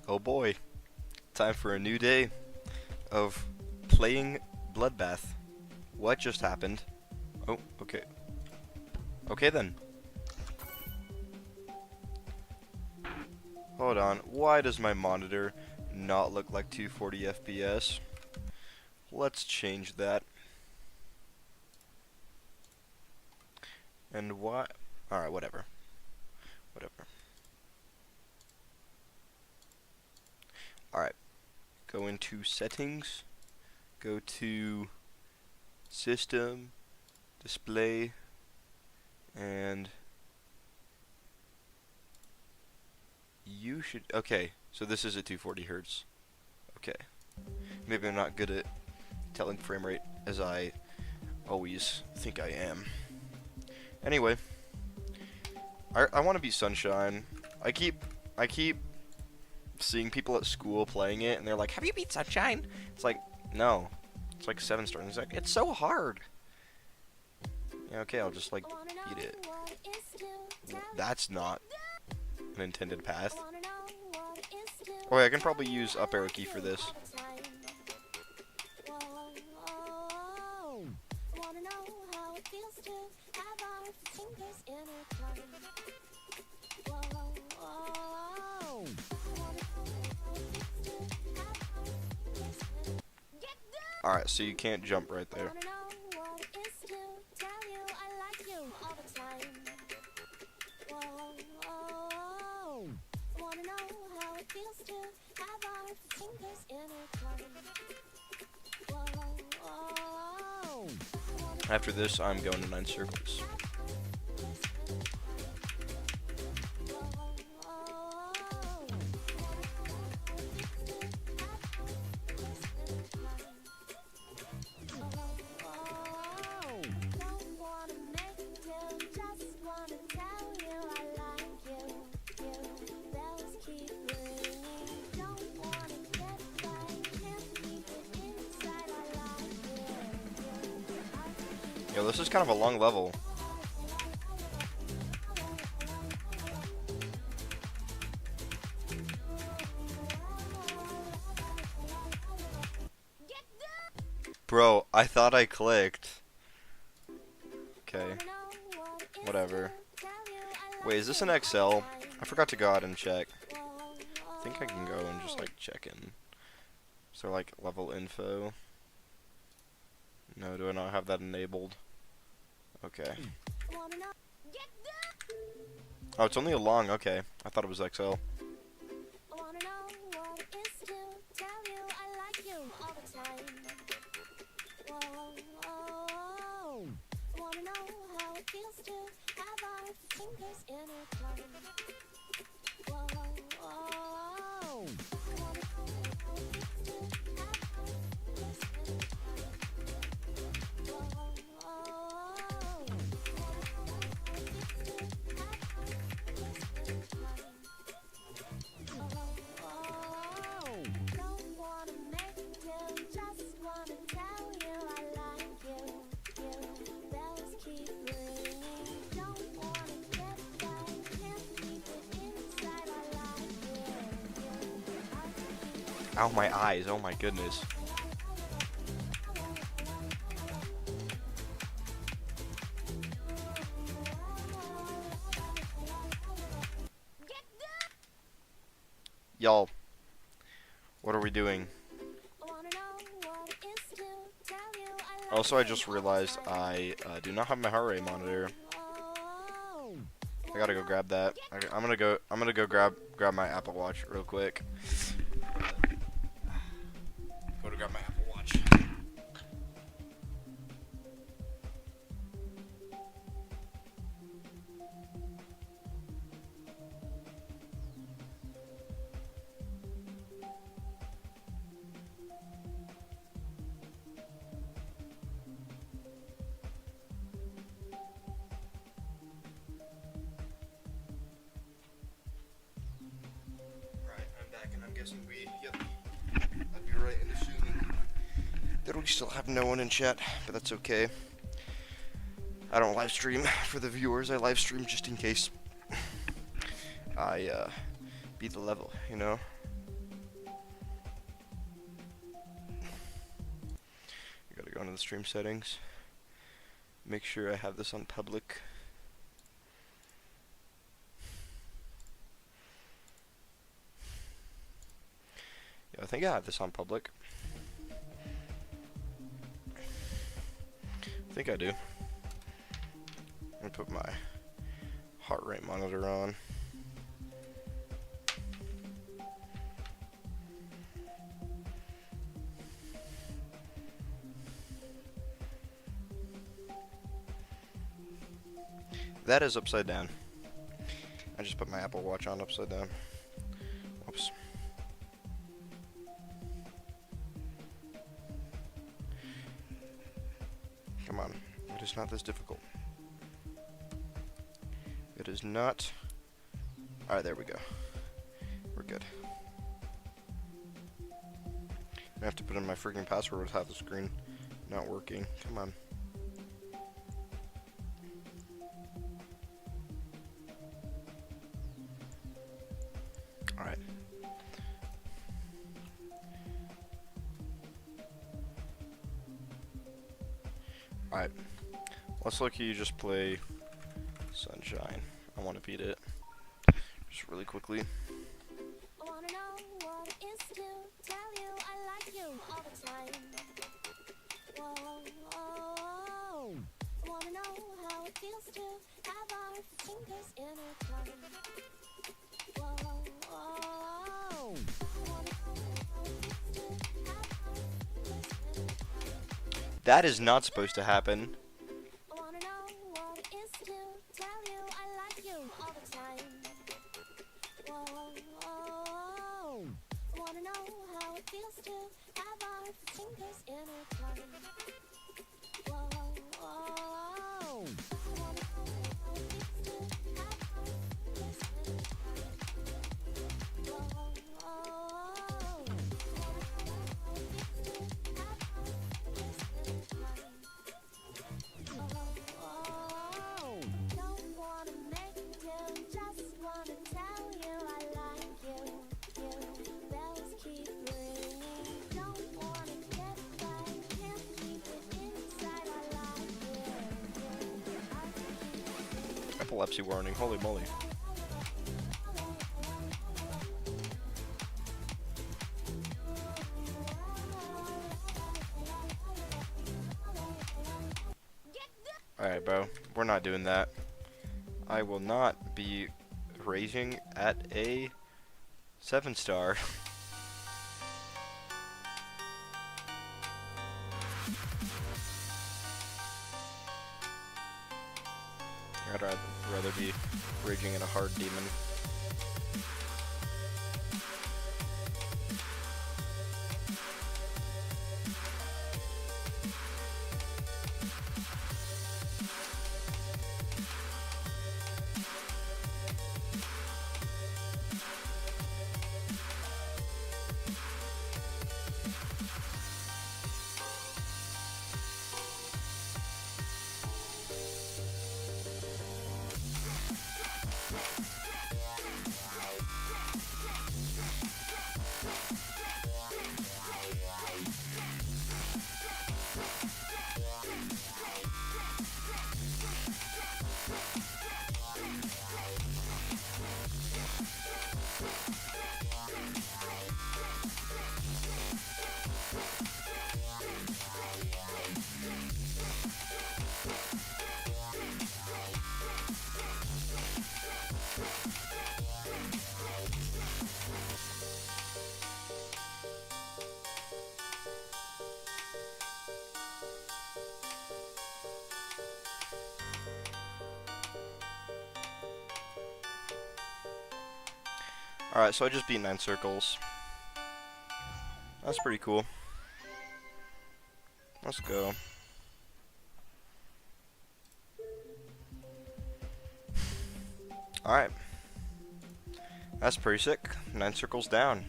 Oh boy, time for a new day of playing Bloodbath. What just happened? Oh, okay. Okay then. Hold on, why does my monitor not look like 240 FPS? Let's change that. And why? Alright, whatever. Whatever. Alright, go into settings, go to system, display, and you should, okay, so this is at 240 hertz. Okay. Maybe I'm not good at telling frame rate as I always think I am. Anyway, I want to be Sunshine. I keep seeing people at school playing it, and they're like, "Have you beat Sunshine?" It's like, no. It's like 7 stars. It's like, it's so hard. Yeah, okay, I'll just like beat it. That's not an intended path. Oh, yeah, I can probably use up arrow key for this. Alright, so you can't jump right there. After this, I'm going to 9 circles. Yo, this is kind of a long level. Bro, I thought I clicked. Okay. Whatever. Wait, is this an XL? I forgot to go out and check. I think I can go and just like check in. So like level info. No, do I not have that enabled? Okay. Oh, it's only a long, okay. I thought it was XL. Ow, my eyes, oh my goodness. Y'all, what are we doing? Also, I just realized I do not have my heart rate monitor. I gotta go grab that. I'm gonna go grab my Apple Watch real quick. Go to grab my Apple Watch. And I'm guessing I'd be right in assuming that we still have no one in chat, but that's okay. I don't live stream for the viewers, I live stream just in case I beat the level, you know? Gotta go into the stream settings. Make sure I have this on public. Yeah, I think I have this on public. I think I do. Let me put my heart rate monitor on. That is upside down. I just put my Apple Watch on upside down. Whoops. Come on. It is not this difficult. It is not. Alright, there we go. We're good. I have to put in my freaking password with half the screen not working. Come on. Alright. Alright. Let's look you just play Sunshine. I want to beat it. Just really quickly. I wanna know what it is to tell you I like you all the time. Whoa, whoa. I wanna know how it feels to have our fingers intertwined. Whoa, whoa. I wanna know how it feels to have our fingers intertwined. That is not supposed to happen. I wanna know what it is to tell you I like you all the time. Whoa, whoa. I wanna know how it feels to have our fingers intertwined. Whoa, whoa. I wanna know how it feels to have our fingers intertwined. Whoa, whoa. I wanna know how it feels to have our fingers intertwined. Oh, don't wanna make a deal, just wanna tell you I like you. Bells keep ringing, don't wanna get back, can't keep it inside. I like you. Epilepsy warning. Holy moly. Alright, bro. We're not doing that. I will not be raging at a 7-star. I'd rather be raging at a hard demon. Alright, so I just beat 9 circles. That's pretty cool. Let's go. Alright. That's pretty sick. 9 circles down.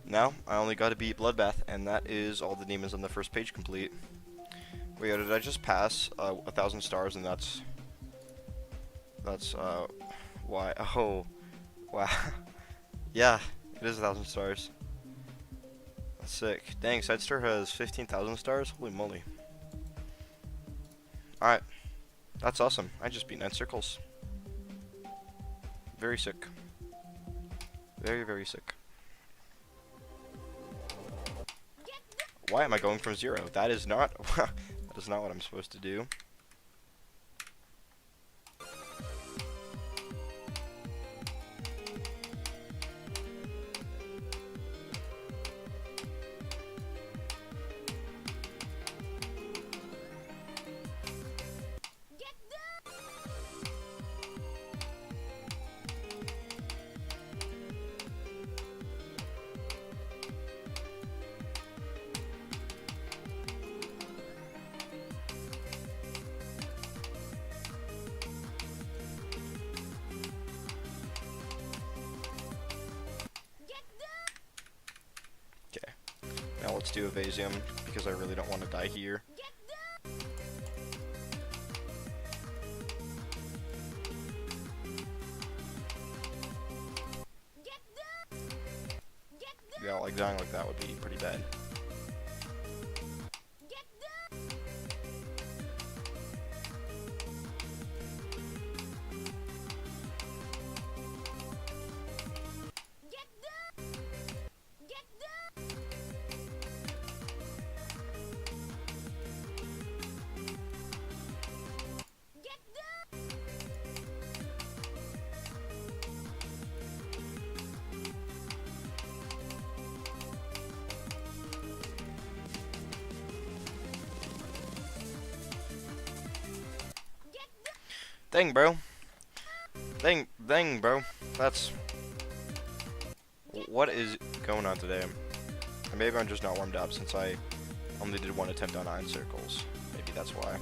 Now, I only got to beat Bloodbath, and that is all the demons on the first page complete. Wait, did I just pass 1,000 stars, and that's why? Oh, wow. Yeah, it is 1,000 stars. Sick. Dang, Side Star has 15,000 stars? Holy moly. Alright. That's awesome. I just beat 9 circles. Very sick. Very, very sick. Why am I going from 0? That is not that is not what I'm supposed to do. Now let's do Evasium, because I really don't want to die here. Yeah, like dying like that would be pretty bad. Dang, bro. Dang, bro. That's... What is going on today? Or maybe I'm just not warmed up since I only did one attempt on 9 circles. Maybe that's why.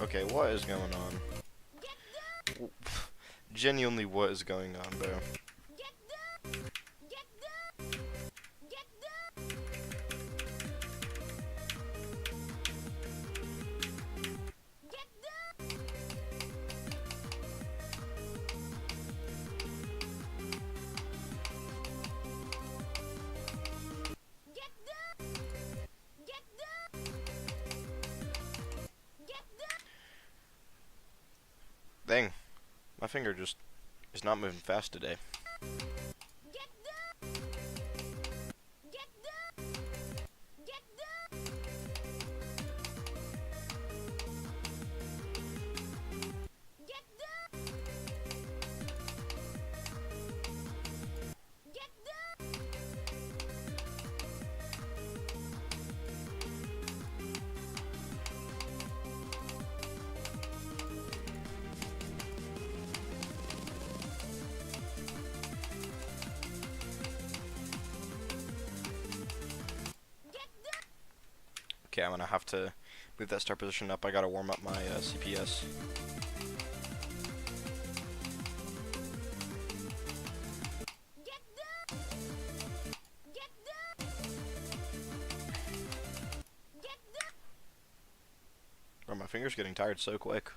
Okay, what is going on? Genuinely, what is going on, bro? Dang, my finger just is not moving fast today. Okay, I'm gonna have to move that start position up. I gotta warm up my CPS. Bro, my finger's getting tired so quick.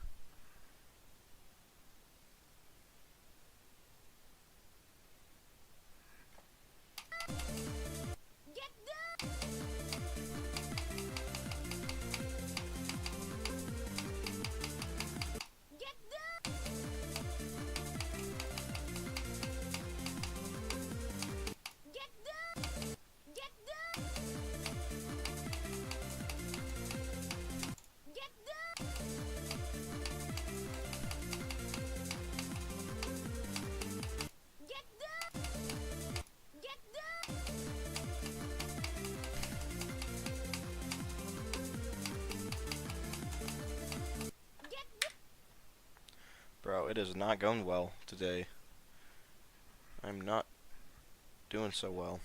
It is not going well today. I'm not doing so well.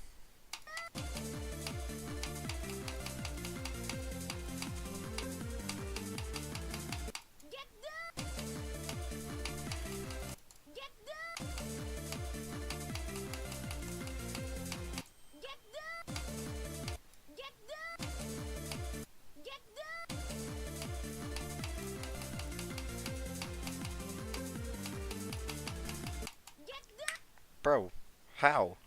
Bro, how?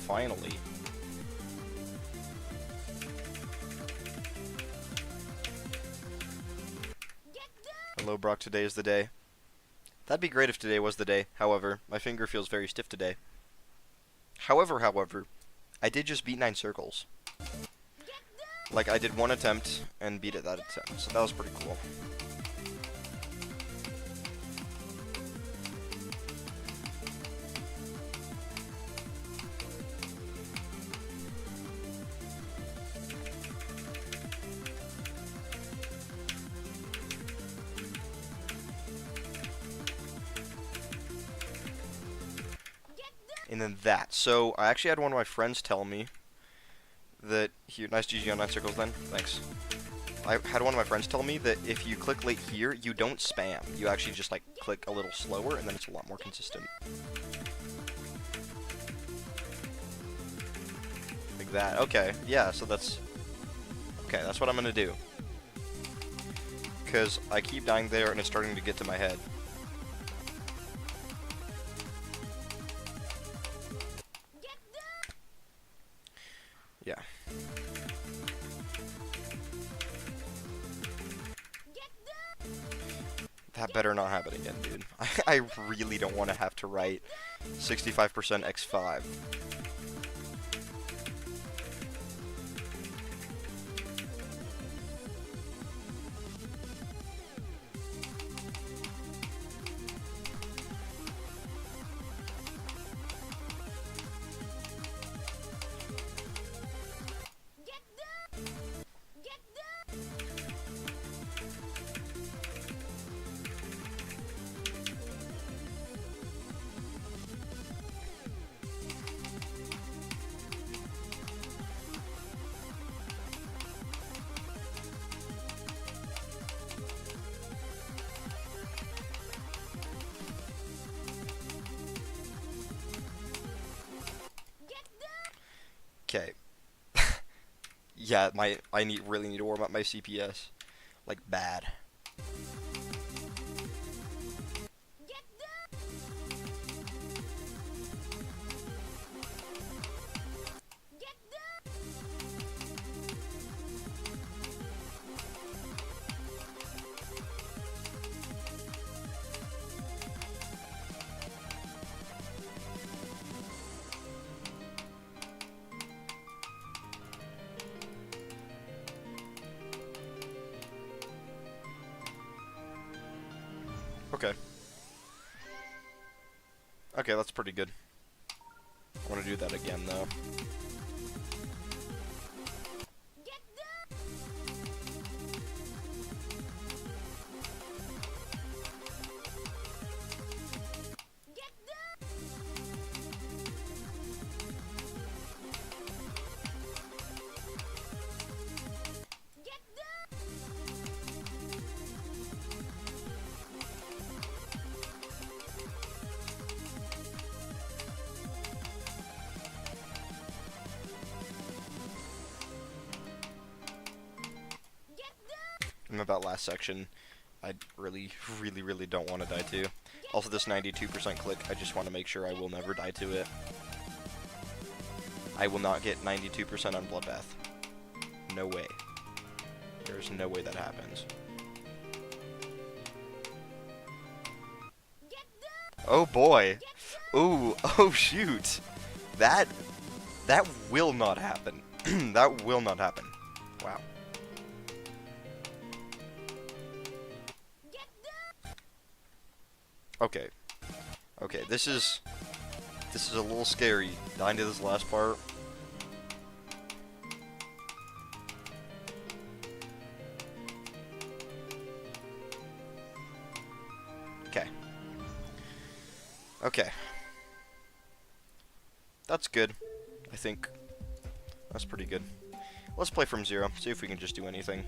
Finally. Hello, Brock. Today is the day. That'd be great if today was the day. However, my finger feels very stiff today. However, I did just beat 9 circles. Like, I did one attempt and beat it that attempt, so that was pretty cool. And then that. So, I actually had one of my friends tell me that... Here, nice GG on 9 circles then. Thanks. I had one of my friends tell me that if you click late here, you don't spam. You actually just, like, click a little slower, and then it's a lot more consistent. Like that. Okay, yeah, so that's... Okay, that's what I'm gonna do. Because I keep dying there, and it's starting to get to my head. Yeah. That better not happen again, dude. I really don't want to have to write 65% x5. Okay. Yeah, I really need to warm up my CPS. Like, bad. Okay. Okay, that's pretty good. I want to do that again, though. I'm about last section. I really don't want to die to. Also, this 92% click, I just want to make sure I will never die to it. I will not get 92% on Bloodbath. No way. There's no way that happens. Oh boy. Ooh, oh shoot. That will not happen. That will not happen. Wow. Okay. Okay, this is a little scary. Dying to this last part. Okay. Okay. That's good. I think that's pretty good. Let's play from zero. See if we can just do anything.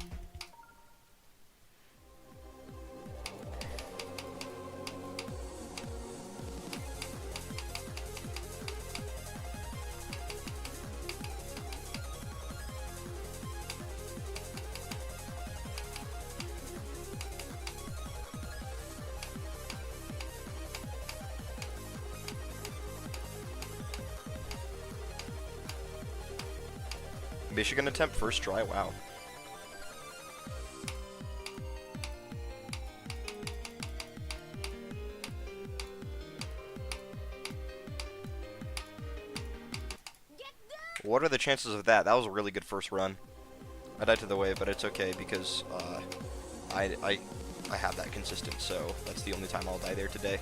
Michigan attempt first try. Wow. What are the chances of that? That was a really good first run. I died to the wave, but it's okay because I have that consistent, so that's the only time I'll die there today.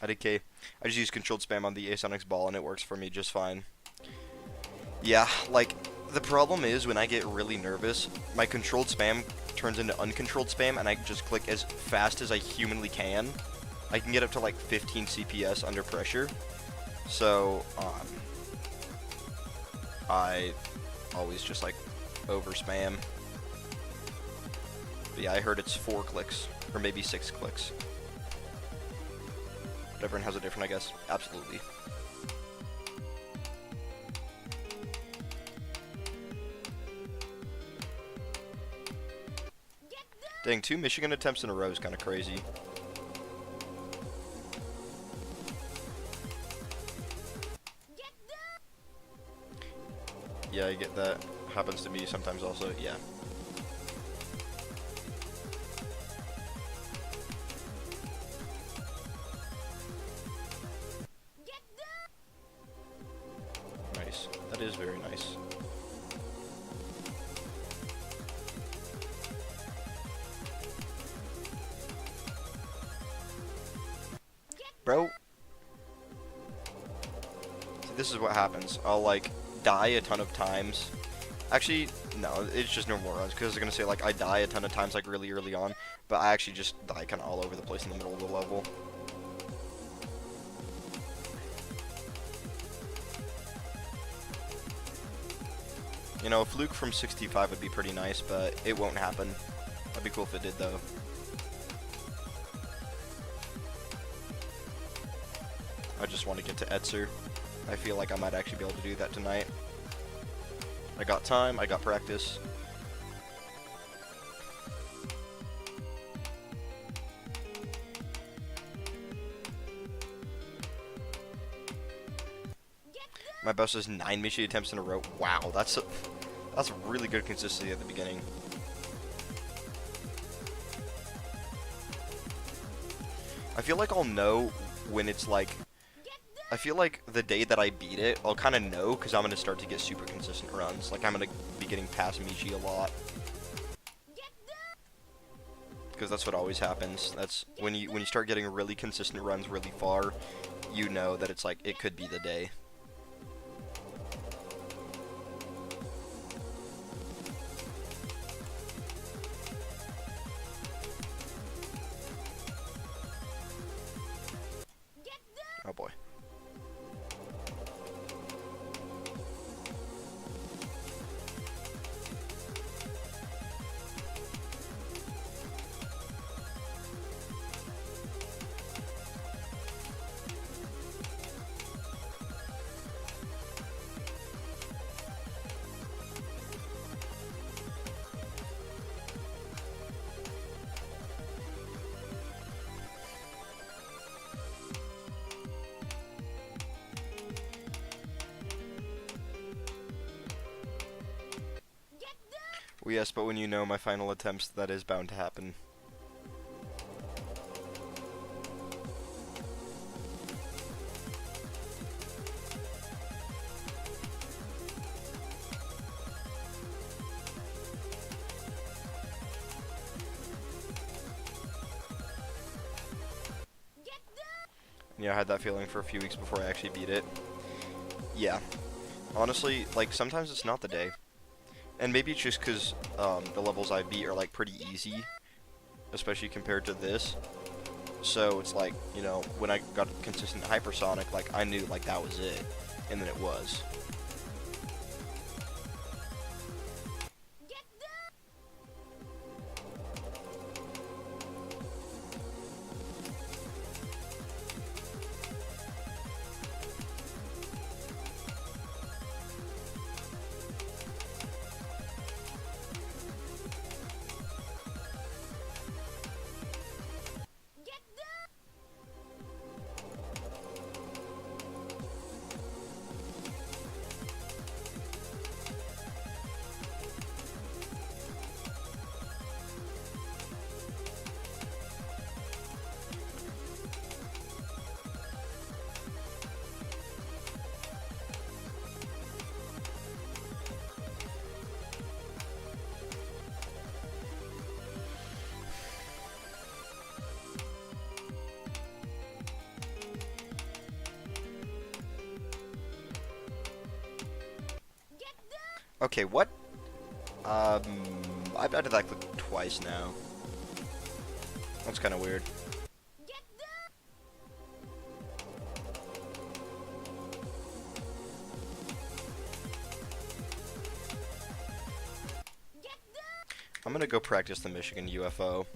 I did K. I just use controlled spam on the Asonics ball and it works for me just fine. Yeah, like, the problem is when I get really nervous, my controlled spam turns into uncontrolled spam and I just click as fast as I humanly can. I can get up to like 15 CPS under pressure. So, I always just like over spam. But yeah, I heard it's 4 clicks, or maybe 6 clicks. But everyone has a different, I guess. Absolutely. Dang, 2 Michigan attempts in a row is kind of crazy. Yeah, I get that. Happens to me sometimes also, yeah. Nice. That is very nice. Bro. See, this is what happens. I'll, like, die a ton of times. Actually, no, it's just normal runs, because I was going to say, like, I die a ton of times, like, really early on, but I actually just die kind of all over the place in the middle of the level. You know, a fluke from 65 would be pretty nice, but it won't happen. That'd be cool if it did, though. I just want to get to Etzer. I feel like I might actually be able to do that tonight. I got time, I got practice. My best is 9 mission attempts in a row. Wow, that's really good consistency at the beginning. I feel like I'll know when it's like, I feel like the day that I beat it, I'll kind of know because I'm going to start to get super consistent runs. Like I'm going to be getting past Michi a lot. Because that's what always happens. That's when you start getting really consistent runs really far, you know that it's like it could be the day. Oh boy. Well, yes, but when you know my final attempts, that is bound to happen. Yeah, I had that feeling for a few weeks before I actually beat it. Yeah. Honestly, like, sometimes it's not the day. And maybe it's just because the levels I beat are, like, pretty easy, especially compared to this. So it's like, you know, when I got consistent hypersonic, like, I knew, like, that was it. And then it was. Okay, what? I've added that clip twice now. That's kind of weird. I'm gonna go practice the Michigan UFO.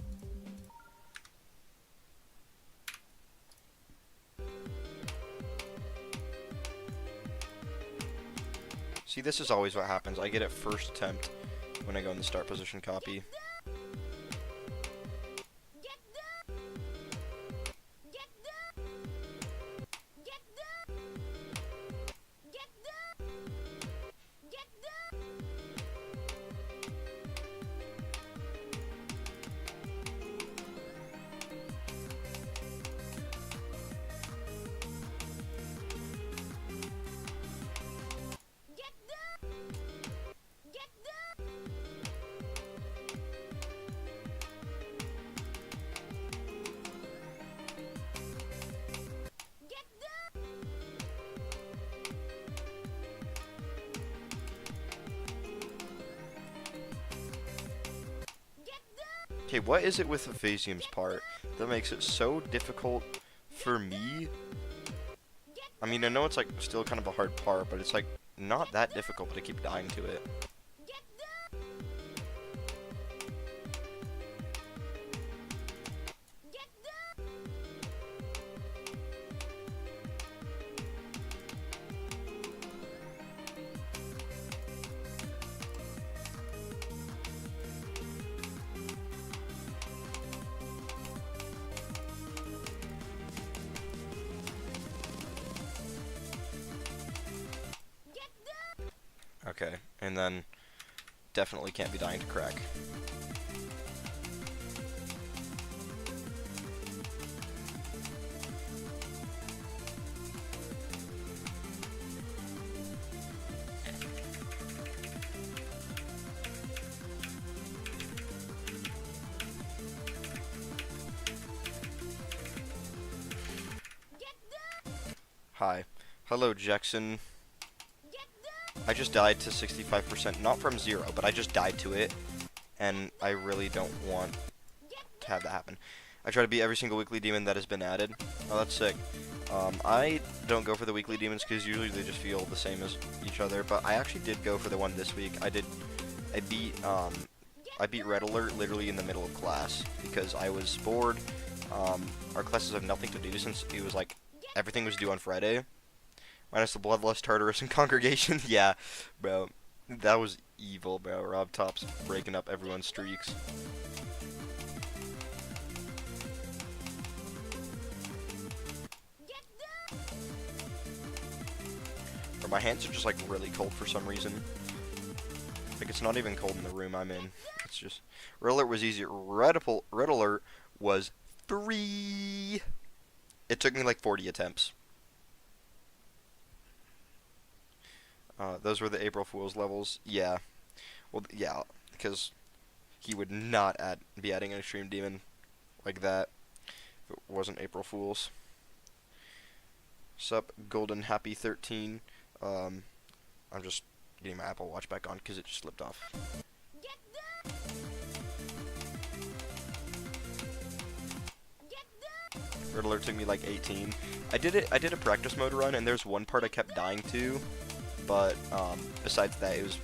See, this is always what happens. I get it first attempt when I go in the start position copy. Okay, what is it with Ephesium's part that makes it so difficult for me? I mean, I know it's like still kind of a hard part, but it's like not that difficult, but I keep dying to it. Okay, and then definitely can't be dying to crack. Hi. Hello, Jackson. I just died to 65%, not from 0, but I just died to it, and I really don't want to have that happen. I try to beat every single weekly demon that has been added. Oh, that's sick. I don't go for the weekly demons because usually they just feel the same as each other, but I actually did go for the one this week. I beat Red Alert literally in the middle of class because I was bored. Our classes have nothing to do since it was like everything was due on Friday. Minus the Bloodlust, Tartarus, and Congregation. Yeah, bro. That was evil, bro. Rob Top's breaking up everyone's streaks. Bro, my hands are just like really cold for some reason. Like, it's not even cold in the room I'm in. It's just... Red Alert was easier. Red Alert was free. It took me like 40 attempts. Those were the April Fool's levels. Yeah. Well, yeah, because he would not be adding an extreme demon like that if it wasn't April Fool's. Sup, Golden Happy 13. I'm just getting my Apple Watch back on because it just slipped off. Red Alert took me like 18. I did a practice mode run, and there's one part I kept dying to, but besides that, it was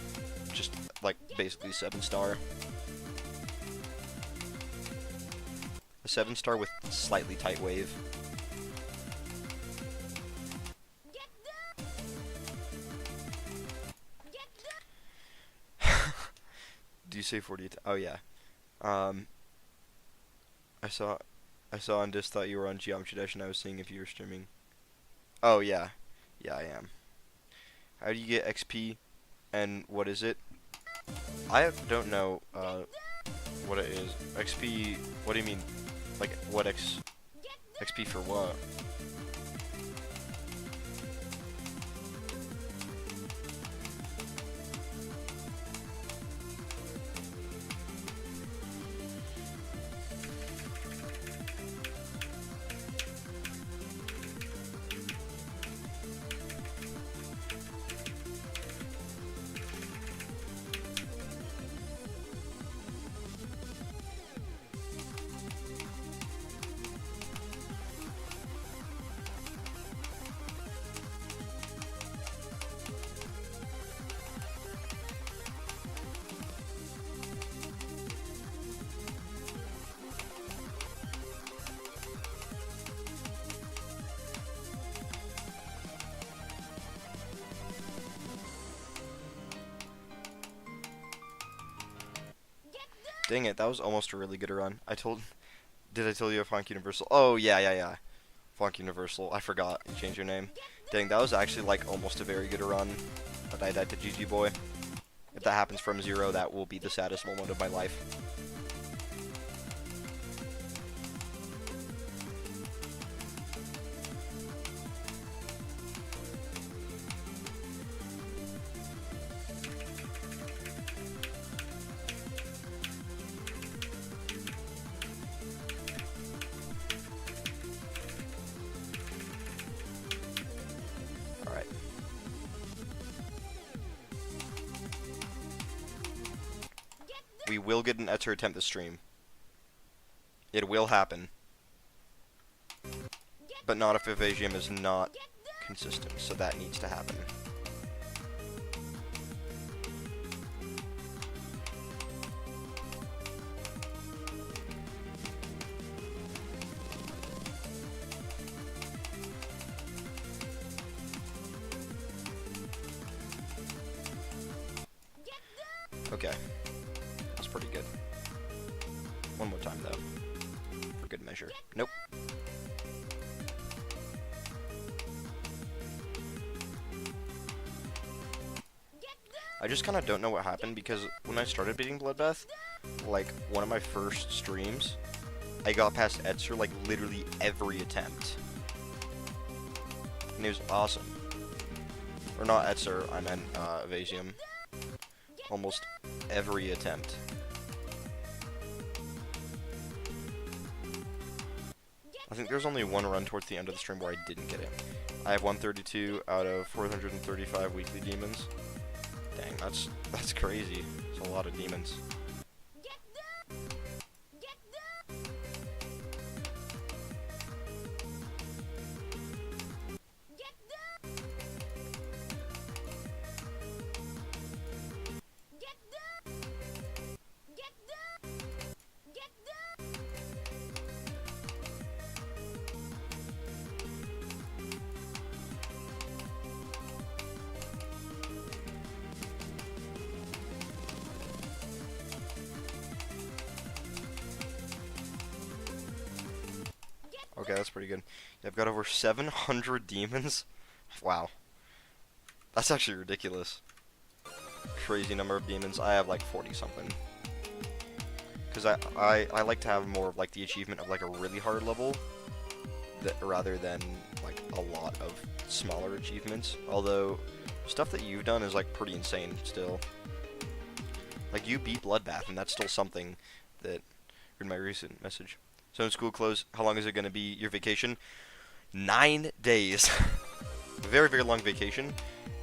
just like basically 7-star. A 7-star with slightly tight wave. Do you say 40? Oh yeah. I saw on Disc, thought you were on Geometry Dash, and I was seeing if you were streaming. Oh yeah, yeah I am. How do you get XP, and what is it? I don't know what it is. XP. What do you mean? Like what XP for what? Dang it, that was almost a really good run. Did I tell you of Funk Universal? Oh, yeah. Funk Universal, I forgot, you changed your name. Dang, that was actually like almost a very good run, but I died to GG Boy. If that happens from 0, that will be the saddest moment of my life. Alright. We will get an Etzer attempt this stream. It will happen. But not if Evasium is not consistent, so that needs to happen. Okay. That's pretty good. One more time, though. For good measure. Nope. I just kind of don't know what happened, because when I started beating Bloodbath, like, one of my first streams, I got past Etzer, like, literally every attempt. And it was awesome. Or not Etzer, I meant, Evasium. Almost every attempt. I think there's only one run towards the end of the stream where I didn't get it. I have 132 out of 435 weekly demons. Dang, that's crazy. It's a lot of demons. Okay, that's pretty good. I've got over 700 demons. Wow. That's actually ridiculous. crazy number of demons. I have like 40 something. Because I like to have more of like the achievement of like a really hard level rather than like a lot of smaller achievements. Although stuff that you've done is like pretty insane still. Like you beat Bloodbath, and that's still something that in my recent message. So in school close, how long is it going to be your vacation? 9 days. Very, very long vacation.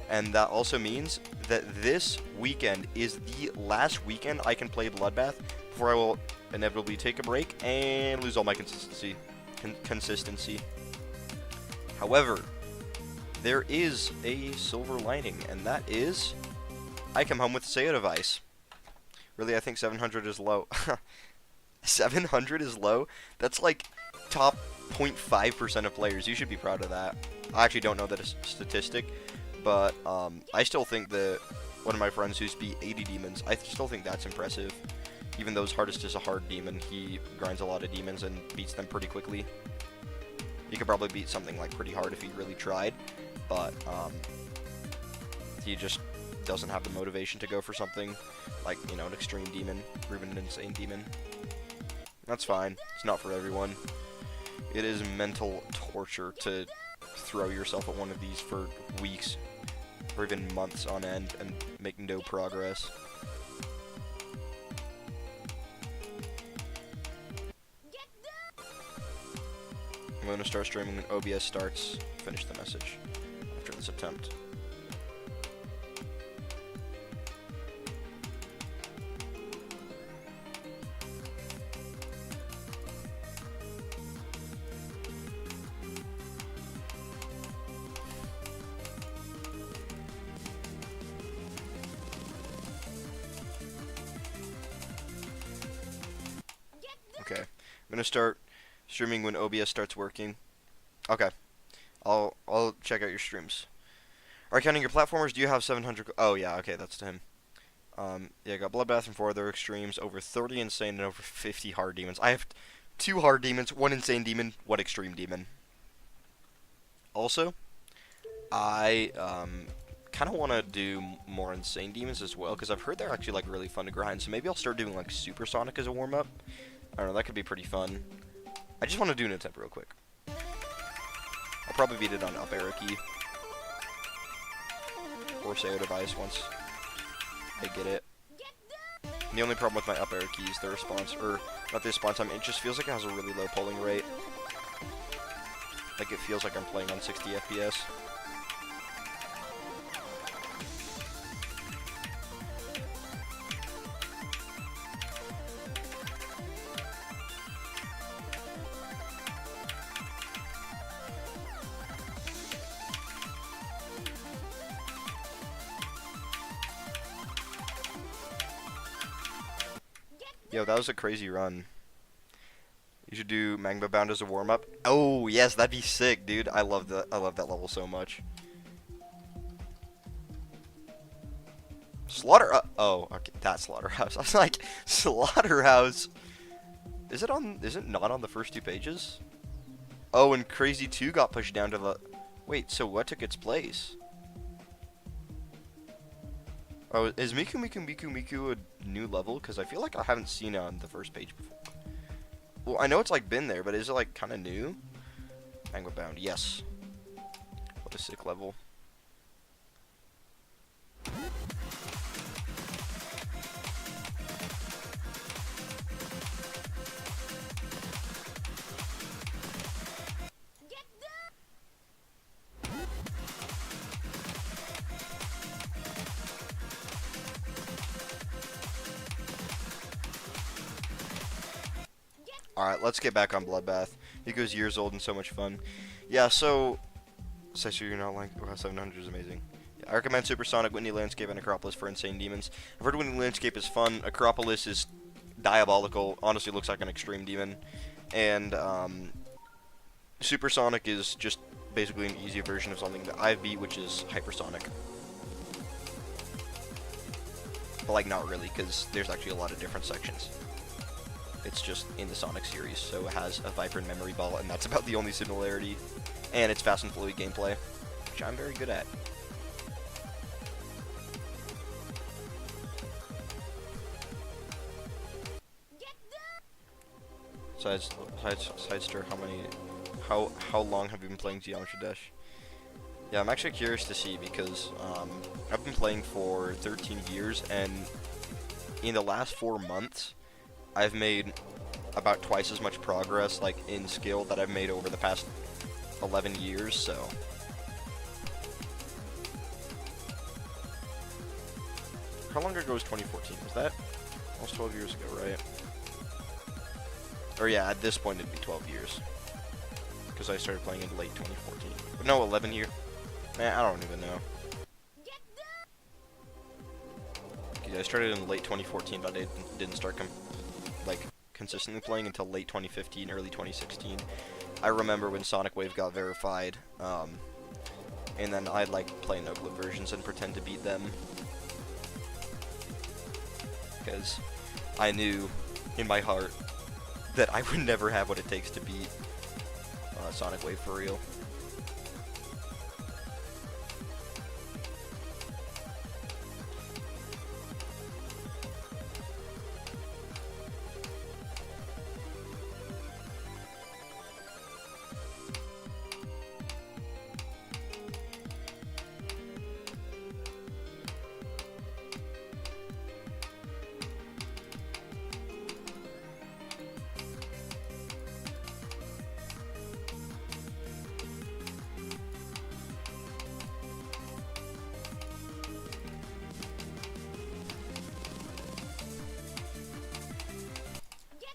And that also means that this weekend is the last weekend I can play Bloodbath before I will inevitably take a break and lose all my consistency. However, there is a silver lining, and that is I come home with a SEO device. Really, I think 700 is low. 700 is low? That's like top 0.5% of players. You should be proud of that. I actually don't know that statistic, but I still think that one of my friends who's beat 80 demons, I still think that's impressive. Even though his hardest is a hard demon, he grinds a lot of demons and beats them pretty quickly. He could probably beat something like pretty hard if he really tried, but he just doesn't have the motivation to go for something like, you know, an extreme demon or even an insane demon. That's fine. It's not for everyone. It is mental torture to throw yourself at one of these for weeks or even months on end and make no progress. I'm going to start streaming when OBS starts. Finish the message after this attempt. Okay, I'm gonna start streaming when OBS starts working. Okay, I'll check out your streams. Alright, counting your platformers, do you have 700? Oh yeah, okay, that's to him. Yeah, I got Bloodbath and 4 other extremes, over 30 insane and over 50 hard demons. I have 2 hard demons, 1 insane demon, 1 extreme demon. Also, I kind of want to do more insane demons as well, because I've heard they're actually like really fun to grind. So maybe I'll start doing like Supersonic as a warm up. I don't know, that could be pretty fun. I just want to do an attempt real quick. I'll probably beat it on up arrow key or SEO device once I get it. And the only problem with my up arrow key is the response, or not the response time. It just feels like it has a really low polling rate. Like it feels like I'm playing on 60 FPS. Yo, that was a crazy run. You should do Magma Bound as a warm-up. Oh, yes, that'd be sick, dude. I love that. I love that level so much. Oh, okay, that's Slaughterhouse. I was like, Slaughterhouse. Is it not on the first 2 pages? Oh, and Crazy 2 got pushed down to the... Wait, so what took its place? Oh, is Miku Miku Miku Miku a new level? Because I feel like I haven't seen it on the first page before. Well, I know it's like been there, but is it like kind of new? Magma Bound, yes. What a sick level. Alright, let's get back on Bloodbath. Miku's years old and so much fun. Yeah, so you're not like, wow, 700 is amazing. Yeah, I recommend Supersonic, Whitney Landscape, and Acropolis for insane demons. I've heard Whitney Landscape is fun. Acropolis is diabolical. Honestly, looks like an extreme demon. And Supersonic is just basically an easier version of something that I've beat, which is Hypersonic. But like, not really, because there's actually a lot of different sections. It's just in the Sonic series, so it has a Viper and Memory Ball, and that's about the only similarity. And it's fast and fluid gameplay, which I'm very good at. Sidester, how long have you been playing Geometry Dash? Yeah, I'm actually curious to see because I've been playing for 13 years, and in the last 4 months, I've made about twice as much progress, like in skill, that I've made over the past 11 years. So how long ago was 2014? Was that almost 12 years ago, right? Or yeah, at this point it'd be 12 years. Because I started playing in late 2014. But no, 11 years. Man, I don't even know. Okay, I started in late 2014, but I didn't start consistently playing until late 2015, early 2016. I remember when Sonic Wave got verified, and then I'd like play no-clip versions and pretend to beat them. Because I knew in my heart that I would never have what it takes to beat Sonic Wave for real.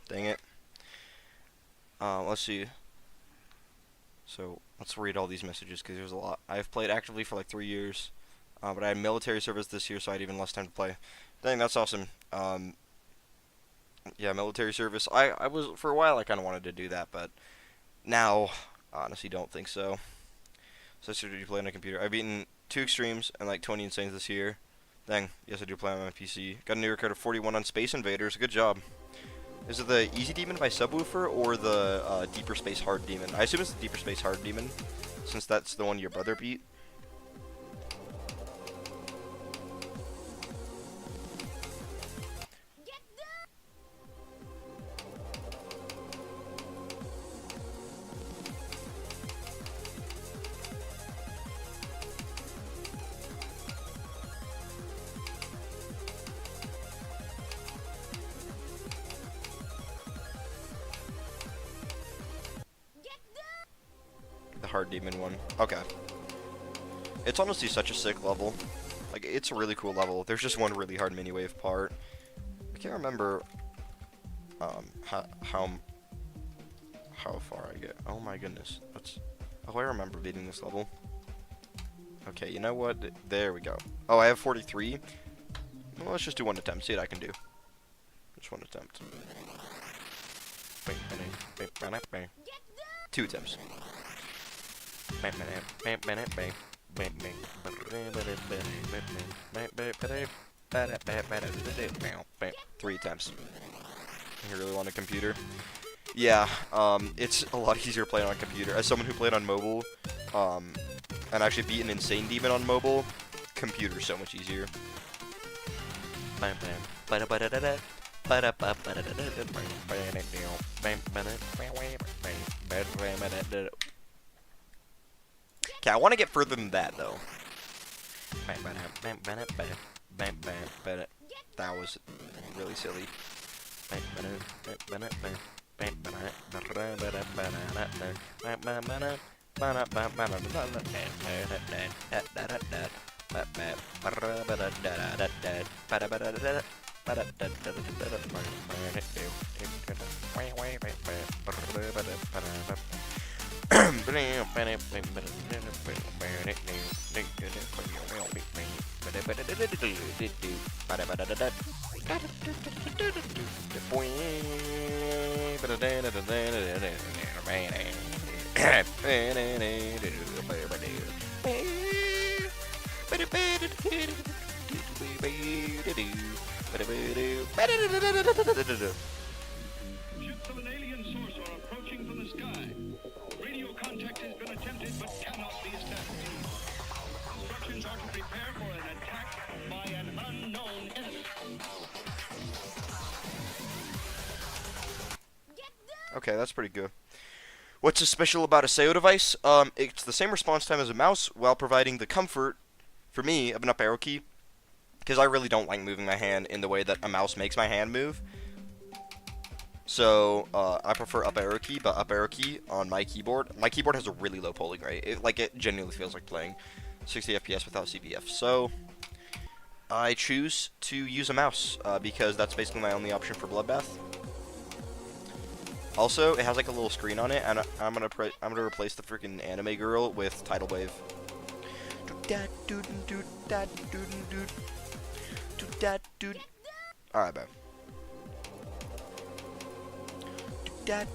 Dang it. Let's see. So, let's read all these messages because there's a lot. I've played actively for like 3 years, but I had military service this year, so I had even less time to play. Dang, that's awesome. Yeah, military service. I was, for a while, I kind of wanted to do that, but now, I honestly don't think so. So, did you play on a computer? I've beaten 2 extremes and like 20 insanes this year. Dang, yes, I do play on my PC. Got a new record of 41 on Space Invaders. Good job. Is it the Easy Demon by Subwoofer or the Deeper Space Hard Demon? I assume it's the Deeper Space Hard Demon, since that's the one your brother beat. The Hard Demon one. Okay. It's honestly such a sick level. Like, it's a really cool level. There's just one really hard mini-wave part. I can't remember how far I get. Oh my goodness. Oh, I remember beating this level. Okay, you know what? There we go. Oh, I have 43. Well, let's just do 1 attempt. See what I can do. Just 1 attempt. 2 attempts. 3 attempps. You really want a computer? Yeah, it's a lot easier playing on a computer. As someone who played on mobile, and actually beat an Insane Demon on mobile, computer's so much easier. Okay, I want to get further than that, though. That was really silly. Ships of an alien source are approaching from the sky. Radio contact has been attempted but cannot be established. Instructions are to prepare for an attack by an unknown enemy. Okay, that's pretty good. What's so special about a SEO device? It's the same response time as a mouse while providing the comfort, for me, of an up arrow key. Because I really don't like moving my hand in the way that a mouse makes my hand move. So, I prefer up arrow key, but up arrow key on my keyboard has a really low polling rate. It genuinely feels like playing 60 FPS without CPF. So, I choose to use a mouse, because that's basically my only option for Bloodbath. Also, it has like a little screen on it, and I'm gonna replace the freaking anime girl with Tidal Wave. Alright, bro. I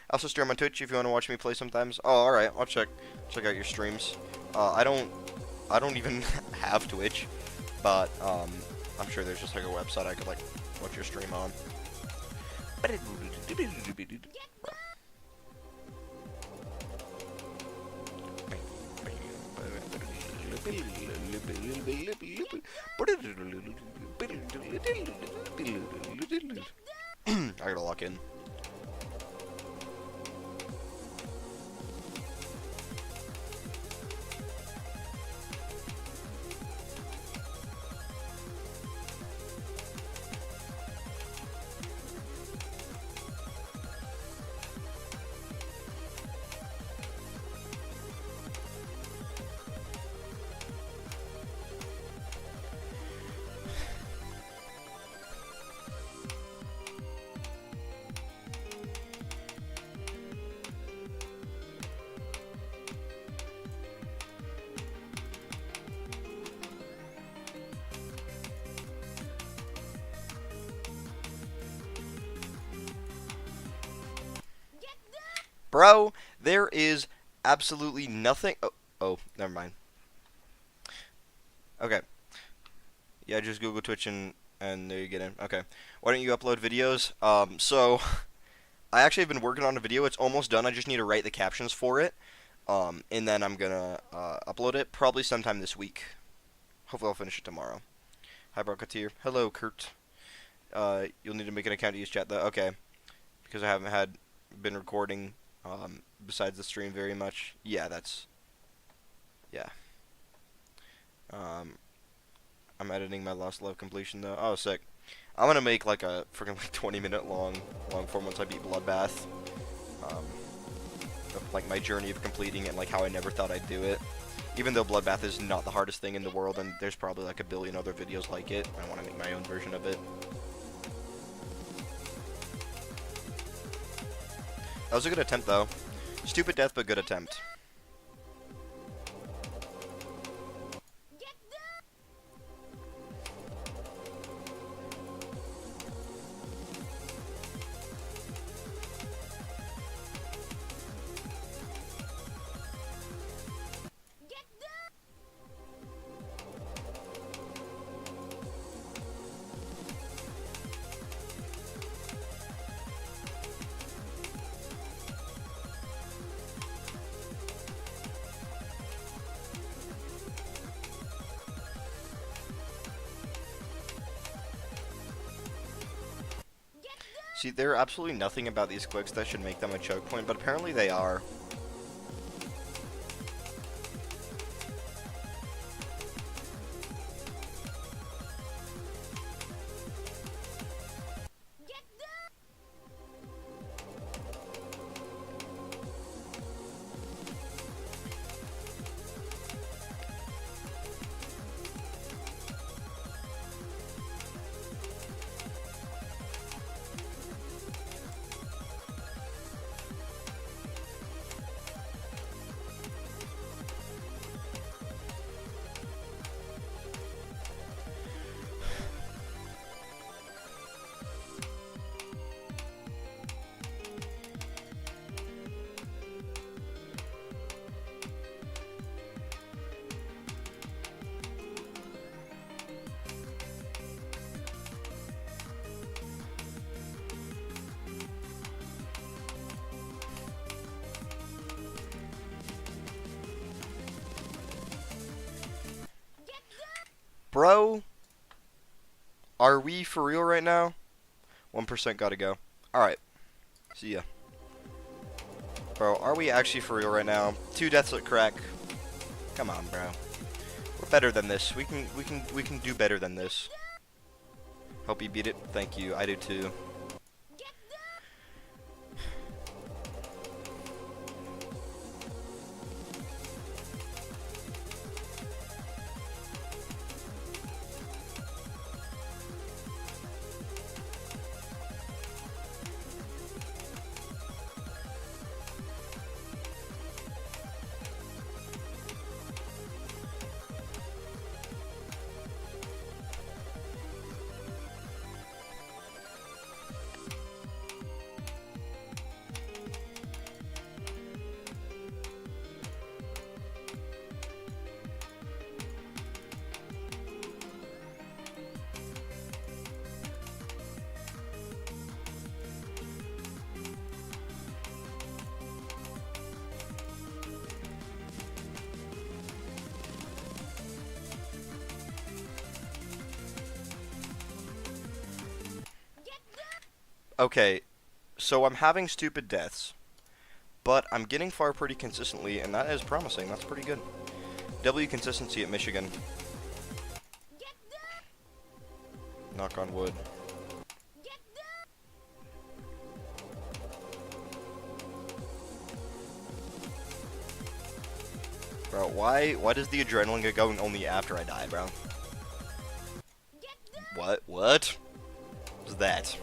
also stream on Twitch if you want to watch me play sometimes. Oh, alright, I'll check out your streams. I don't even have Twitch, but I'm sure there's just like a website I could like watch your stream on. I gotta lock in. Bro, there is absolutely nothing. Oh, never mind. Okay. Yeah, just Google Twitch and there you get in. Okay. Why don't you upload videos? So I actually have been working on a video. It's almost done. I just need to write the captions for it. And then I'm gonna upload it probably sometime this week. Hopefully I'll finish it tomorrow. Hi, Brocateer. Hello, Kurt. You'll need to make an account to use chat though. Okay. Because I haven't been recording besides the stream very much. Yeah, yeah. I'm editing my Lost Love completion though. Oh, sick. I'm gonna make like a freaking like 20-minute long form once I beat Bloodbath. Of, like my journey of completing it and like how I never thought I'd do it. Even though Bloodbath is not the hardest thing in the world, and there's probably like a billion other videos like it. I want to make my own version of it. That was a good attempt though. Stupid death, but good attempt. See, there are absolutely nothing about these clicks that should make them a choke point, but apparently they are. Bro, Are we for real right now? 1% gotta go. Alright. See ya. Bro, are we actually for real right now? 2 deaths at crack. Come on, bro. We're better than this. We can do better than this. Hope you beat it. Thank you. I do too. Okay, so I'm having stupid deaths, but I'm getting far pretty consistently, and that is promising. That's pretty good. W consistency at Michigan. Knock on wood. Bro, why does the adrenaline get going only after I die, bro? What was that?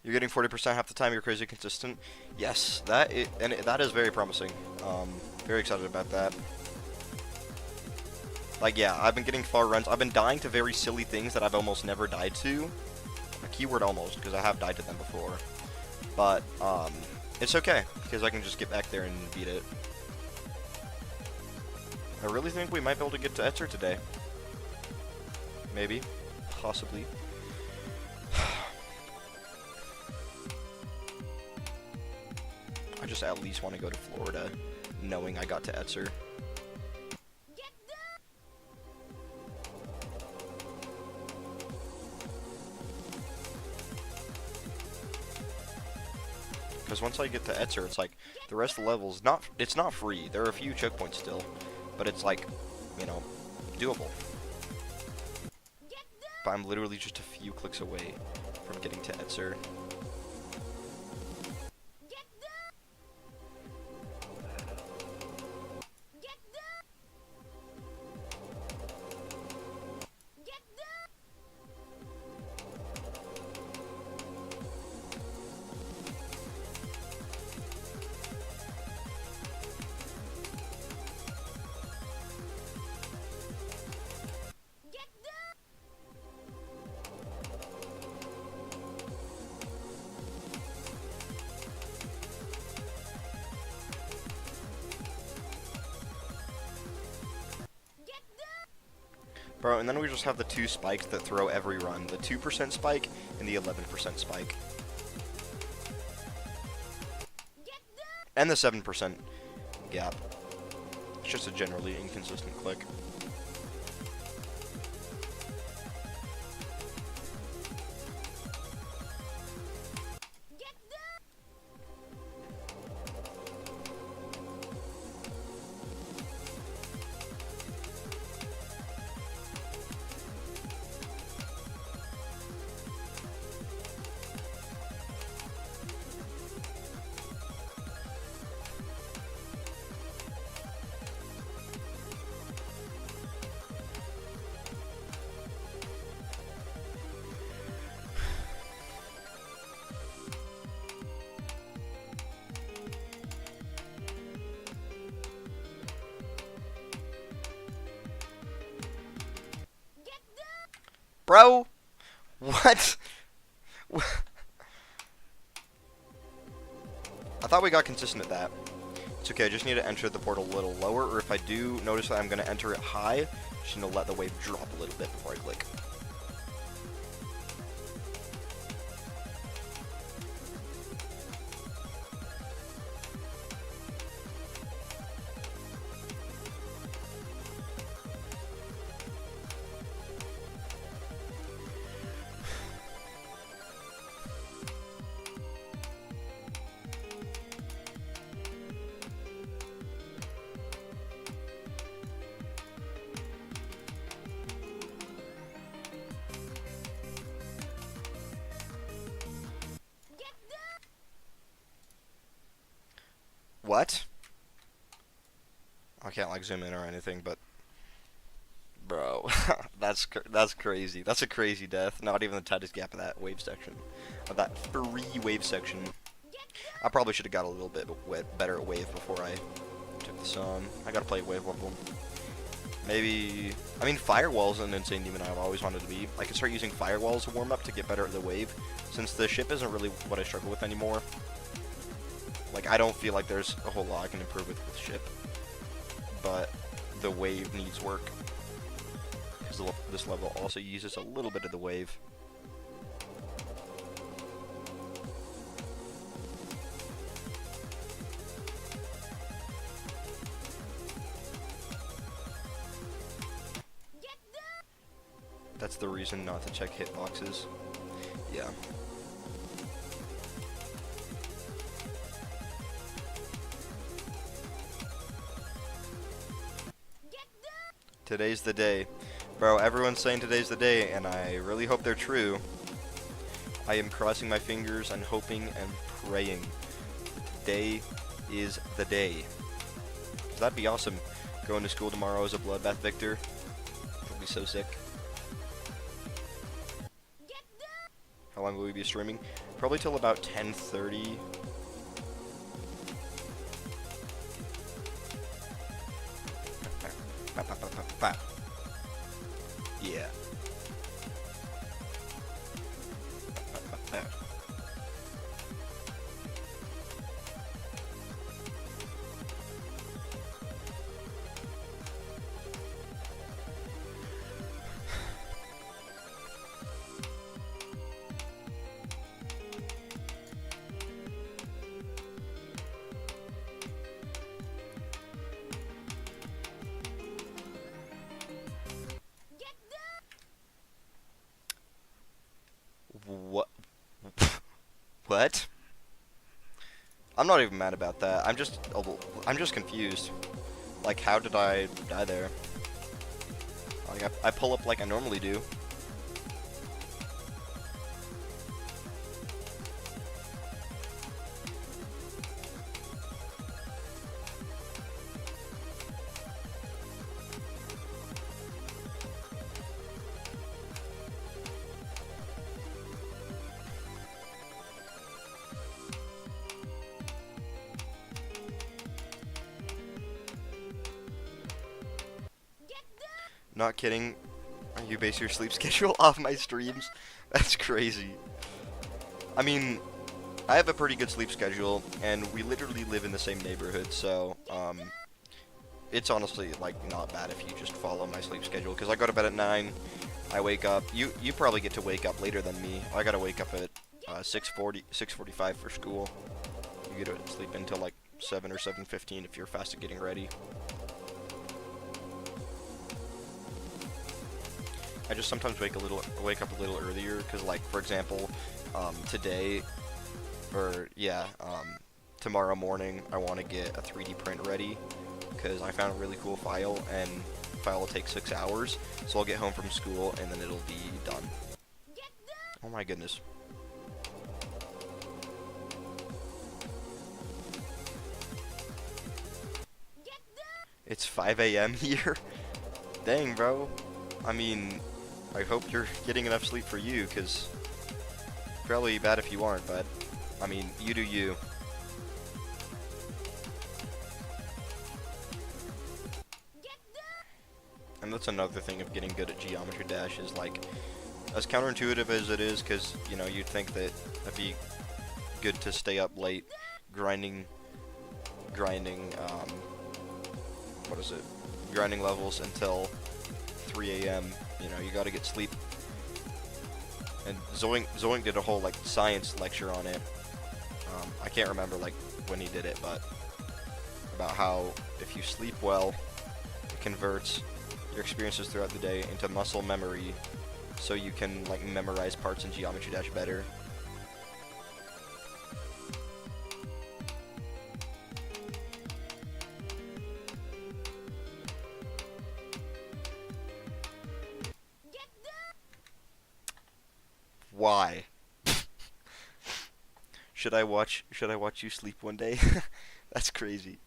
You're getting 40% half the time. You're crazy consistent. Yes, that is very promising. Very excited about that. Like, yeah, I've been getting far runs. I've been dying to very silly things that I've almost never died to. A keyword almost, because I have died to them before. But it's okay, because I can just get back there and beat it. I really think we might be able to get to Etzer today. Maybe. Possibly. I just at least want to go to Florida, knowing I got to Etzer. Because once I get to Etzer, it's like, the rest of the levels, it's not free. There are a few choke points still, but it's like, you know, doable. But I'm literally just a few clicks away from getting to Etzer. Bro, and then we just have the 2 spikes that throw every run. The 2% spike and the 11% spike. And the 7% gap. It's just a generally inconsistent click. Bro! What? I thought we got consistent at that. It's okay, I just need to enter the portal a little lower, or if I do notice that I'm going to enter it high, just need to let the wave drop a little bit before I click. What? I can't like zoom in or anything, but bro, that's crazy. That's a crazy death. Not even the tightest gap of that wave section, of that free wave section. I probably should have got a little bit better at wave before I took this on. I gotta play wave level. Maybe, I mean, firewall's an insane demon I've always wanted to be. I could start using firewalls to warm up to get better at the wave, since the ship isn't really what I struggle with anymore. Like, I don't feel like there's a whole lot I can improve with ship, but the wave needs work, because this level also uses a little bit of the wave. That's the reason not to check hitboxes. Yeah. Today's the day. Bro, everyone's saying today's the day, and I really hope they're true. I am crossing my fingers and hoping and praying. Today is the day. That'd be awesome. Going to school tomorrow as a Bloodbath Victor. That'd be so sick. How long will we be streaming? Probably till about 10:30. Yeah. What? What? I'm not even mad about that. I'm just confused. Like, how did I die there? Like, I pull up like I normally do. Not kidding. You base your sleep schedule off my streams? That's crazy. I mean, I have a pretty good sleep schedule, and we literally live in the same neighborhood, so, it's honestly, like, not bad if you just follow my sleep schedule, because I go to bed at 9, I wake up, you probably get to wake up later than me. I gotta wake up at, 6:45 for school. You get to sleep until, like, 7 or 7:15 if you're fast at getting ready. I just sometimes wake up a little earlier, because, like, for example, today, or, yeah, tomorrow morning, I want to get a 3D print ready, because I found a really cool file, and the file will take 6 hours, so I'll get home from school, and then it'll be done. Oh my goodness. It's 5 a.m. here? Dang, bro. I mean, I hope you're getting enough sleep for you, because probably bad if you aren't, but I mean, you do you. And that's another thing of getting good at Geometry Dash is, like, as counterintuitive as it is, because, you know, you'd think that it'd be good to stay up late grinding, what is it? Grinding levels until 3 a.m. You know, you gotta get sleep. And Zoink did a whole, like, science lecture on it. I can't remember, like, when he did it, but about how if you sleep well, it converts your experiences throughout the day into muscle memory, so you can, like, memorize parts in Geometry Dash better. Why? Should I watch you sleep one day? That's crazy.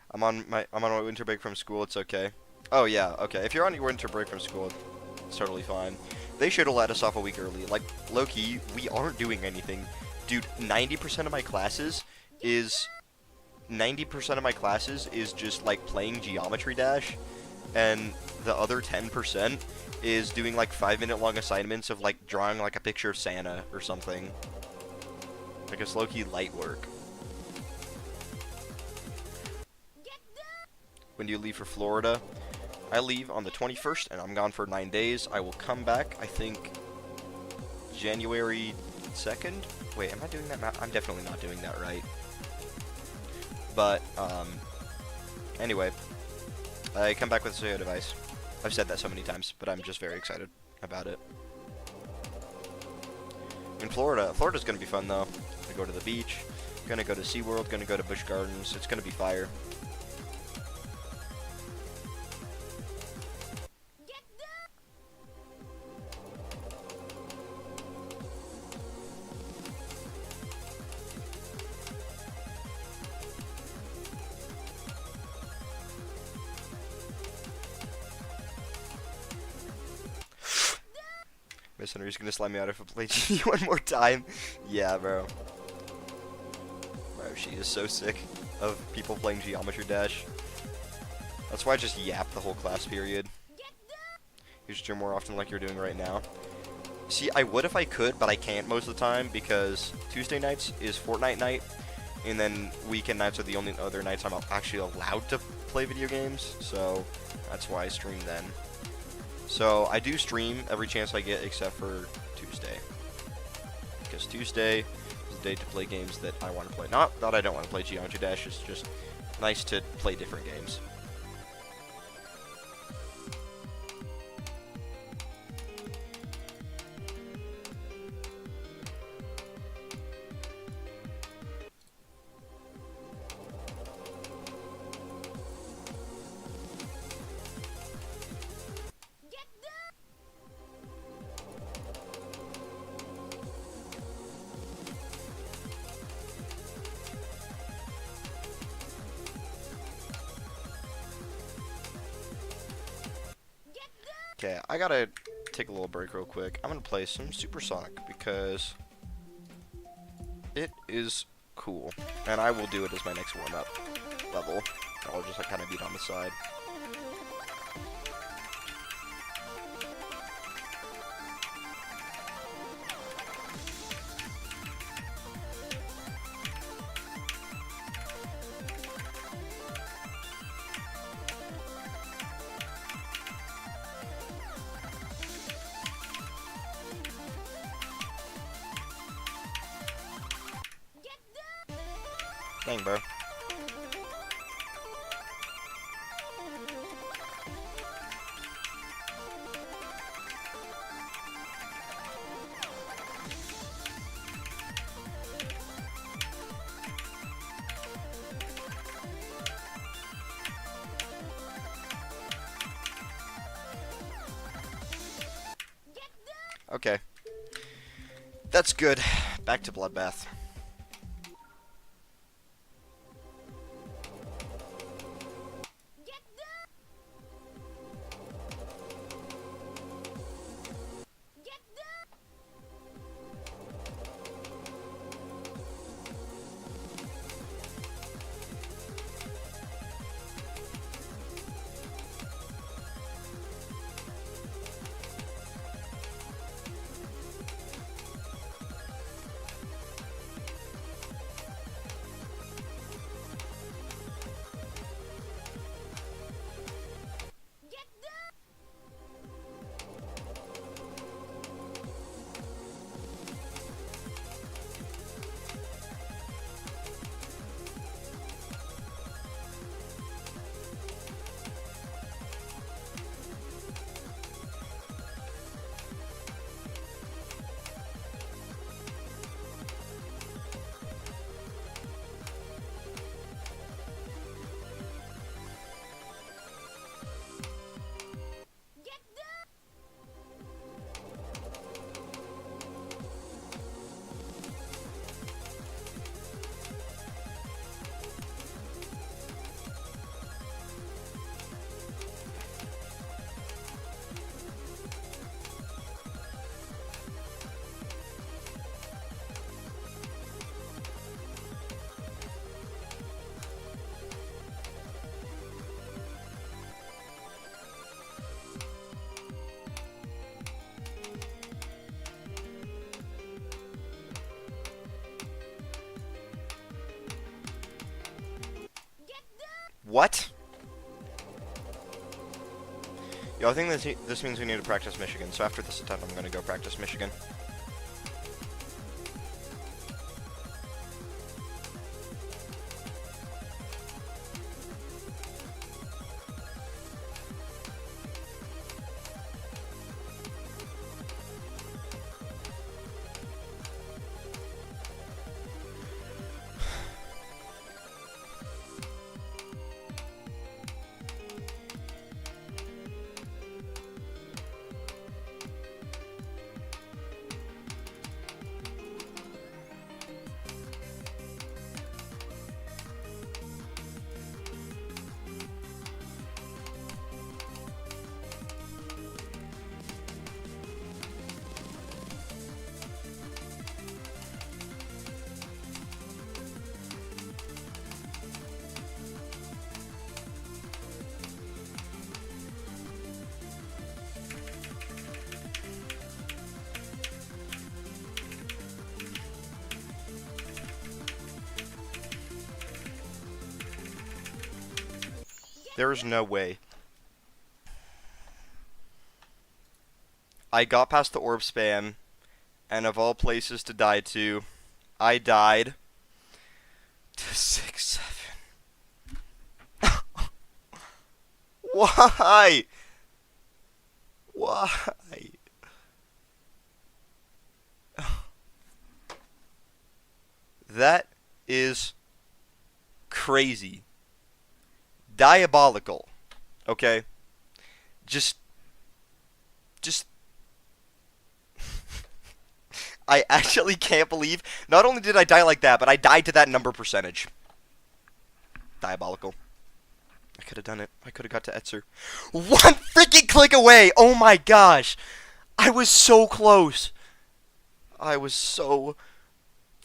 I'm on my winter break from school. It's okay. Oh yeah, okay. If you're on your winter break from school, it's totally fine. They should have let us off a week early. Like, low-key, we aren't doing anything. Dude, 90% of my classes is just, like, playing Geometry Dash, and the other 10% is doing, like, 5-minute long assignments of, like, drawing, like, a picture of Santa or something. Like, it's low-key light work. When do you leave for Florida? I leave on the 21st, and I'm gone for 9 days. I will come back, I think, January 2nd? Wait, am I doing that? I'm definitely not doing that right. But, anyway, I come back with a stereo device. I've said that so many times, but I'm just very excited about it. In Florida's gonna be fun, though. Gonna go to the beach, gonna go to SeaWorld, gonna go to Busch Gardens. It's gonna be fire. Miss Henry's gonna slime me out if I play G one more time. Yeah, bro. Bro, she is so sick of people playing Geometry Dash. That's why I just yap the whole class period. You should stream more often like you're doing right now. See, I would if I could, but I can't most of the time because Tuesday nights is Fortnite night, and then weekend nights are the only other nights I'm actually allowed to play video games, so that's why I stream then. So I do stream every chance I get except for Tuesday. Because Tuesday is the day to play games that I want to play. Not that I don't want to play Geometry Dash, it's just nice to play different games. Okay, I gotta take a little break real quick. I'm gonna play some Supersonic because it is cool, and I will do it as my next warm-up level. I'll just like kind of beat on the side. Dang, bro. Okay. That's good. Back to Bloodbath. Yo, I think this means we need to practice Michigan. So after this attempt, I'm gonna go practice Michigan. There is no way. I got past the orb spam, and of all places to die to, I died to 6-7. Why? Why? That is crazy. Diabolical. Okay? Just I actually can't believe, not only did I die like that, but I died to that number percentage. Diabolical. I could have done it. I could have got to Etzer. One freaking click away! Oh my gosh! I was so close. I was so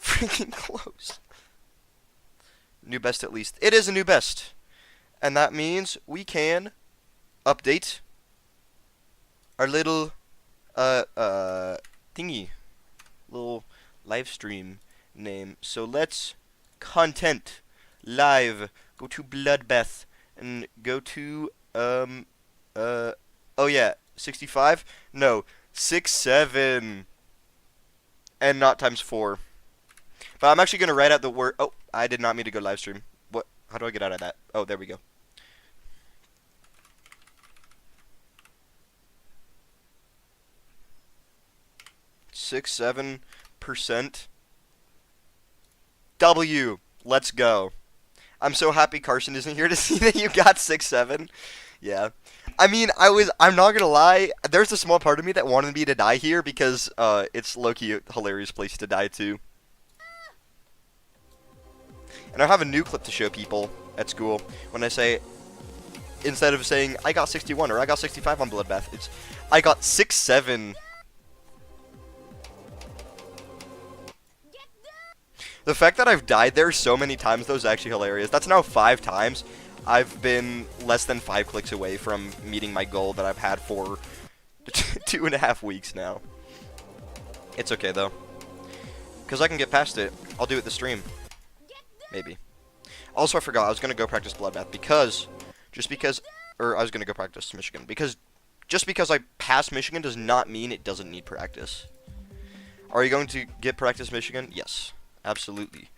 freaking close. New best at least. It is a new best. And that means we can update our little thingy, little live stream name. So let's content live, go to Bloodbath and go to oh yeah, 65? No, 6-7 and not times 4. But I'm actually going to write out the word. Oh, I did not mean to go live stream. What? How do I get out of that? Oh, there we go. Six, 7% W. Let's go. I'm so happy Carson isn't here to see that you got 6-7. Yeah. I mean, I'm not gonna lie, there's a small part of me that wanted me to die here because it's low-key a hilarious place to die to. And I have a new clip to show people at school when I say, instead of saying, I got 61 or I got 65 on Bloodbath, it's, I got 6-7. The fact that I've died there so many times, though, is actually hilarious. That's now 5 times. I've been less than 5 clicks away from meeting my goal that I've had for 2.5 weeks now. It's okay, though. Because I can get past it. I'll do it this stream. Maybe. Also, I forgot. I was going to go practice Bloodbath because... Or I was going to go practice Michigan. Because... Just because I passed Michigan does not mean it doesn't need practice. Are you going to get practice Michigan? Yes. Absolutely.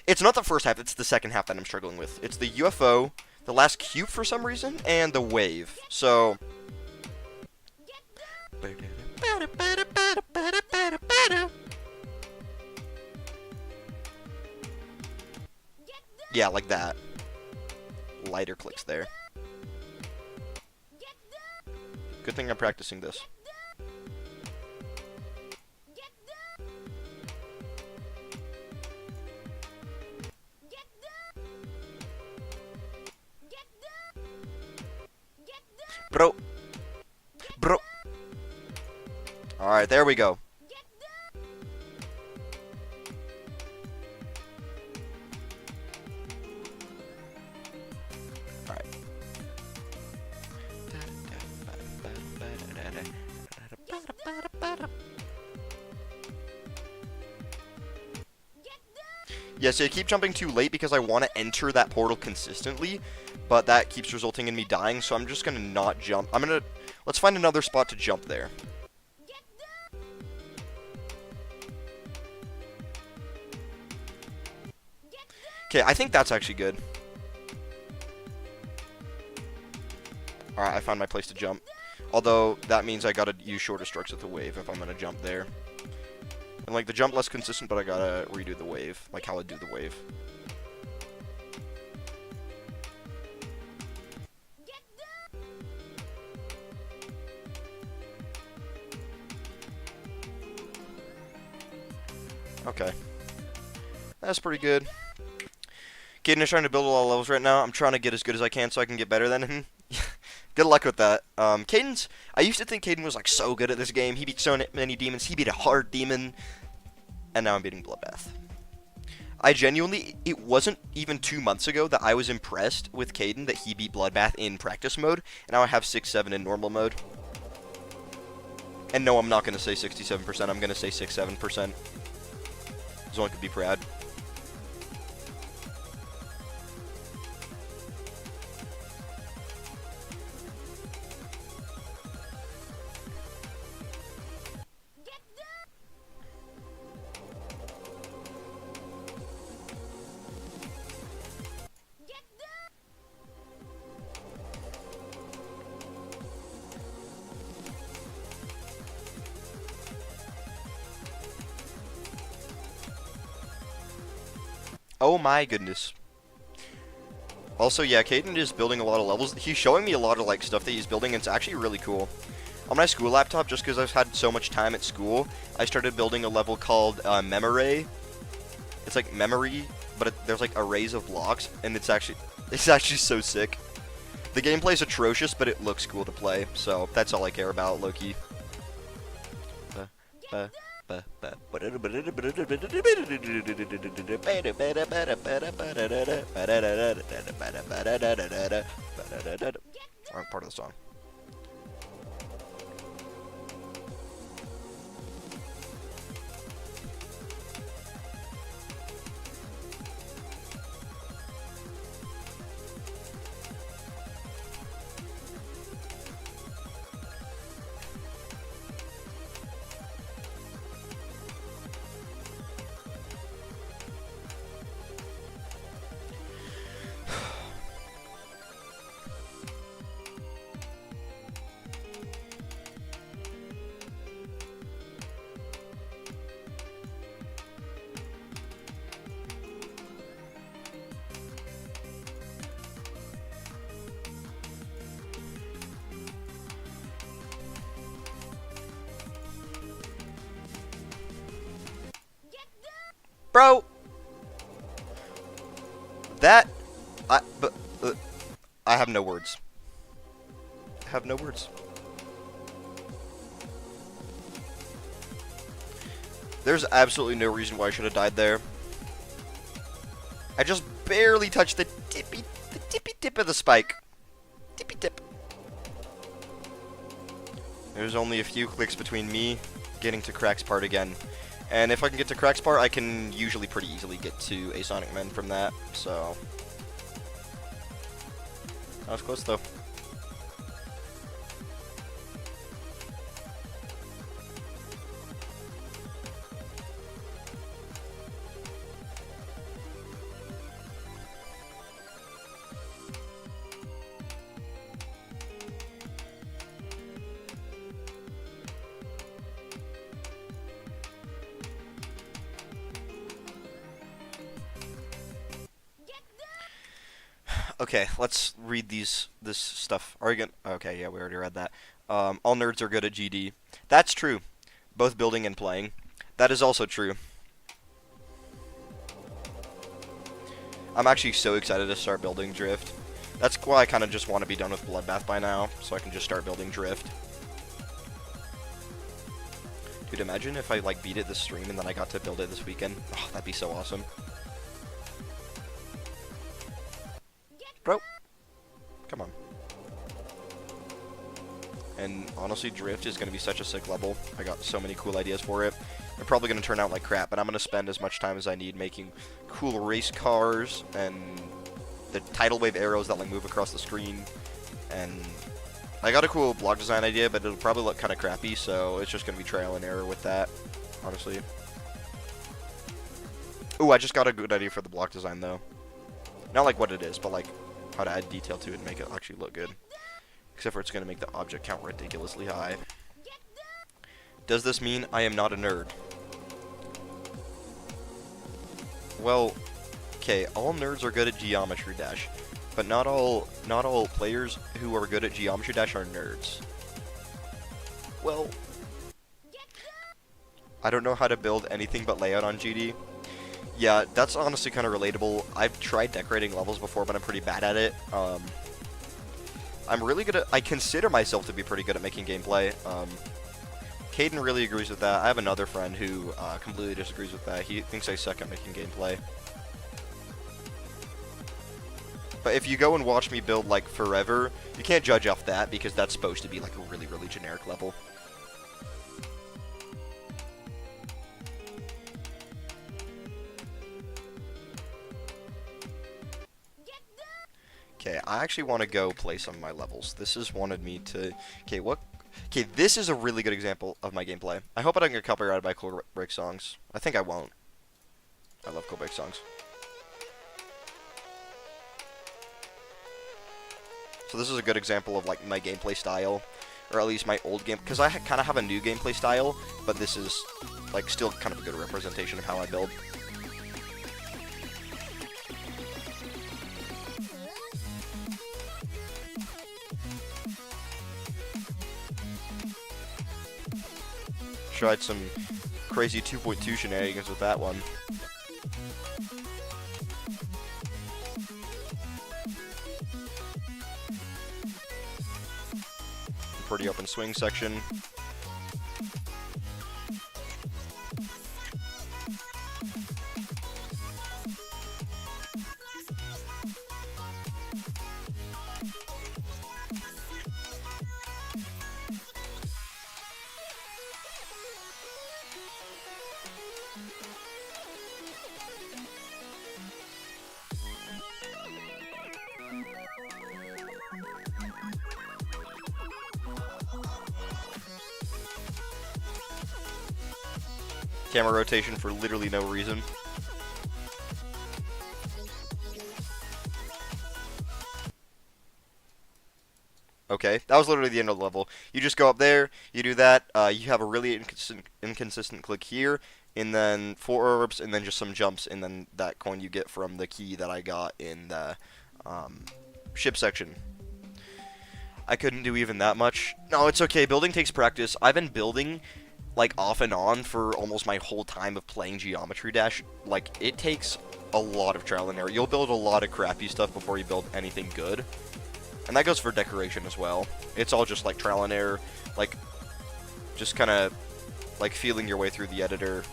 It's not the first half, it's the second half that I'm struggling with. It's the UFO, the last cube for some reason, and the wave. So... Yeah, like that. Lighter clicks there. Good thing I'm practicing this. Bro. Alright, there we go. Alright. Yeah, so I keep jumping too late because I want to enter that portal consistently, but that keeps resulting in me dying, so I'm just going to not jump. I'm going to... Let's find another spot to jump there. Okay, I think that's actually good. Alright, I found my place to jump. Although, that means I gotta use shorter strokes with the wave if I'm gonna jump there. And, like, the jump less consistent, but I gotta redo the wave. Like how I do the wave. Okay. That's pretty good. Caden is trying to build a lot of levels right now. I'm trying to get as good as I can so I can get better than him. Good luck with that. Caden's... I used to think Caden was, like, so good at this game. He beat so many demons. He beat a hard demon. And now I'm beating Bloodbath. I genuinely... It wasn't even 2 months ago that I was impressed with Caden that he beat Bloodbath in practice mode. And now I have 6-7 in normal mode. And no, I'm not going to say 67%. I'm going to say 6-7%. So I could be proud. Oh my goodness. Also, yeah, Caden is building a lot of levels. He's showing me a lot of, like, stuff that he's building, and it's actually really cool. On my school laptop, just because I've had so much time at school, I started building a level called Memory. It's like memory, but there's, like, arrays of blocks, and it's actually so sick. The gameplay's atrocious, but it looks cool to play, so that's all I care about, low-key. Wrong part of the song. Bro, that I have no words. I have no words. There's absolutely no reason why I should have died there. I just barely touched the tippy tip of the spike. Tippy tip. There's only a few clicks between me getting to Crack's part again. And if I can get to Crack's part, I can usually pretty easily get to a Sonic Man from that, so... That was close, though. Okay, let's read this stuff. Are you gonna... Okay, yeah, we already read that. All nerds are good at GD. That's true. Both building and playing. That is also true. I'm actually so excited to start building Drift. That's why I kind of just want to be done with Bloodbath by now, so I can just start building Drift. Dude, imagine if I, like, beat it this stream and then I got to build it this weekend. Oh, that'd be so awesome. Bro, come on. And honestly, Drift is going to be such a sick level. I got so many cool ideas for it. They're probably going to turn out like crap, but I'm going to spend as much time as I need making cool race cars and the tidal wave arrows that like move across the screen and I got a cool block design idea, but it'll probably look kind of crappy, so it's just going to be trial and error with that, honestly. Ooh, I just got a good idea for the block design, though. Not like what it is, but like how to add detail to it and make it actually look good. Except for it's going to make the object count ridiculously high. Does this mean I am not a nerd? Well, okay, all nerds are good at Geometry Dash, but not all players who are good at Geometry Dash are nerds. Well, I don't know how to build anything but layout on GD. Yeah, that's honestly kind of relatable. I've tried decorating levels before, but I'm pretty bad at it. I'm really good at, I consider myself to be pretty good at making gameplay. Caden really agrees with that. I have another friend who completely disagrees with that. He thinks I suck at making gameplay. But if you go and watch me build like forever, you can't judge off that because that's supposed to be like a really, really generic level. Okay, I actually want to go play some of my levels. This has wanted me to... Okay, this is a really good example of my gameplay. I hope I don't get copyrighted by Cool Break songs. I think I won't. I love Cool Break songs. So this is a good example of like my gameplay style, or at least my old game, because I kind of have a new gameplay style, but this is like still kind of a good representation of how I build. Tried some crazy 2.2 shenanigans with that one. Pretty open swing section. Camera rotation for literally no reason. Okay, that was literally the end of the level. You just go up there, you do that, you have a really inconsistent click here, and then 4 orbs, and then just some jumps, and then that coin you get from the key that I got in the ship section. I couldn't do even that much. No, it's okay, building takes practice. I've been building like off and on for almost my whole time of playing Geometry Dash. Like, it takes a lot of trial and error. You'll build a lot of crappy stuff before you build anything good. And that goes for decoration as well. It's all just like trial and error, like just kind of like feeling your way through the editor,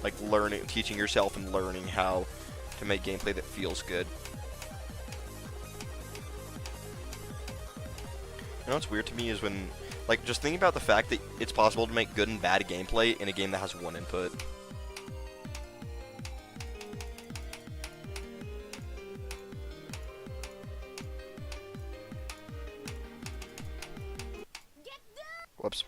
like learning, teaching yourself and learning how to make gameplay that feels good. You know what's weird to me is when, like, just thinking about the fact that it's possible to make good and bad gameplay in a game that has one input. Whoops.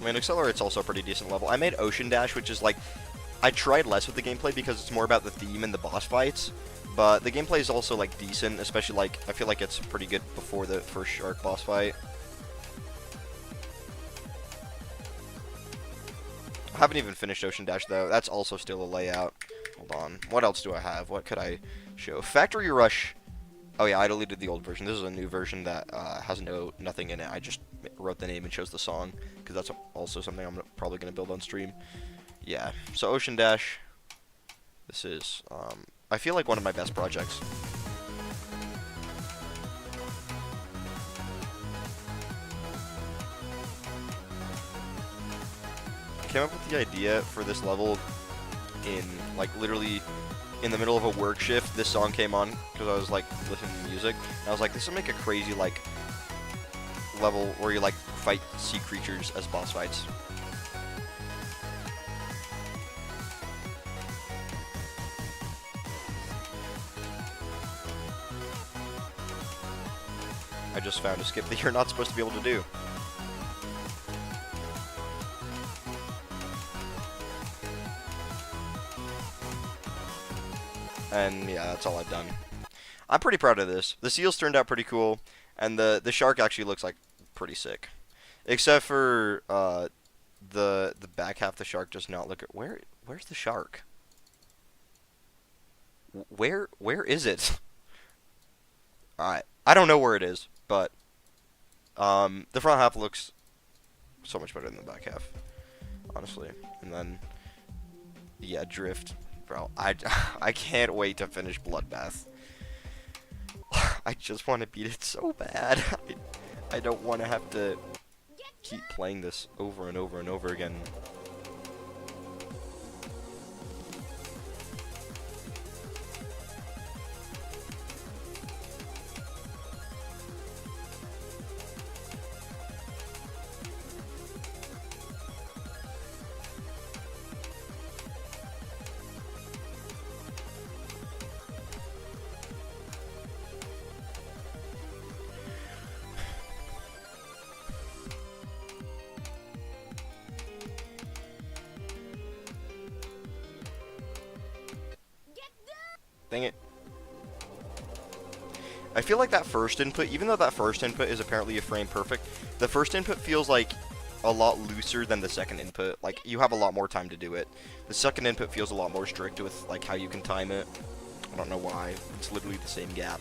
I mean, Accelerate's also a pretty decent level. I made Ocean Dash, which is like, I tried less with the gameplay because it's more about the theme and the boss fights. But the gameplay is also like decent, especially like I feel like it's pretty good before the first shark boss fight. I haven't even finished Ocean Dash though. That's also still a layout. Hold on. What else do I have? What could I show? Factory Rush. Oh yeah, I deleted the old version. This is a new version that has nothing in it. I just wrote the name and chose the song because that's also something I'm probably gonna build on stream. Yeah. So Ocean Dash. This is I feel like one of my best projects. I came up with the idea for this level in, like, literally in the middle of a work shift. This song came on because I was, like, listening to music. And I was like, this will make a crazy, like, level where you, like, fight sea creatures as boss fights. I just found a skip that you're not supposed to be able to do. And yeah, that's all I've done. I'm pretty proud of this. The seals turned out pretty cool, and the shark actually looks like pretty sick. Except for the back half, the shark does not look. Where's the shark? Where is it? Alright, I don't know where it is, but the front half looks so much better than the back half, honestly. And then yeah, drift, bro. I can't wait to finish Bloodbath. I just want to beat it so bad. I don't want to have to keep playing this over and over and over again. Dang it. I feel like that first input, even though that first input is apparently a frame perfect, the first input feels like a lot looser than the second input. Like, you have a lot more time to do it. The second input feels a lot more strict with, like, how you can time it. I don't know why. It's literally the same gap.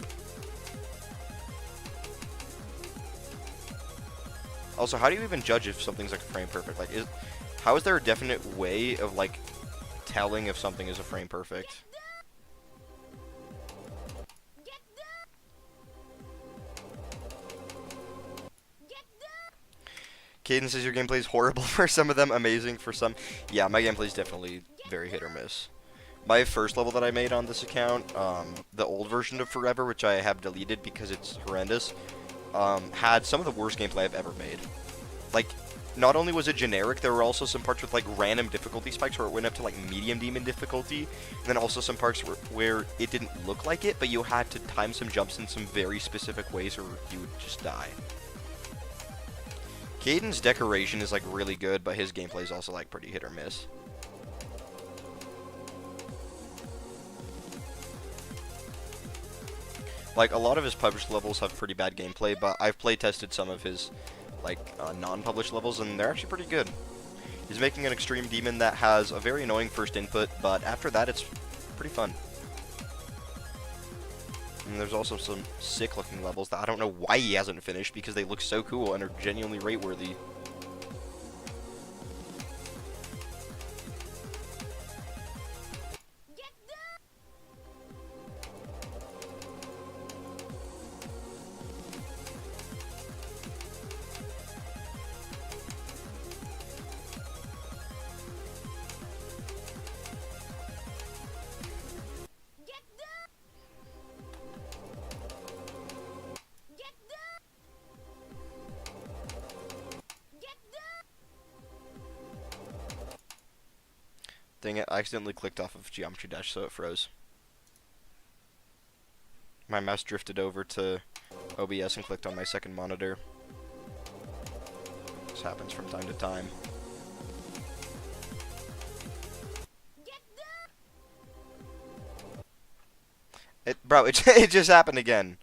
Also, how do you even judge if something's, like, frame perfect? Like, how is there a definite way of, like, telling if something is a frame perfect? Caden says your gameplay is horrible for some of them, amazing for some. Yeah, my gameplay is definitely very hit or miss. My first level that I made on this account, the old version of Forever, which I have deleted because it's horrendous, had some of the worst gameplay I've ever made. Like, not only was it generic, there were also some parts with, like, random difficulty spikes where it went up to, like, medium demon difficulty, and then also some parts where it didn't look like it, but you had to time some jumps in some very specific ways or you would just die. Caden's decoration is, like, really good, but his gameplay is also, like, pretty hit or miss. Like, a lot of his published levels have pretty bad gameplay, but I've play-tested some of his, like, non-published levels, and they're actually pretty good. He's making an extreme demon that has a very annoying first input, but after that, it's pretty fun. And there's also some sick-looking levels that I don't know why he hasn't finished, because they look so cool and are genuinely rate-worthy. Dang it, I accidentally clicked off of Geometry Dash, so it froze. My mouse drifted over to OBS and clicked on my second monitor. This happens from time to time. Bro, it just happened again.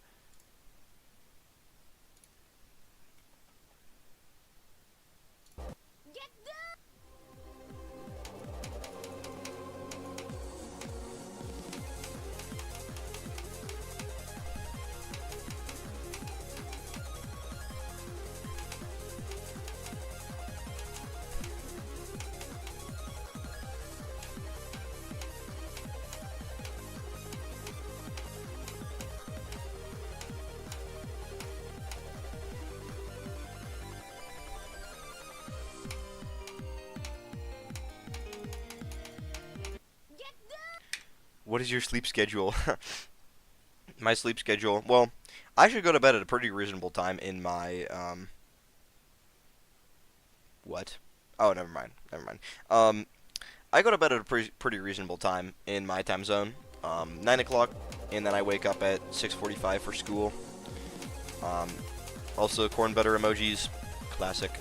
What is your sleep schedule? My sleep schedule, well, I should go to bed at a pretty reasonable time in my, what? Oh, never mind. I go to bed at a pretty reasonable time in my time zone, 9 o'clock, and then I wake up at 6:45 for school. Also, corn butter emojis, classic.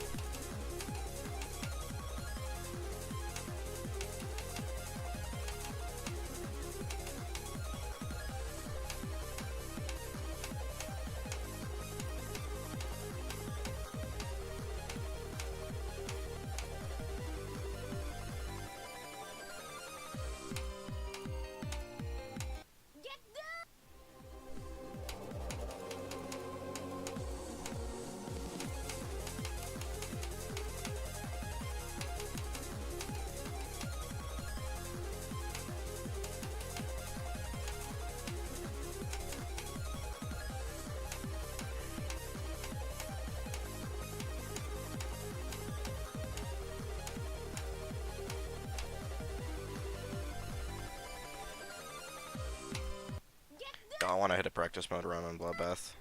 I want to hit a practice mode run on Bloodbath.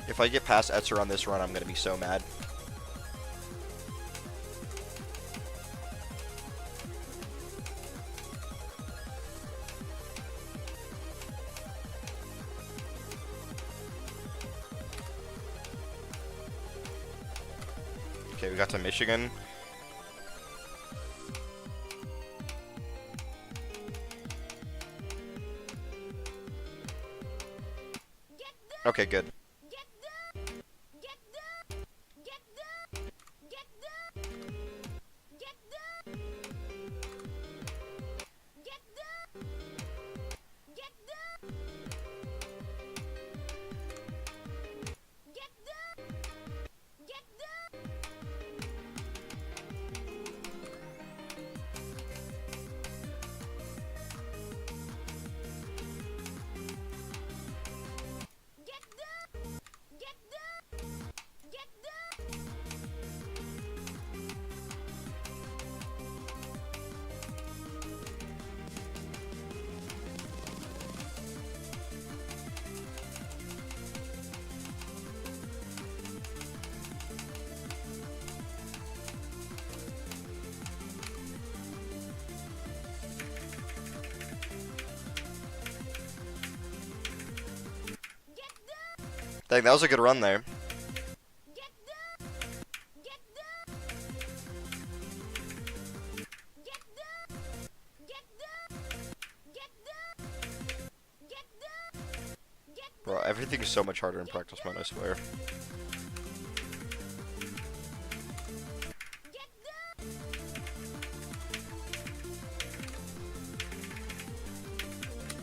If I get past Etzer on this run, I'm going to be so mad. Okay, we got to Michigan. Okay, good. Dang, that was a good run there. Bro, everything is so much harder in practice mode, I swear.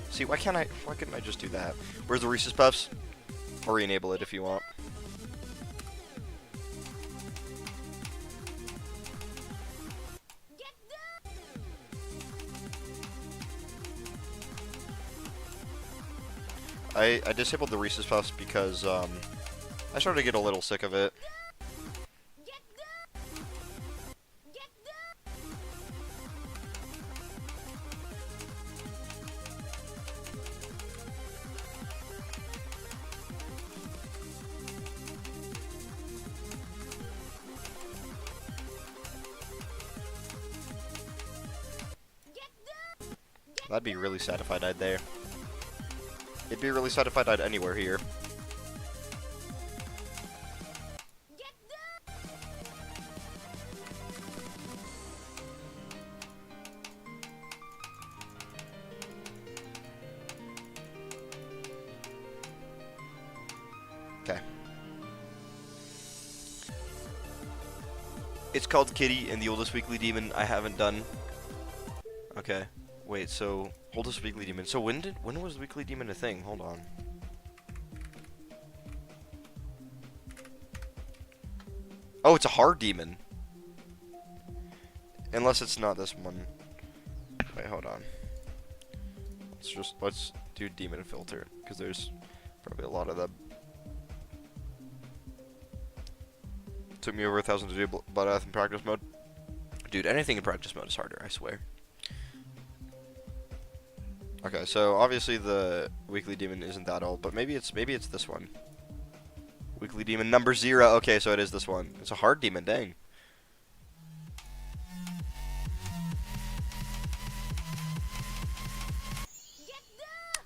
See, why couldn't I just do that? Where's the Reese's Puffs? Or re-enable it if you want. I disabled the Reese's Puffs because I started to get a little sick of it. That'd be really sad if I died there. It'd be really sad if I died anywhere here. Okay. It's called Kitty and the oldest weekly demon I haven't done. Okay. Wait, so oldest weekly demon. So when was weekly demon a thing? Hold on. Oh, it's a hard demon. Unless it's not this one. Wait, hold on. Let's do demon filter because there's probably a lot of them. Took me over 1,000 to do Bloodbath in practice mode. Dude, anything in practice mode is harder, I swear. Okay, so obviously the weekly demon isn't that old, but maybe it's this one. Weekly demon number 0. Okay, so it is this one. It's a hard demon, dang.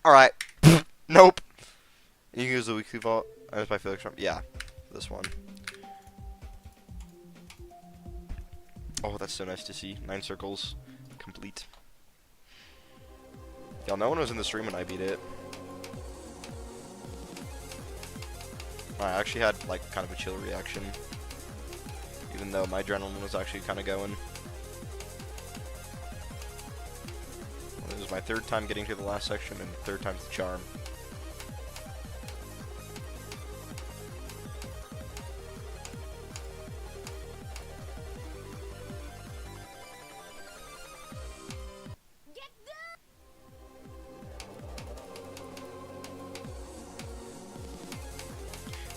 Alright. Nope. You can use the weekly vault. That's my Felix Charm. Yeah. This one. Oh, that's so nice to see. 9 circles. Complete. Y'all, no one was in the stream when I beat it. I actually had, like, kind of a chill reaction. Even though my adrenaline was actually kind of going. Well, this is my 3rd time getting to the last section, and 3rd time's the charm.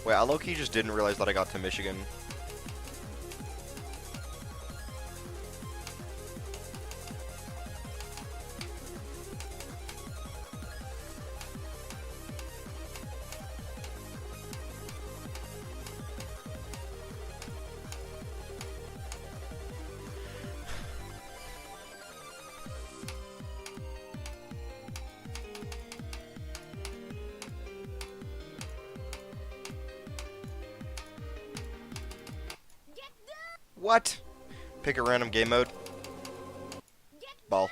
Wait, I low-key just didn't realize that I got to Michigan. What? Pick a random game mode. Ball.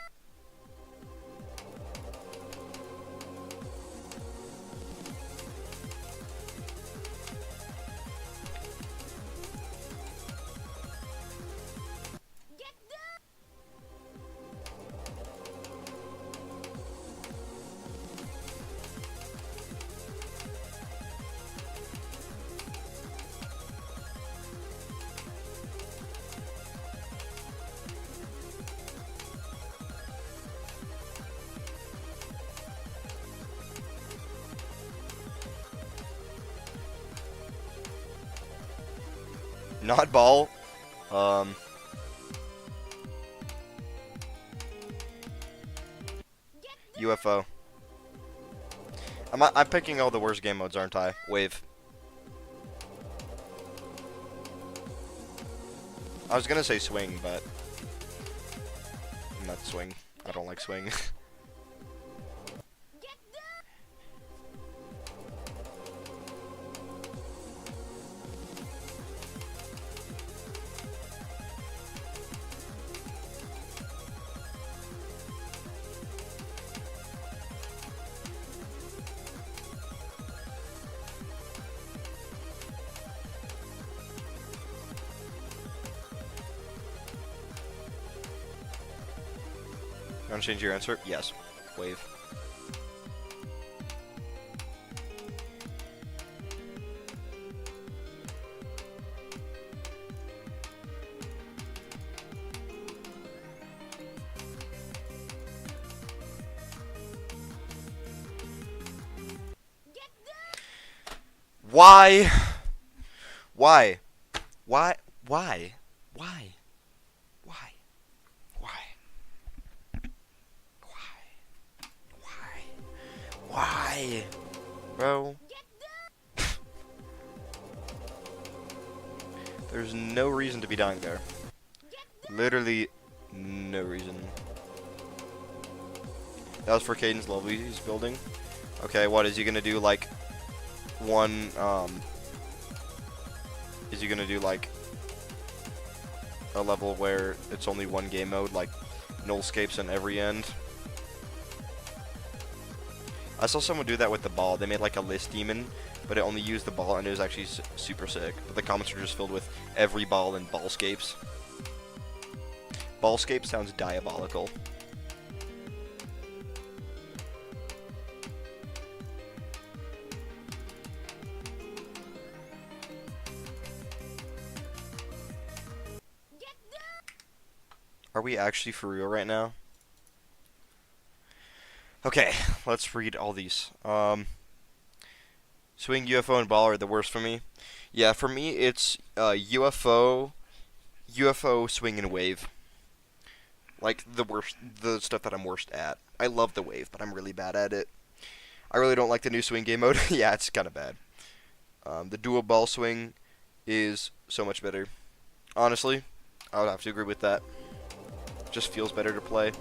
Not ball. UFO. I'm picking all the worst game modes, aren't I? Wave. I was gonna say swing, but not swing. I don't like swing. Want to change your answer? Yes. Wave. Why? Why? Why? Why? Why? Why? Why? Why? Bro. There's no reason to be dying there. Literally no reason. That was for Caden's level he's building. Okay, what is he gonna do, like one is he gonna do like a level where it's only one game mode, like nullscapes on every end? I saw someone do that with the ball. They made like a list demon, but it only used the ball, and it was actually super sick. But the comments were just filled with every ball and ballscapes. Ballscape sounds diabolical. Are we actually for real right now? Okay, let's read all these. Swing, UFO, and ball are the worst for me. Yeah, for me it's UFO, swing, and wave. Like the worst, the stuff that I'm worst at. I love the wave, but I'm really bad at it. I really don't like the new swing game mode. Yeah, it's kind of bad. The dual ball swing is so much better. Honestly, I would have to agree with that. Just feels better to play.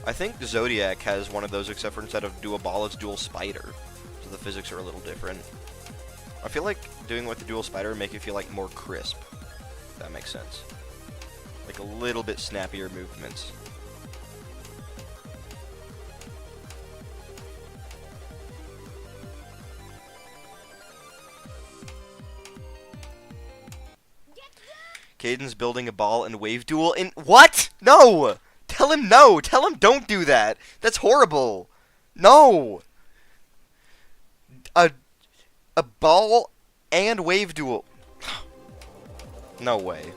I think Zodiac has one of those, except for instead of dual ball, it's dual spider. So the physics are a little different. I feel like doing with the dual spider would make it feel like more crisp. If that makes sense. Like a little bit snappier movements. Caden's building a ball and wave duel in what? No! Tell him no! Tell him don't do that! That's horrible! No! A ball and wave duel. No way.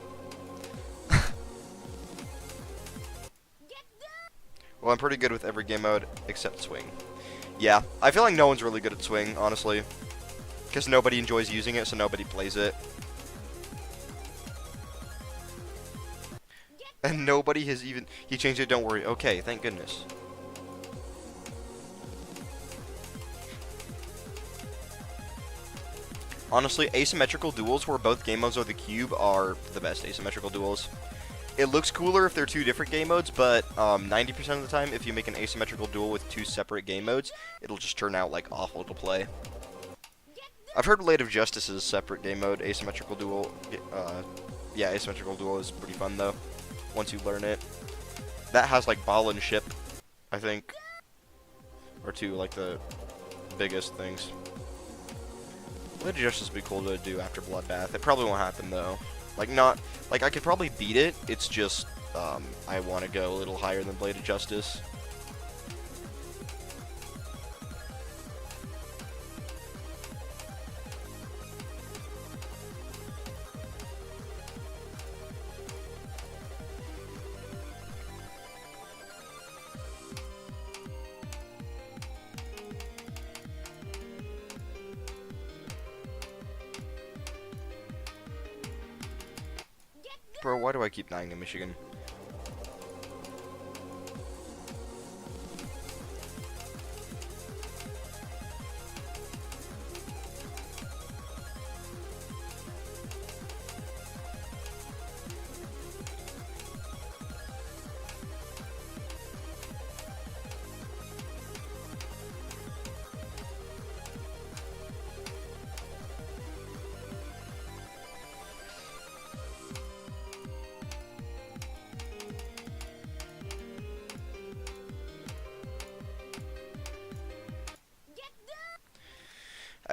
Well, I'm pretty good with every game mode except swing. Yeah, I feel like no one's really good at swing, honestly. Because nobody enjoys using it, so nobody plays it. And nobody has even... He changed it, don't worry. Okay, thank goodness. Honestly, asymmetrical duels where both game modes are the cube are the best asymmetrical duels. It looks cooler if they're two different game modes, but 90% of the time, if you make an asymmetrical duel with two separate game modes, it'll just turn out like awful to play. I've heard Blade of Justice's separate game mode, asymmetrical duel. Yeah, asymmetrical duel is pretty fun though, once you learn it. That has like ball and ship, I think, or two like the biggest things. Blade of Justice would be cool to do after Bloodbath. It probably won't happen though. Like I could probably beat it. It's just I want to go a little higher than Blade of Justice. Bro, why do I keep dying in Michigan?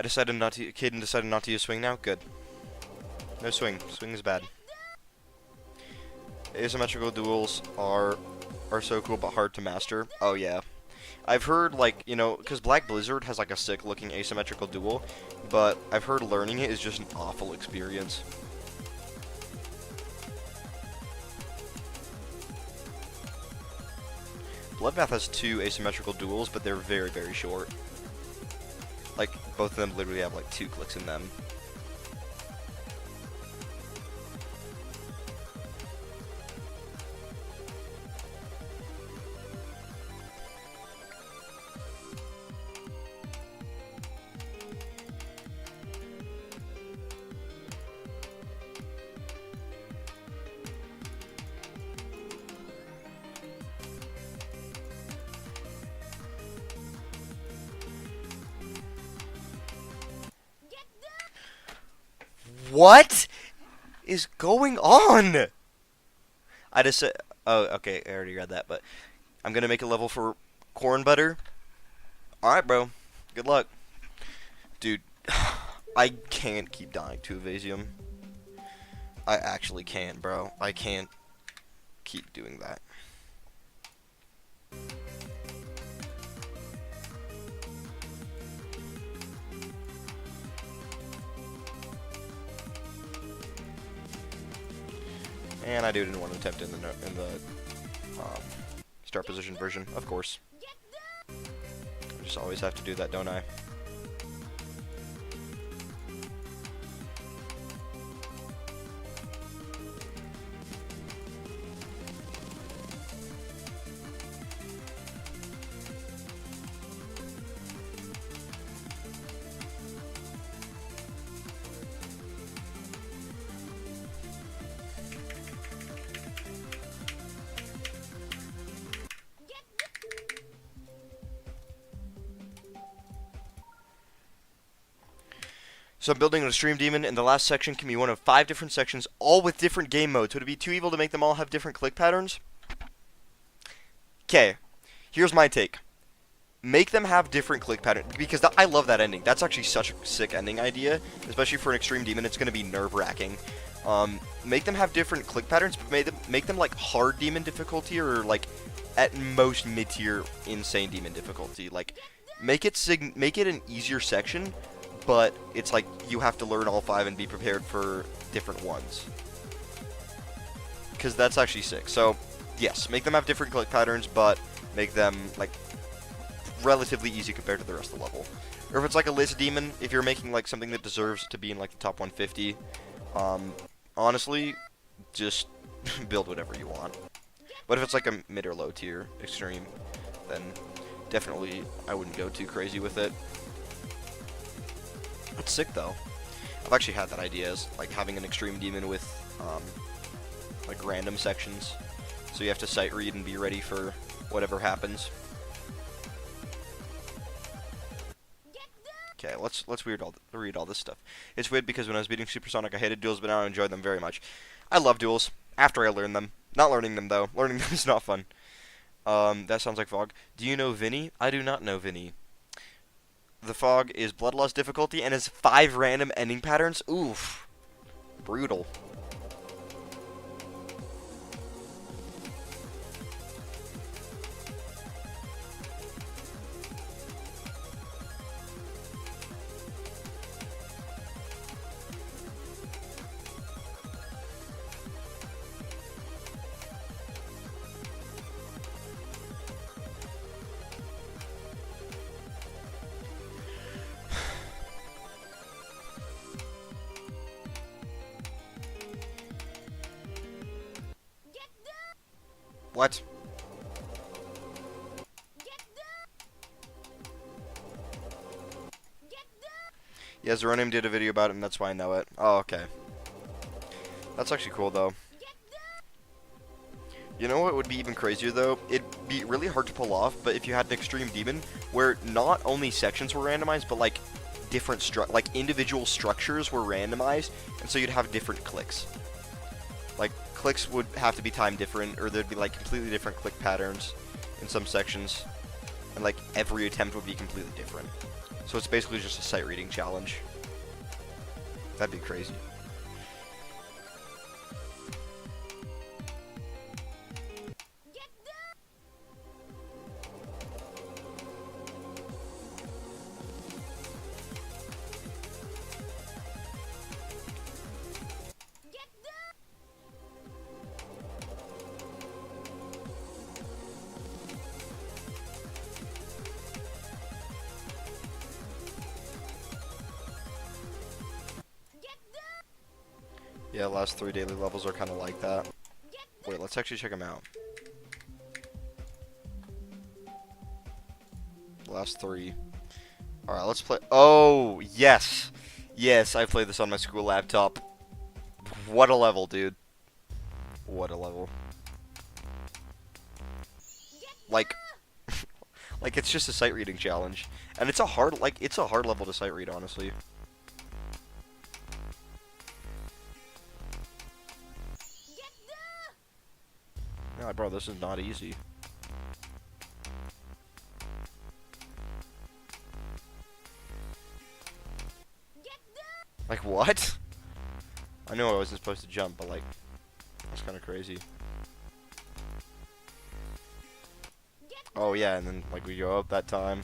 Caden decided not to use swing now? Good. No swing. Swing is bad. Asymmetrical duels are so cool but hard to master. Oh yeah. I've heard like, you know, because Black Blizzard has like a sick looking asymmetrical duel, but I've heard learning it is just an awful experience. Bloodbath has two asymmetrical duels, but they're very, very short. Like, both of them literally have like 2 clicks in them. What is going on? I just said, oh, okay, I already read that, but I'm gonna make a level for corn butter. Alright, bro. Good luck. Dude, I can't keep dying to Evasium. I actually can't, bro. I can't keep doing that. And I do it in one attempt in the start position version, of course. I just always have to do that, don't I? So I'm building an Extreme Demon, and the last section can be one of 5 different sections, all with different game modes. Would it be too evil to make them all have different click patterns? Okay, here's my take. Make them have different click patterns, because I love that ending. That's actually such a sick ending idea, especially for an Extreme Demon. It's going to be nerve-wracking. Make them have different click patterns, but make them like hard demon difficulty, or like at most mid-tier insane demon difficulty. Like, make it an easier section, but it's like you have to learn all 5 and be prepared for different ones. Because that's actually sick. So, yes, make them have different click patterns, but make them, like, relatively easy compared to the rest of the level. Or if it's like a list demon, if you're making, like, something that deserves to be in, like, the top 150, honestly, just build whatever you want. But if it's like a mid or low tier extreme, then definitely I wouldn't go too crazy with it. It's sick though. I've actually had that idea, as like having an extreme demon with like random sections, so you have to sight read and be ready for whatever happens. Okay, let's read all this stuff. It's weird because when I was beating Supersonic, I hated duels, but now I enjoy them very much. I love duels after I learn them. Not learning them though. Learning them is not fun. That sounds like Fog. Do you know Vinny? I do not know Vinny. The Fog is Bloodlust difficulty and has 5 random ending patterns. Oof. Brutal. What? Yeah, Zeronim did a video about it, and that's why I know it. Oh, okay. That's actually cool, though. You know what would be even crazier, though? It'd be really hard to pull off, but if you had an Extreme Demon, where not only sections were randomized, but, like, different like, individual structures were randomized, and so you'd have different clicks. Like, clicks would have to be timed different, or there'd be, like, completely different click patterns in some sections, and, like, every attempt would be completely different. So it's basically just a sight reading challenge. That'd be crazy. Yeah, the last 3 daily levels are kind of like that. Wait, let's actually check them out. The last 3. Alright, let's play. Oh, yes! Yes, I played this on my school laptop. What a level, dude. What a level. Like, like it's just a sight reading challenge. And it's a hard, it's a hard level to sight read, honestly. Yeah, bro, this is not easy. Like, what? I knew I wasn't supposed to jump, but, like, that's kind of crazy. Oh, yeah, and then, like, we go up that time.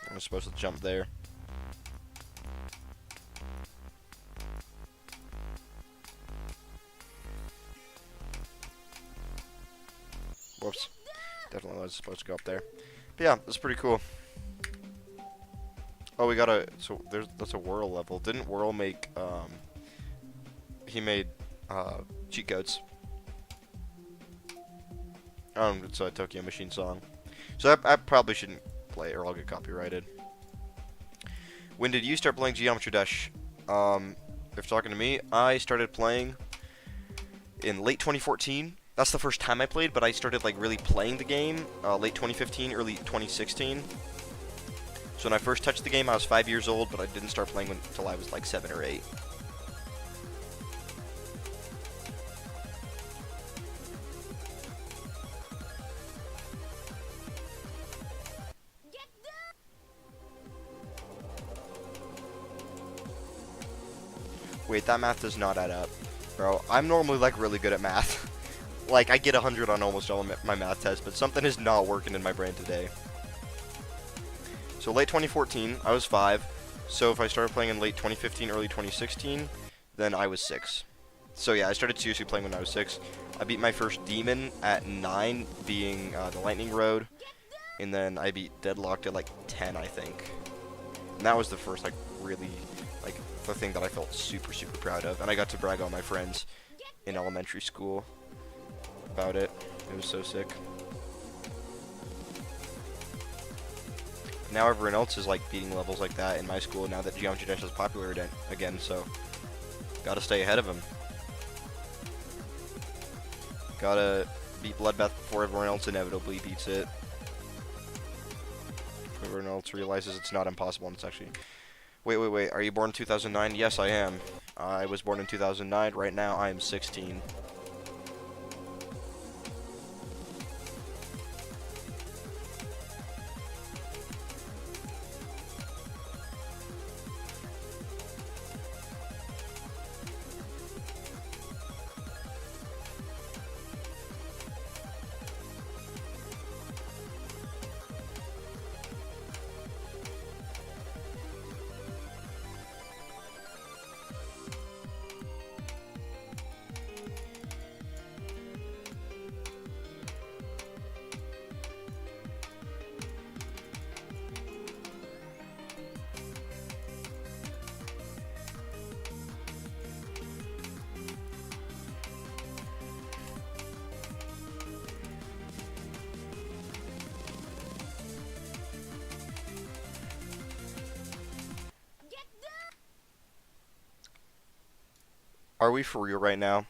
I'm supposed to jump there. Whoops. Definitely was supposed to go up there. But yeah, that's pretty cool. Oh, we got a... So, that's a Whirl level. Didn't Whirl make, he made, cheat codes. It's a Tokyo Machine song. So I probably shouldn't play it or I'll get copyrighted. When did you start playing Geometry Dash? If you're talking to me, I started playing in late 2014. That's the first time I played, but I started, like, really playing the game late 2015, early 2016. So when I first touched the game, I was 5 years old, but I didn't start playing until I was like 7 or 8. Wait, that math does not add up. Bro, I'm normally like really good at math. Like, I get 100 on almost all my math tests, but something is not working in my brain today. So late 2014, I was 5. So if I started playing in late 2015, early 2016, then I was 6. So yeah, I started seriously playing when I was 6. I beat my first demon at 9, being the Lightning Road. And then I beat Deadlocked at like 10, I think. And that was the first, like, really, like, the thing that I felt super, super proud of. And I got to brag on my friends in elementary school about it. It was so sick. Now everyone else is like beating levels like that in my school now that Geometry Dash is popular again, so gotta stay ahead of them. Gotta beat Bloodbath before everyone else inevitably beats it. Everyone else realizes it's not impossible and it's actually... Wait, are you born in 2009? Yes, I am. I was born in 2009. Right now, I am 16. Are we for real right now?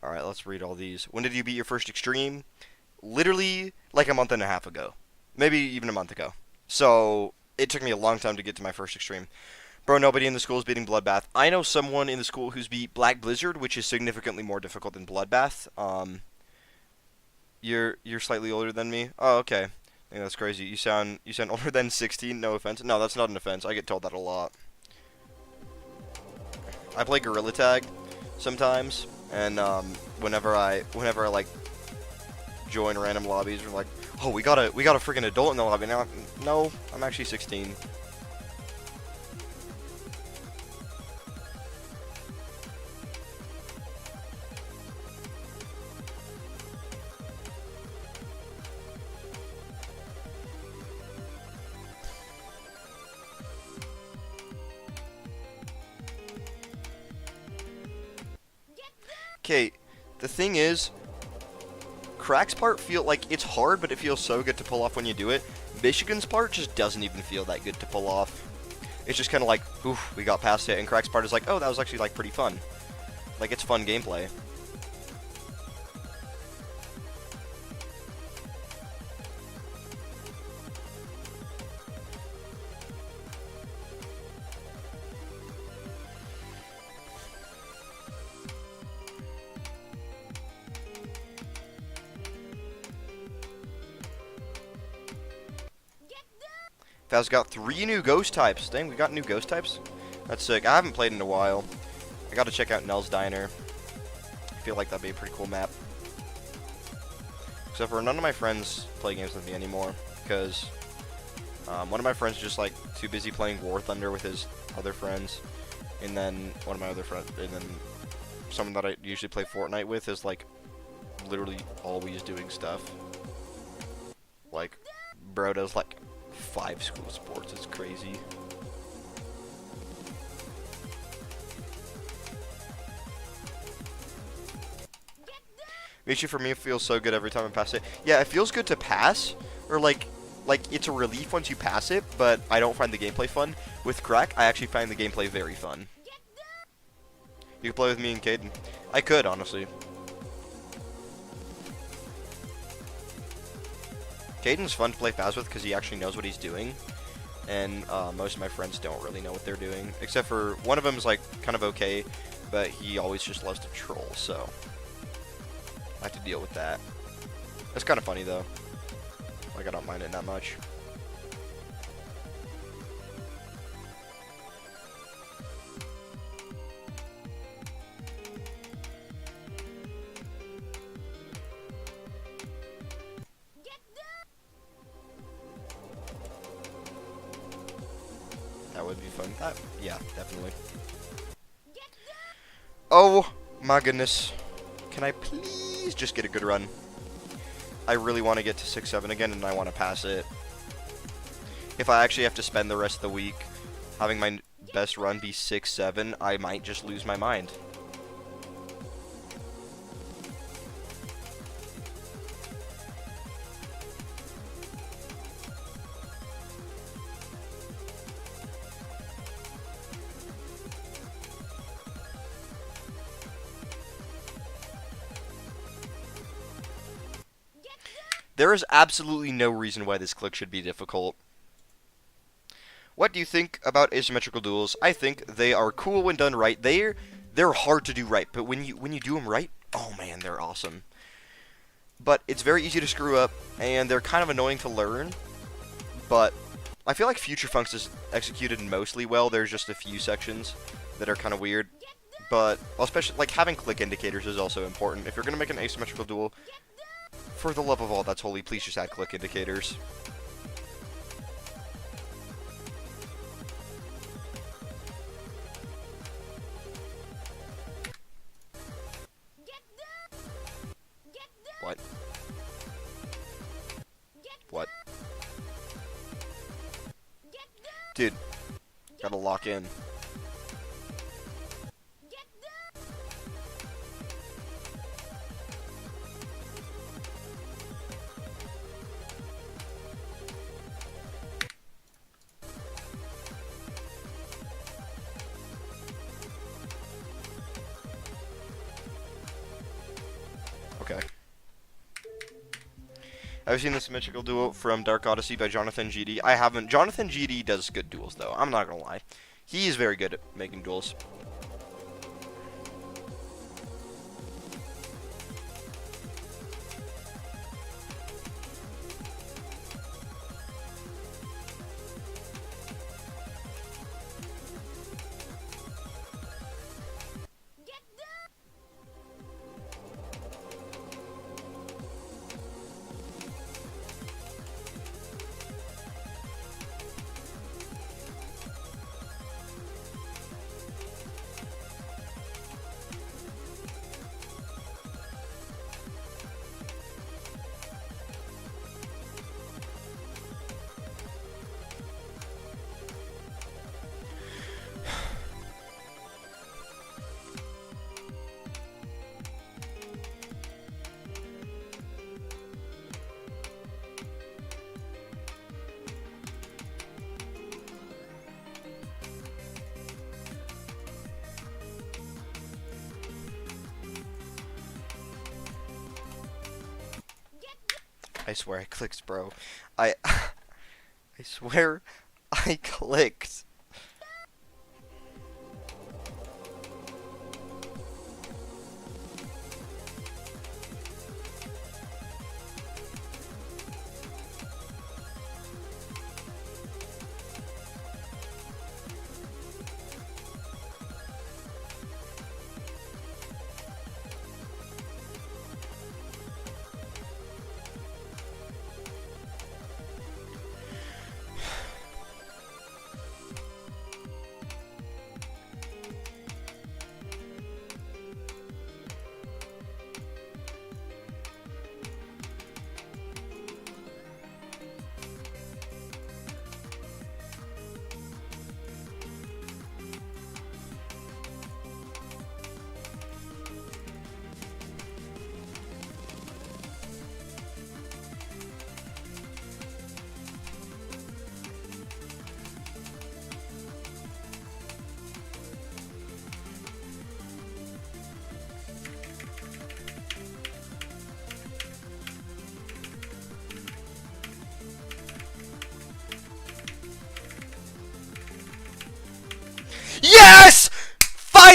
Alright, let's read all these. When did you beat your first extreme? Literally, like a month and a half ago. Maybe even a month ago. So, it took me a long time to get to my first extreme. Bro, nobody in the school is beating Bloodbath. I know someone in the school who's beat Black Blizzard, which is significantly more difficult than Bloodbath. You're slightly older than me? Oh, okay. I think that's crazy. You sound older than 16, no offense. No, that's not an offense. I get told that a lot. I play Gorilla Tag sometimes, and whenever I like join random lobbies, we're like, oh, we got a freaking adult in the lobby now. No, I'm actually 16. Okay, the thing is, Crack's part feel like it's hard, but it feels so good to pull off when you do it. Michigan's part just doesn't even feel that good to pull off. It's just kind of like, oof, we got past it, and Crack's part is like, oh, that was actually like pretty fun. Like, it's fun gameplay. Faz got 3 new ghost types. Dang, we got new ghost types? That's sick. I haven't played in a while. I gotta check out Nell's Diner. I feel like that'd be a pretty cool map. Except for none of my friends play games with me anymore, because one of my friends is just like too busy playing War Thunder with his other friends, and then one of my other friends, and then someone that I usually play Fortnite with is like literally always doing stuff. Like, bro does like 5 school sports. It's crazy. Mission for me feels so good every time I pass it. Yeah, it feels good to pass, or like it's a relief once you pass it, but I don't find the gameplay fun. With Crack, I actually find the gameplay very fun. You could play with me and Caden. I could, honestly. Caden's fun to play fast with because he actually knows what he's doing, and most of my friends don't really know what they're doing, except for one of them is like kind of okay, but he always just loves to troll, so I have to deal with that. It's kind of funny though. Like I don't mind it that much. That would be fun. Yeah, definitely. Oh my goodness. Can I please just get a good run? I really want to get to 6-7 again, and I want to pass it. If I actually have to spend the rest of the week having my best run be 6-7, I might just lose my mind. There is absolutely no reason why this click should be difficult. What do you think about asymmetrical duels? I think they are cool when done right. They're hard to do right, but when you do them right, oh man, they're awesome. But it's very easy to screw up, and they're kind of annoying to learn. But I feel like Future Funks is executed mostly well. There's just a few sections that are kind of weird. But, well, especially, like, having click indicators is also important. If you're going to make an asymmetrical duel, for the love of all that's holy, please just add click indicators. What? What? Dude, gotta lock in. Okay. I've seen the symmetrical duel from Dark Odyssey by Jonathan GD. I haven't. Jonathan GD does good duels, though. I'm not gonna lie. He is very good at making duels. I swear I clicked, bro. I swear I clicked.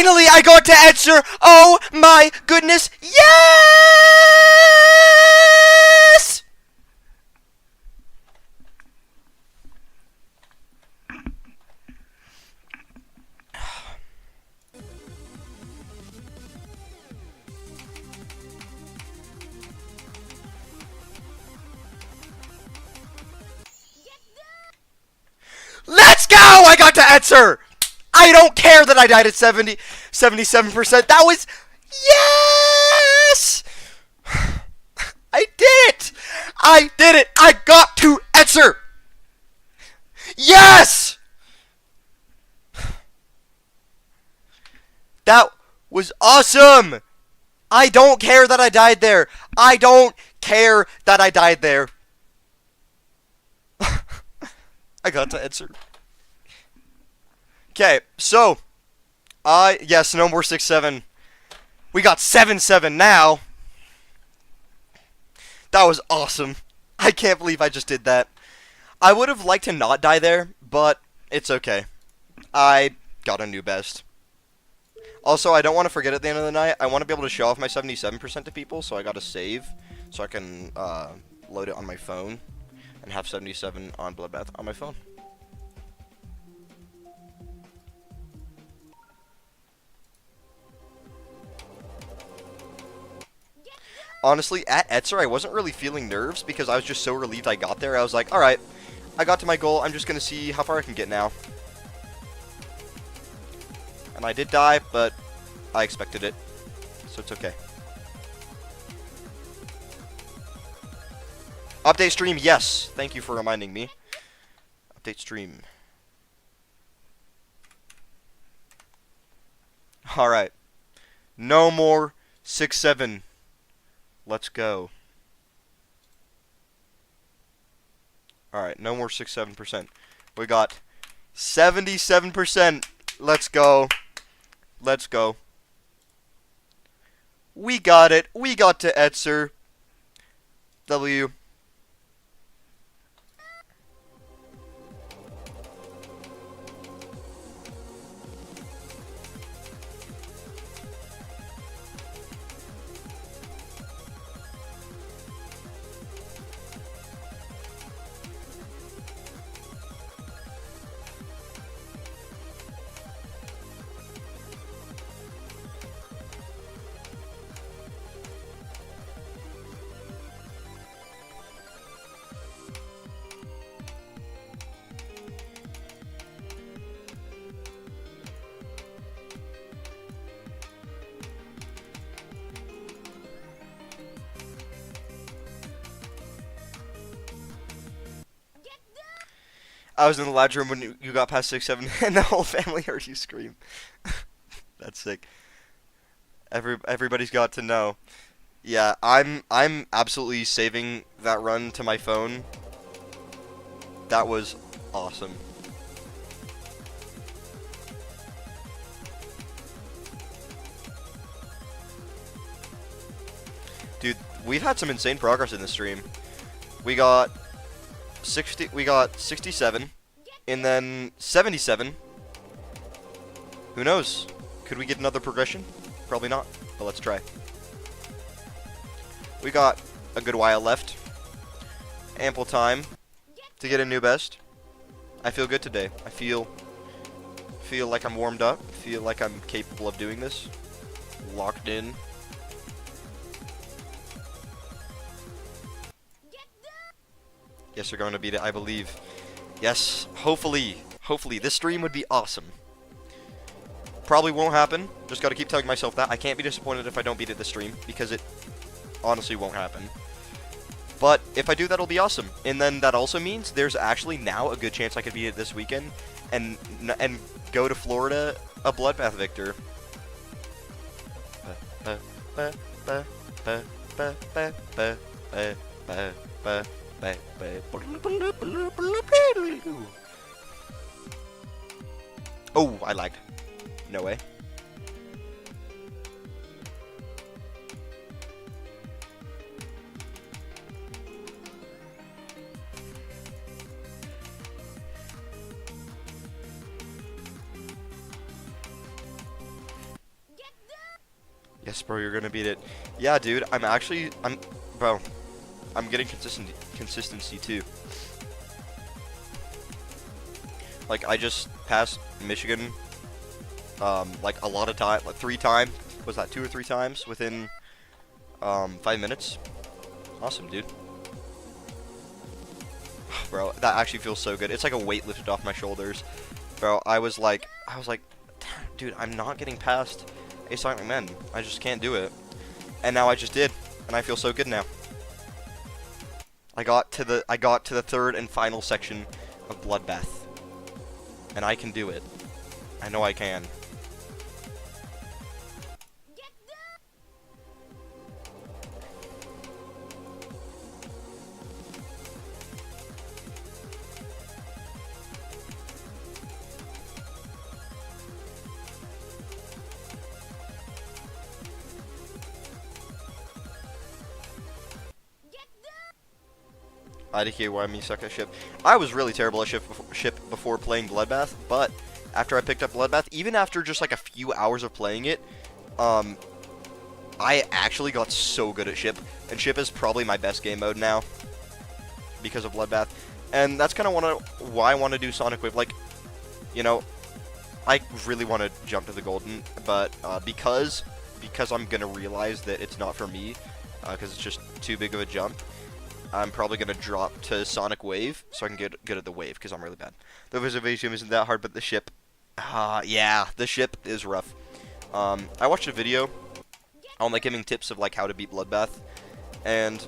Finally, I got to answer. Oh my goodness. Yes! Let's go! I got to answer! I don't care that I died at 77%. That was... Yes! I did it! I did it! I got to answer! Yes! That was awesome! I don't care that I died there. I don't care that I died there. I got to answer. Okay, so yes, no more 6-7. We got 7-7 now. That was awesome. I can't believe I just did that. I would have liked to not die there, but it's okay. I got a new best. Also, I don't want to forget at the end of the night, I want to be able to show off my 77% to people, so I got to save so I can load it on my phone and have 77 on Bloodbath on my phone. Honestly, at Etzer, I wasn't really feeling nerves because I was just so relieved I got there. I was like, alright, I got to my goal. I'm just going to see how far I can get now. And I did die, but I expected it. So it's okay. Update stream, yes. Thank you for reminding me. Update stream. Alright. No more 6-7. Let's go. Alright, no more 6-7%. We got 77%. Let's go. Let's go. We got it. We got to Etzer. W. I was in the lounge room when you got past 6-7 and the whole family heard you scream. That's sick. Everybody's got to know. Yeah, I'm absolutely saving that run to my phone. That was awesome. Dude, we've had some insane progress in this stream. We got 67, and then 77. Who knows? Could we get another progression? Probably not, but let's try. We got a good while left. Ample time to get a new best. I feel good today. I feel like I'm warmed up. Feel like I'm capable of doing this. Locked in. Yes, you're going to beat it, I believe. Yes, hopefully. Hopefully. This stream would be awesome. Probably won't happen. Just got to keep telling myself that. I can't be disappointed if I don't beat it this stream, because it honestly won't happen. But if I do, that'll be awesome. And then that also means there's actually now a good chance I could beat it this weekend and go to Florida a Bloodbath victor. Oh, I lagged. No way. Yes, bro, you're gonna beat it. Yeah, dude, bro, I'm getting consistency too. Like, I just passed Michigan, like a lot of time, like 3 times. Was that 2 or 3 times within, 5 minutes? Awesome, dude. Bro, that actually feels so good. It's like a weight lifted off my shoulders. Bro, I was like, dude, I'm not getting past Asonic Men. I just can't do it. And now I just did, and I feel so good now. I got to the 3rd and final section of Bloodbath. And I can do it. I know I can. IDK, why me suck at ship? I was really terrible at ship before playing Bloodbath, but after I picked up Bloodbath, even after just like a few hours of playing it, I actually got so good at ship, and ship is probably my best game mode now because of Bloodbath, and that's kind of why I want to do Sonic Wave. Like, you know, I really want to jump to the golden, but because I'm gonna realize that it's not for me, because it's just too big of a jump. I'm probably going to drop to Sonic Wave so I can get good at the wave because I'm really bad. The Visivasium isn't that hard, but the ship... yeah, the ship is rough. I watched a video on like giving tips of like how to beat Bloodbath. And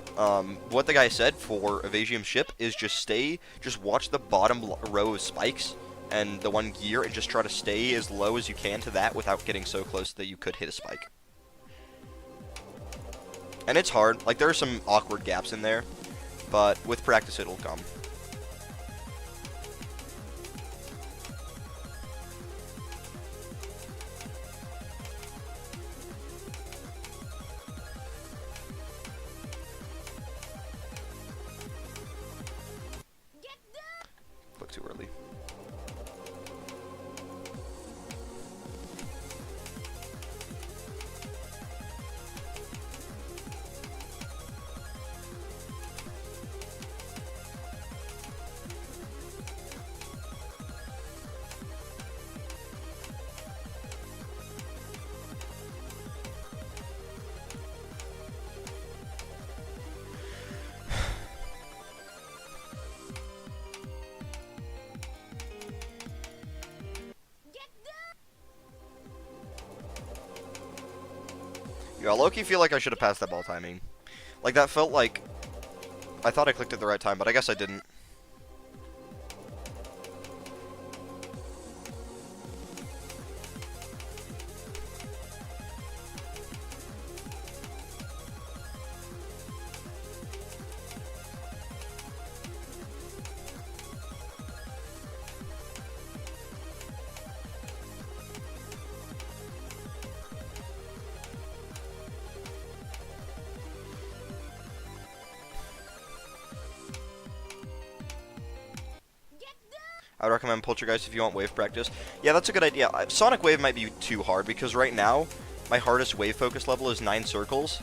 what the guy said for Evasium ship is just watch the bottom row of spikes and the one gear and just try to stay as low as you can to that without getting so close that you could hit a spike. And it's hard. Like, there are some awkward gaps in there. But with practice, it'll come. Look too early. Yeah, I low-key feel like I should have passed that ball timing. Like, that felt like... I thought I clicked at the right time, but I guess I didn't. I would recommend Poltergeist if you want wave practice. Yeah, that's a good idea. Sonic Wave might be too hard, because right now, my hardest wave focus level is 9 circles.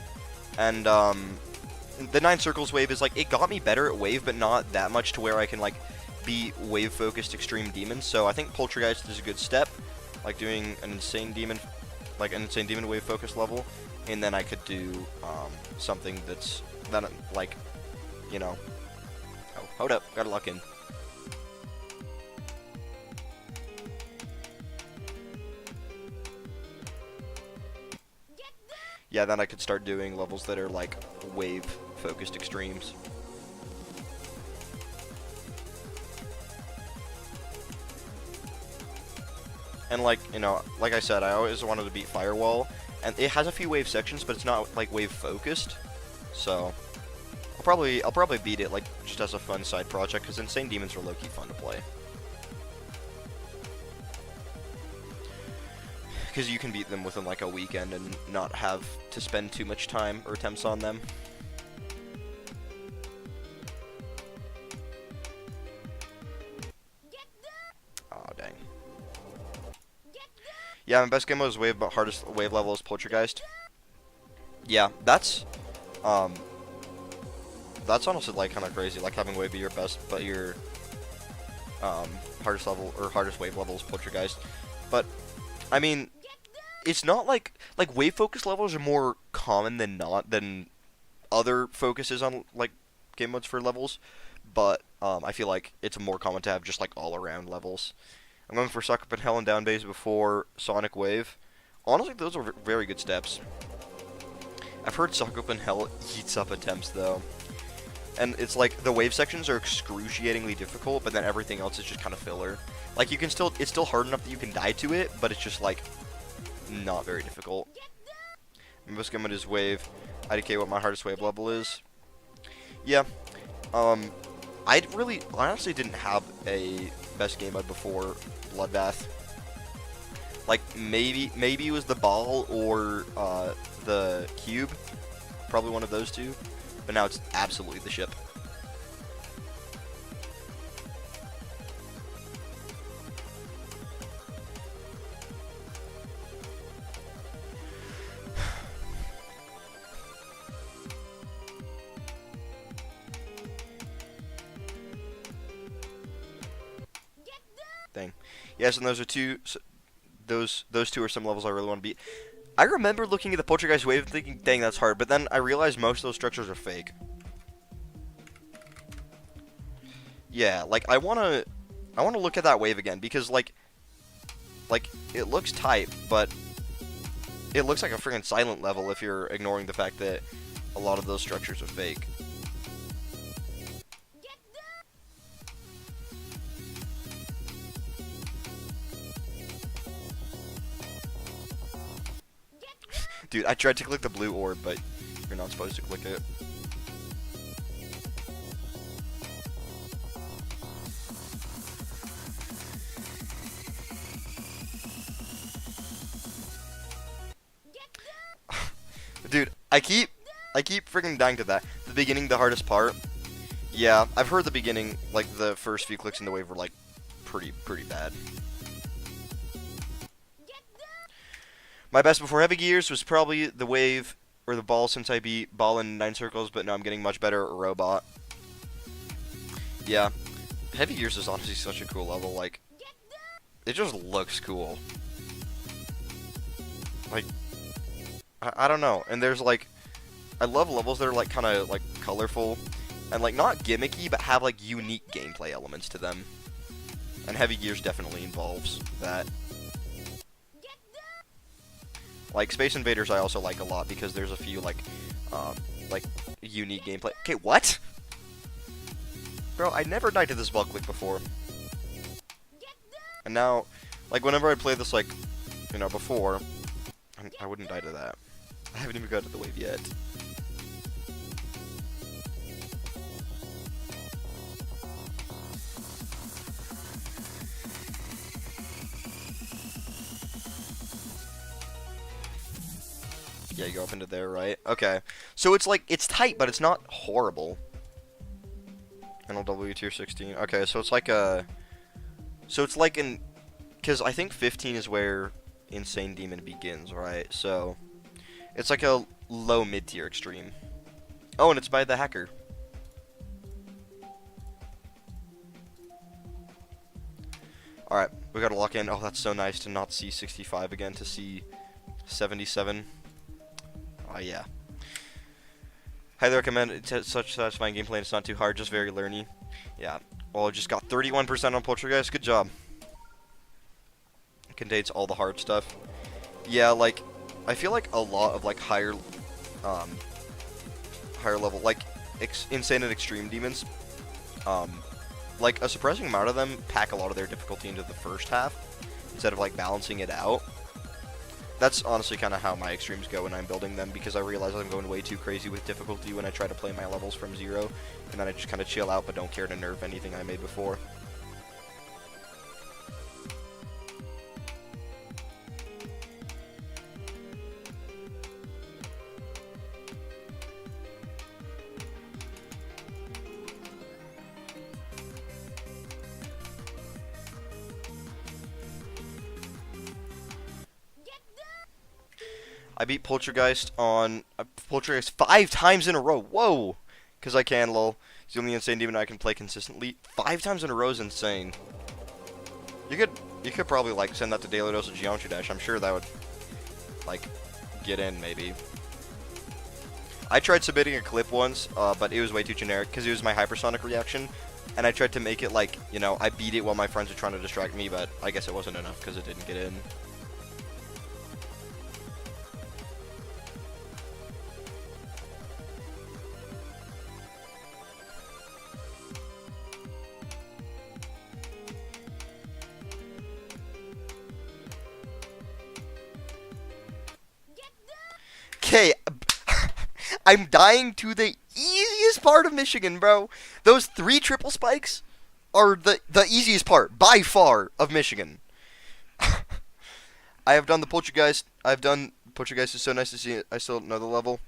And, the 9 circles wave is, like, it got me better at wave, but not that much to where I can, like, be wave-focused extreme demons. So I think Poltergeist is a good step, like doing an insane demon, wave focus level. And then I could do, something that's, like, you know. Oh, hold up, gotta lock in. Yeah, then I could start doing levels that are like wave-focused extremes. And like, you know, like I said, I always wanted to beat Firewall, and it has a few wave sections, but it's not like wave-focused. So I'll probably beat it like just as a fun side project, because Insane Demons are low-key fun to play. Because you can beat them within like a weekend and not have to spend too much time or attempts on them. Oh dang. Yeah, my best game was wave, but hardest wave level is Poltergeist. Yeah, um, that's honestly like kind of crazy. Like having wave be your best, but your hardest level or hardest wave level is Poltergeist. But I mean, it's not like wave focus levels are more common than not than other focuses on like game modes for levels. But I feel like it's more common to have just like all around levels. I'm going for Suck Up in Hell and Down Bass before Sonic Wave. Honestly, those are very good steps. I've heard Suck Up in Hell eats up attempts though. And it's like the wave sections are excruciatingly difficult, but then everything else is just kind of filler. Like you can still, it's still hard enough that you can die to it, but it's just like not very difficult. Most Gimmet is wave. IDK what my hardest wave level is. Yeah. I honestly didn't have a best game mode before Bloodbath. Like maybe it was the ball or the cube, probably one of those two. But now it's absolutely the ship. Thing. Yes, and those are those two are some levels I really want to beat. I remember looking at the Poltergeist wave and thinking, dang, that's hard, but then I realized most of those structures are fake. Yeah, like I wanna look at that wave again because like it looks tight, but it looks like a freaking silent level if you're ignoring the fact that a lot of those structures are fake. Dude, I tried to click the blue orb, but you're not supposed to click it. Dude, I keep freaking dying to that. The beginning, the hardest part. Yeah, I've heard the beginning, like the first few clicks in the wave were like pretty bad. My best before Heavy Gears was probably the wave or the ball since I beat ball in 9 circles, but now I'm getting much better at robot. Yeah, Heavy Gears is honestly such a cool level. Like, it just looks cool. Like, I don't know. And there's like, I love levels that are like kind of like colorful and like not gimmicky, but have like unique gameplay elements to them. And Heavy Gears definitely involves that. Like Space Invaders I also like a lot because there's a few like unique gameplay. Okay, what? Bro, I never died to this ball click before. And now, like whenever I play this like, you know, before, I wouldn't die to that. I haven't even got to the wave yet. Yeah, you go up into there, right? Okay. So it's like, it's tight, but it's not horrible. NLW tier 16. Okay, so it's like a... So it's like in... Because I think 15 is where Insane Demon begins, right? So it's like a low mid-tier extreme. Oh, and it's by the hacker. Alright, we gotta lock in. Oh, that's so nice to not see 65 again, to see 77. Oh, yeah. Highly recommend it. It's such satisfying gameplay and it's not too hard, just very learny. Yeah. Well, I just got 31% on Poltergeist. Good job. It contains all the hard stuff. Yeah, like, I feel like a lot of, like, higher level, like, insane and extreme demons, like, a surprising amount of them pack a lot of their difficulty into the first half, instead of, like, balancing it out. That's honestly kind of how my extremes go when I'm building them, because I realize I'm going way too crazy with difficulty when I try to play my levels from 0, and then I just kind of chill out but don't care to nerf anything I made before. I beat Poltergeist on Poltergeist 5 times in a row. Whoa! Because I can, lol. It's the only insane demon I can play consistently. 5 times in a row is insane. You could probably like send that to Daily Dose of Geometry Dash. I'm sure that would like get in maybe. I tried submitting a clip once, but it was way too generic because it was my hypersonic reaction, and I tried to make it like, you know, I beat it while my friends were trying to distract me, but I guess it wasn't enough because it didn't get in. Okay, I'm dying to the easiest part of Michigan, bro. Those 3 triple spikes are the easiest part, by far, of Michigan. I have done the Poltergeist. Poltergeist is so nice to see. I still don't know the level.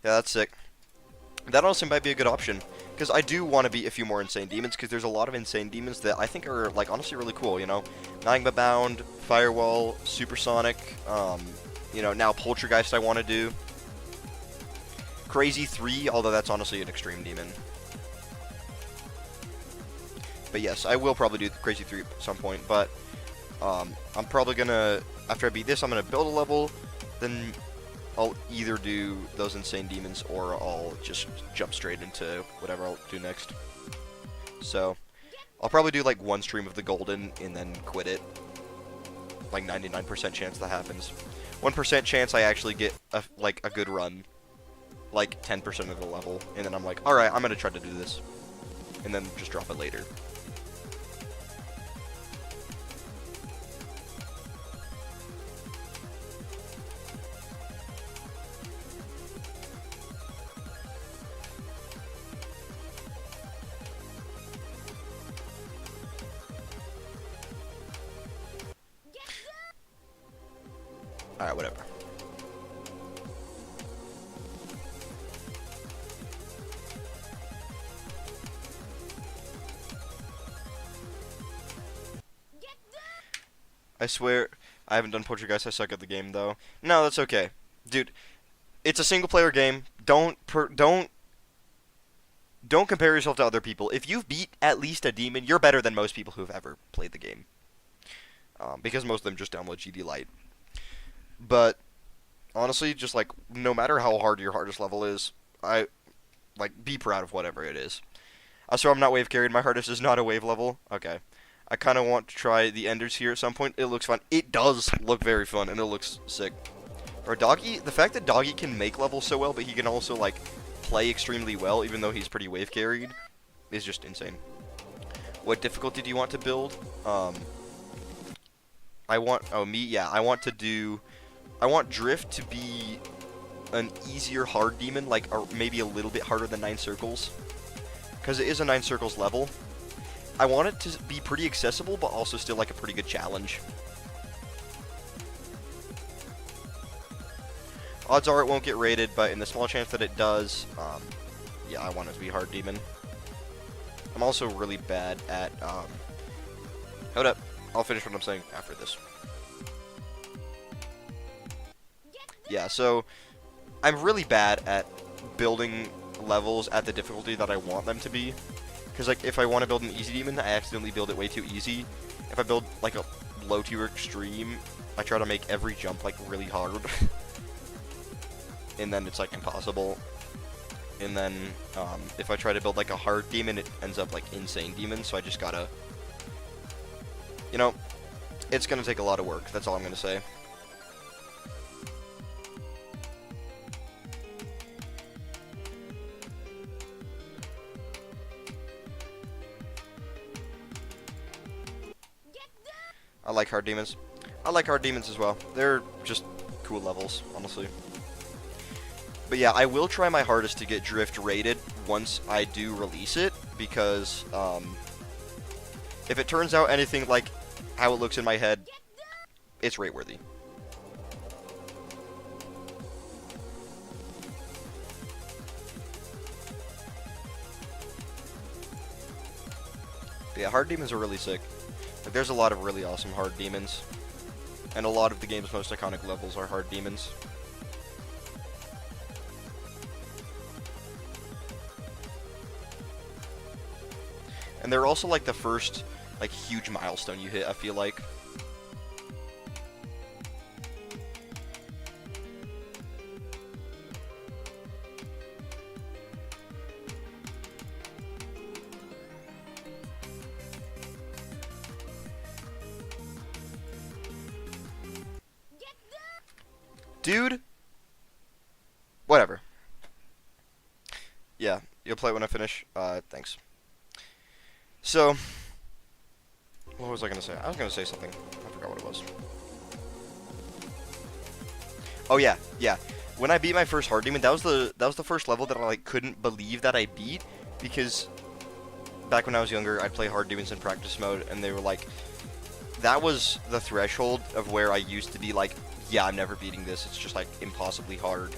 Yeah, that's sick. That honestly might be a good option, because I do want to beat a few more insane demons, because there's a lot of insane demons that I think are, like, honestly really cool, you know? Magma Bound, Firewall, Supersonic, you know, now Poltergeist I want to do. Crazy 3, although that's honestly an extreme demon. But yes, I will probably do Crazy 3 at some point, but I'm probably gonna, after I beat this, I'm gonna build a level, then I'll either do those insane demons or I'll just jump straight into whatever I'll do next. So, I'll probably do like 1 stream of the golden and then quit it. Like 99% chance that happens. 1% chance I actually get a good run. Like 10% of the level. And then I'm like, alright, I'm gonna try to do this. And then just drop it later. Alright, whatever. I swear, I haven't done Poltergeist. I suck at the game, though. No, that's okay, dude. It's a single-player game. Don't compare yourself to other people. If you've beat at least a demon, you're better than most people who've ever played the game. Because most of them just download GD Lite. But honestly, just like no matter how hard your hardest level is, be proud of whatever it is. I swear I'm not wave carried. My hardest is not a wave level. Okay. I kind of want to try the Enders here at some point. It looks fun. It does look very fun, and it looks sick. Or Doggy, the fact that Doggy can make levels so well, but he can also, like, play extremely well, even though he's pretty wave carried, is just insane. What difficulty do you want to build? I want Drift to be an easier hard demon, like, maybe a little bit harder than 9 Circles. Because it is a 9 Circles level. I want it to be pretty accessible, but also still like a pretty good challenge. Odds are it won't get rated, but in the small chance that it does, yeah, I want it to be hard demon. I'm also really bad at, hold up, I'll finish what I'm saying after this. Yeah, so, I'm really bad at building levels at the difficulty that I want them to be. Because, like, if I want to build an easy demon, I accidentally build it way too easy. If I build, like, a low-tier extreme, I try to make every jump, like, really hard. And then it's, like, impossible. And then, if I try to build, like, a hard demon, it ends up, like, insane demon. So I just gotta, you know, it's gonna take a lot of work. That's all I'm gonna say. I like hard demons. I like hard demons as well. They're just cool levels, honestly. But yeah, I will try my hardest to get Drift rated once I do release it, because if it turns out anything like how it looks in my head, it's rate worthy. But yeah, hard demons are really sick. Like, there's a lot of really awesome hard demons, and a lot of the game's most iconic levels are hard demons. And they're also like the first like huge milestone you hit, I feel like. Dude. Whatever. Yeah, you'll play when I finish. Thanks. So, what was I gonna say? I was gonna say something. I forgot what it was. Oh yeah, yeah. When I beat my first hard demon, that was the first level that I like couldn't believe that I beat, because back when I was younger, I'd play hard demons in practice mode, and they were like, that was the threshold of where I used to be like, yeah, I'm never beating this. It's just like impossibly hard.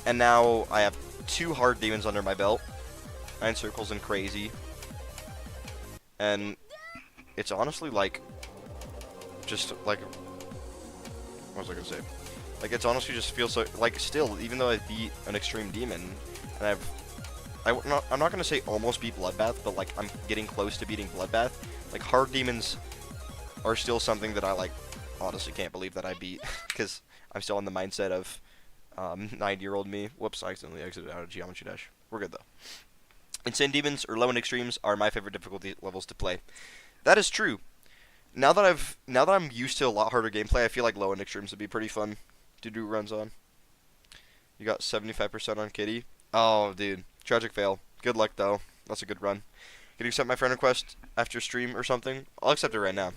And now I have 2 hard demons under my belt, 9 circles and crazy. And it's honestly like, just like, what was I gonna say? Like, it's honestly just feels so, like, still, even though I beat an extreme demon, and I'm not gonna say almost beat Bloodbath, but like, I'm getting close to beating Bloodbath. Like, hard demons are still something that I like, honestly can't believe that I beat, because I'm still in the mindset of 9-year-old me. Whoops, I accidentally exited out of Geometry Dash. We're good though. Insane Demons or Low and Extremes are my favorite difficulty levels to play. That is true. Now that I'm used to a lot harder gameplay, I feel like Low and Extremes would be pretty fun to do runs on. You got 75% on Kitty. Oh, dude. Tragic fail. Good luck, though. That's a good run. Can you accept my friend request after stream or something? I'll accept it right now.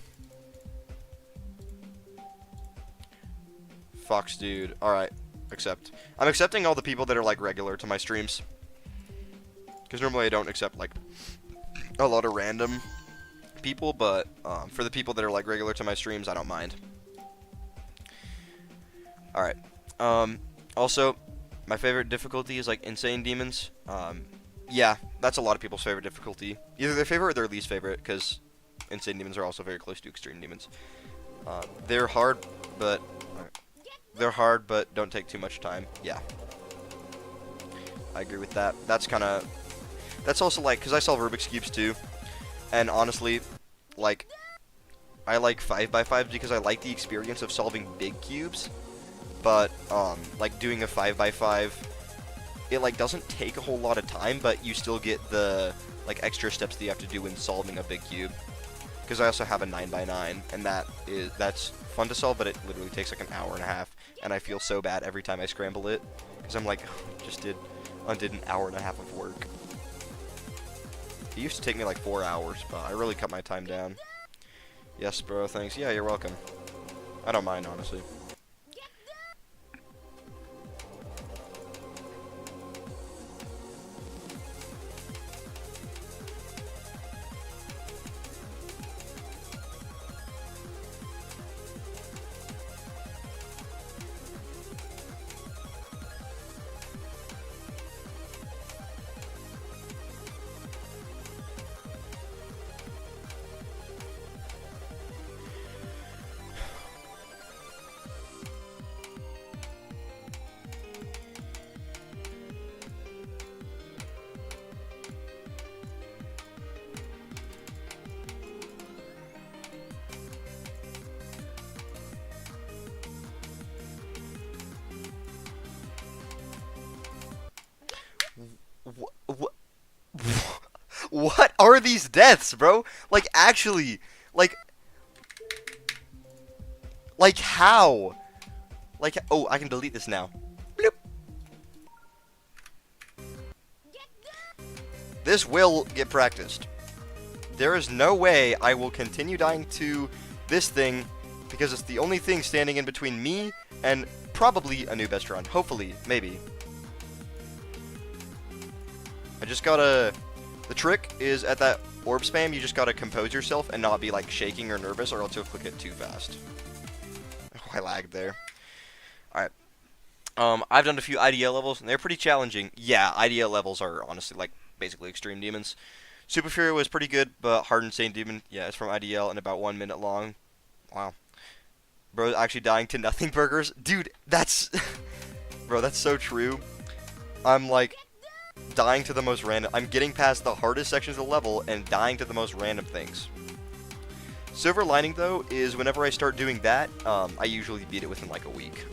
Fox, dude. Alright. Accept. I'm accepting all the people that are, like, regular to my streams. Because normally I don't accept, like, a lot of random people, but for the people that are, like, regular to my streams, I don't mind. Alright. Also, my favorite difficulty is, like, Insane Demons. Yeah, that's a lot of people's favorite difficulty. Either their favorite or their least favorite, because Insane Demons are also very close to Extreme Demons. They're hard, but don't take too much time. Yeah. I agree with that. That's also, like, because I solve Rubik's Cubes, too. And honestly, like, I like 5x5s because I like the experience of solving big cubes. But, like, doing a 5x5, it, like, doesn't take a whole lot of time, but you still get the, like, extra steps that you have to do when solving a big cube. Because I also have a 9x9, and that's fun to solve, but it literally takes, like, an hour and a half. And I feel so bad every time I scramble it, because I'm like, just undid an hour and a half of work. It used to take me like 4 hours, but I really cut my time down. Yes, bro, thanks. Yeah, you're welcome. I don't mind, honestly. What are these deaths, bro? Like, actually, like how? Like, oh, I can delete this now. Bloop. This will get practiced. There is no way I will continue dying to this thing because it's the only thing standing in between me and probably a new best run. Hopefully, maybe. I just gotta... The trick is at that orb spam, you just gotta compose yourself and not be like shaking or nervous, or else you'll click it too fast. Oh, I lagged there. Alright. I've done a few IDL levels, and they're pretty challenging. Yeah, IDL levels are honestly like basically extreme demons. Super Fury was pretty good, but Hard Insane Demon, yeah, it's from IDL and about 1 minute long. Wow. Bro, actually dying to nothing burgers. Dude, that's... Bro, that's so true. I'm like... dying to the most random. I'm getting past the hardest sections of the level and dying to the most random things. Silver lining, though, is whenever I start doing that, I usually beat it within like a week.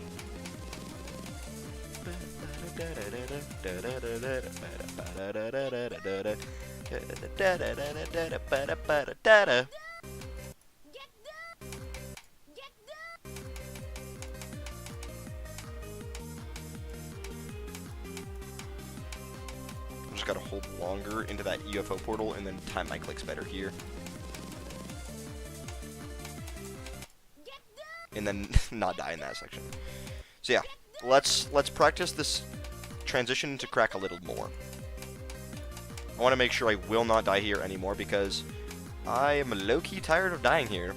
Just gotta hold longer into that UFO portal and then time my clicks better here. And then not die in that section. So yeah, let's practice this transition to crack a little more. I want to make sure I will not die here anymore because I am low-key tired of dying here.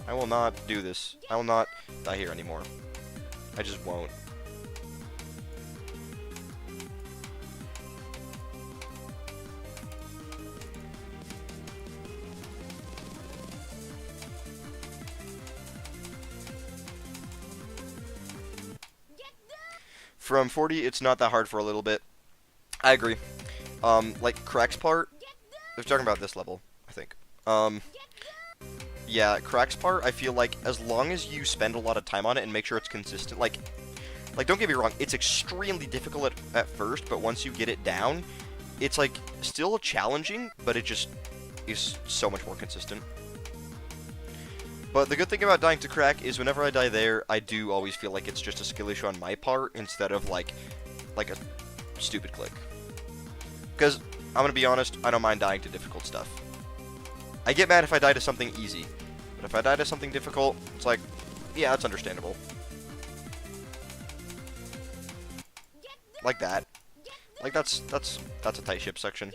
I will not do this. I will not die here anymore. I just won't. From 40, it's not that hard for a little bit. I agree. Like Crack's part, they're talking about this level, I think. Yeah, Crack's part, I feel like as long as you spend a lot of time on it and make sure it's consistent, like don't get me wrong, it's extremely difficult at first, but once you get it down, it's like still challenging, but it just is so much more consistent. But the good thing about dying to Crack is whenever I die there, I do always feel like it's just a skill issue on my part instead of like a stupid click. Because, I'm gonna be honest, I don't mind dying to difficult stuff. I get mad if I die to something easy, but if I die to something difficult, it's like, yeah, it's understandable. Like that. Like that's a tight ship section.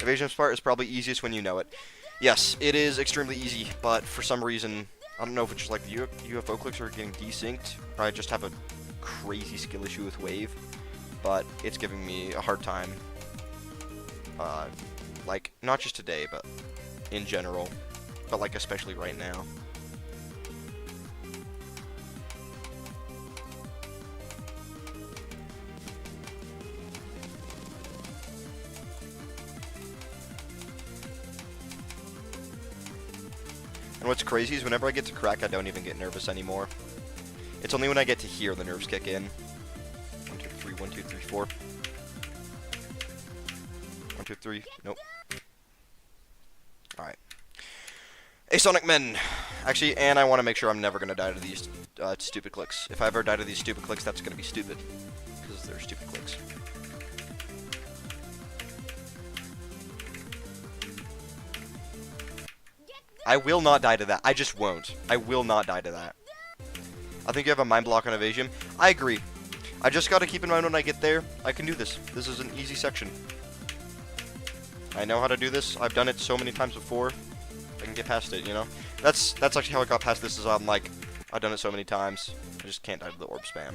Evasion part is probably easiest when you know it. Yes, it is extremely easy, but for some reason, I don't know if it's just like the UFO clicks are getting desynced, or I just have a crazy skill issue with Wave, but it's giving me a hard time. Like, not just today, but in general, but like especially right now. And what's crazy is whenever I get to Crack, I don't even get nervous anymore. It's only when I get to here the nerves kick in. 1, 2, 3, 1, 2, 3, 4. 1, 2, 3. Nope. Alright. Hey, Sonic Men! Actually, and I want to make sure I'm never going to die to these stupid clicks. If I ever die to these stupid clicks, that's going to be stupid. Because they're stupid clicks. I will not die to that. I just won't. I will not die to that. I think you have a mind block on evasion. I agree. I just gotta keep in mind when I get there, I can do this. This is an easy section. I know how to do this. I've done it so many times before. I can get past it, you know? That's actually how I got past this, is I'm like, I've done it so many times. I just can't die to the orb spam.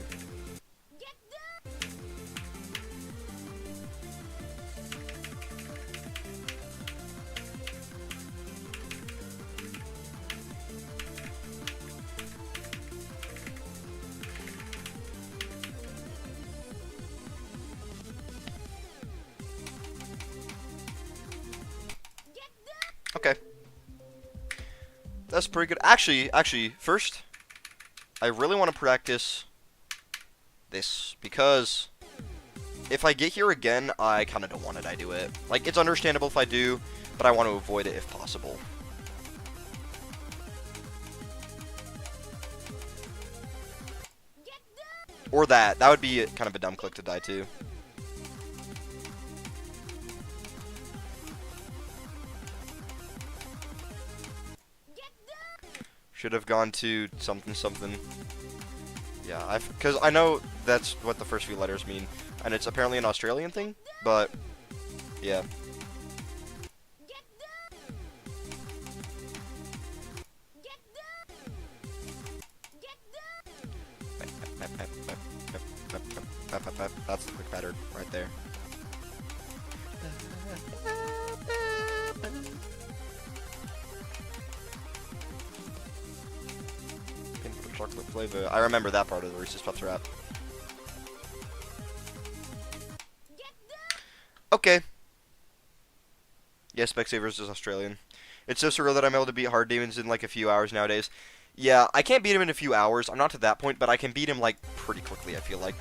Okay. That's pretty good. Actually, first, I really want to practice this, because if I get here again, I kind of don't want to die to it. Like, it's understandable if I do, but I want to avoid it if possible. Or that. That would be kind of a dumb click to die to. Should have gone to something something. Yeah, because I know that's what the first few letters mean, and it's apparently an Australian thing, but yeah. That's the quick pattern right there. Chocolate flavor. I remember that part of the Reese's Puffs rap. Okay. Yes, Specsavers is Australian. It's so surreal that I'm able to beat hard demons in like a few hours nowadays. Yeah, I can't beat him in a few hours. I'm not to that point, but I can beat him like pretty quickly, I feel like.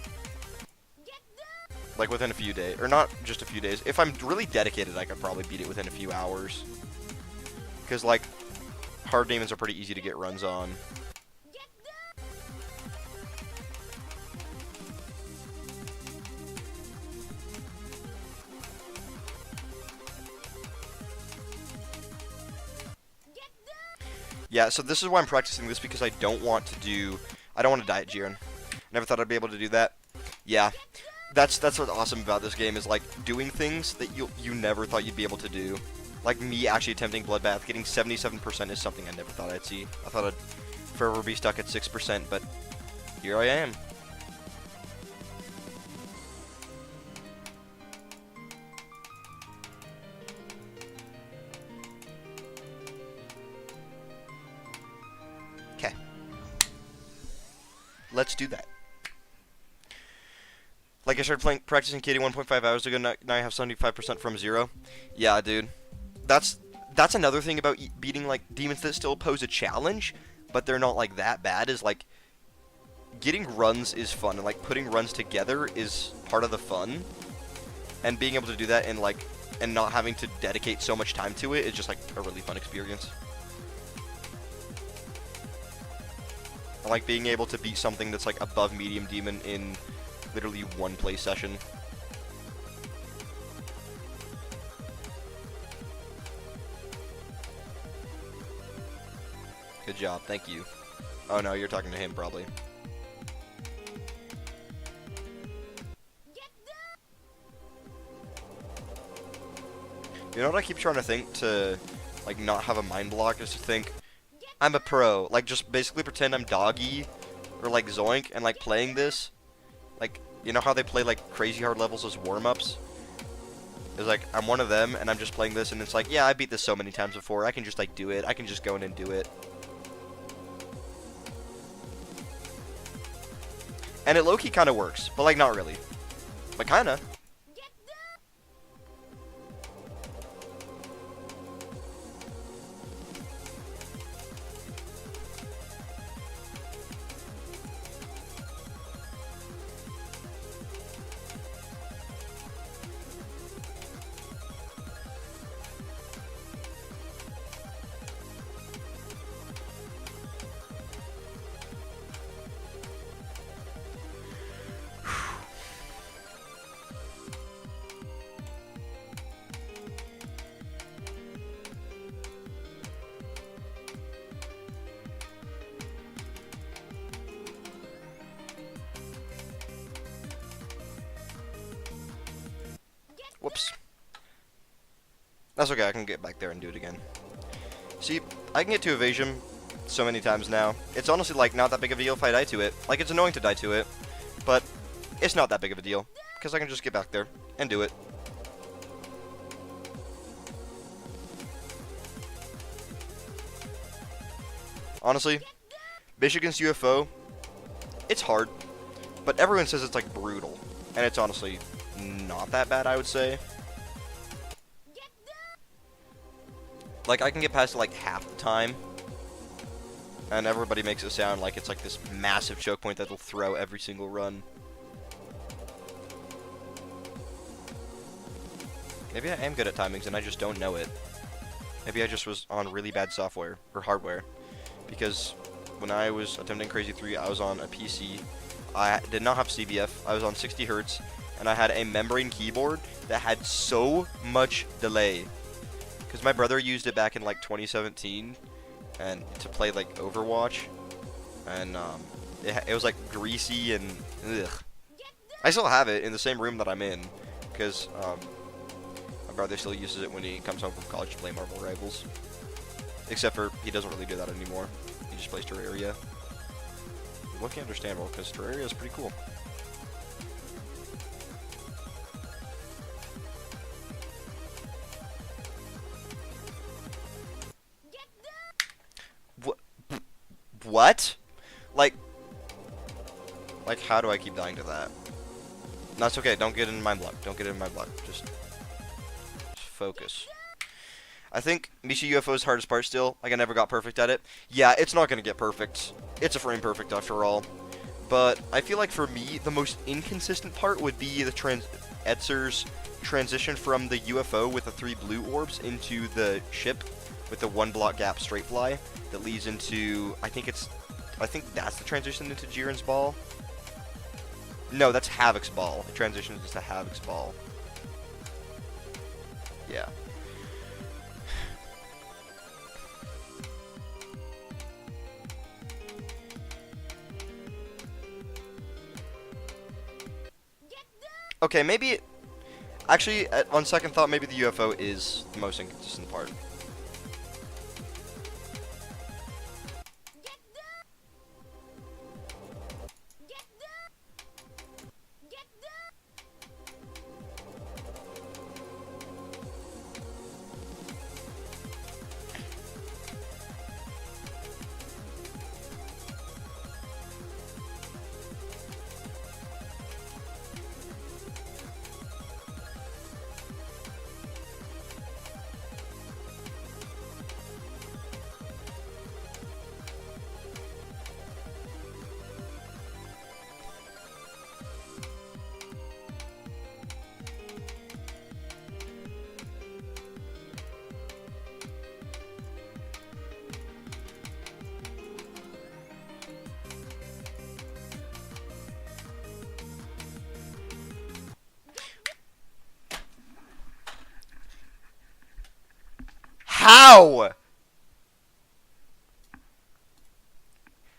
Like within a few days. Or not just a few days. If I'm really dedicated, I could probably beat it within a few hours. Because like, hard demons are pretty easy to get runs on. Yeah, so this is why I'm practicing this, because I don't want to diet Jiren. Never thought I'd be able to do that. Yeah, that's what's awesome about this game, is like doing things that you never thought you'd be able to do. Like me actually attempting Bloodbath, getting 77% is something I never thought I'd see. I thought I'd forever be stuck at 6%, but here I am. Okay. Let's do that. Like I started practicing KD 1.5 hours ago, now I have 75% from 0. Yeah, dude. That's another thing about beating like demons that still pose a challenge, but they're not like that bad, is like getting runs is fun, and like putting runs together is part of the fun. And being able to do that and not having to dedicate so much time to it is just like a really fun experience. And like being able to beat something that's like above medium demon in literally one play session. Good job, thank you. Oh no, you're talking to him probably. You know what I keep trying to think to like not have a mind block, is to think I'm a pro. Like just basically pretend I'm Doggy or like Zoink and like playing this. Like, you know how they play like crazy hard levels as warm-ups? It's like, I'm one of them, and I'm just playing this, and it's like, yeah, I beat this so many times before, I can just like do it, I can just go in and do it. And it low-key kinda works, but like not really. But kinda. Whoops. That's okay, I can get back there and do it again. See, I can get to evasion so many times now. It's honestly like not that big of a deal if I die to it. Like it's annoying to die to it, but it's not that big of a deal, because I can just get back there and do it. Honestly, Bish against UFO, it's hard, but everyone says it's like brutal, and it's honestly not that bad, I would say. Like I can get past it like half the time, and everybody makes it sound like it's like this massive choke point that'll throw every single run. Maybe I am good at timings and I just don't know it. Maybe I just was on really bad software or hardware, because when I was attempting Crazy 3, I was on a PC. I did not have CBF. I was on 60 Hz, and I had a membrane keyboard that had so much delay. Because my brother used it back in like 2017, and to play like Overwatch, and it was like greasy and ugh. I still have it in the same room that I'm in, because my brother still uses it when he comes home from college to play Marvel Rivals. Except for he doesn't really do that anymore. He just plays Terraria. Looking understandable, because Terraria is pretty cool. What? Like, how do I keep dying to that? No, it's okay. Don't get in my block. Don't get in my block. Just focus. I think Misha UFO's hardest part still. Like, I never got perfect at it. Yeah, it's not going to get perfect. It's a frame perfect after all. But I feel like for me, the most inconsistent part would be the Etzer's transition from the UFO with the 3 blue orbs into the ship with the 1 block gap straight fly that leads into, I think that's the transition into Jiren's ball. No, that's Havoc's ball. It transitions into Havoc's ball. Yeah. Okay, maybe... Actually, on second thought, maybe the UFO is the most inconsistent part. How?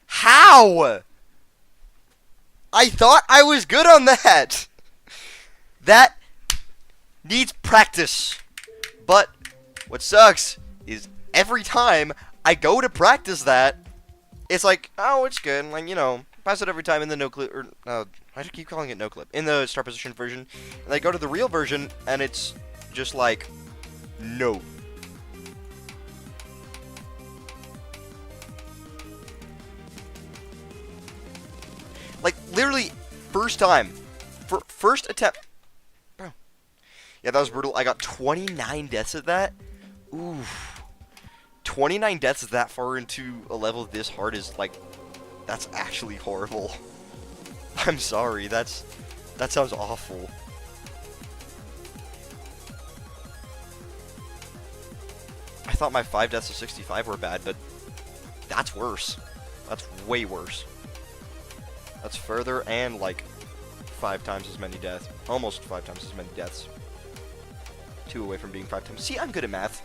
How? I thought I was good on that. That needs practice. But what sucks is every time I go to practice that, it's like, oh, it's good. Like, you know, pass it every time in the no clip, or I keep calling it no clip, in the start position version. And I go to the real version, and it's just like, no. Like, literally, first time. First attempt. Bro. Yeah, that was brutal. I got 29 deaths at that. Oof. 29 deaths that far into a level this hard is, like, that's actually horrible. I'm sorry, that sounds awful. I thought my 5 deaths of 65 were bad, but that's worse. That's way worse. That's further and, like, 5 times as many deaths. Almost 5 times as many deaths. 2 away from being 5 times. See, I'm good at math.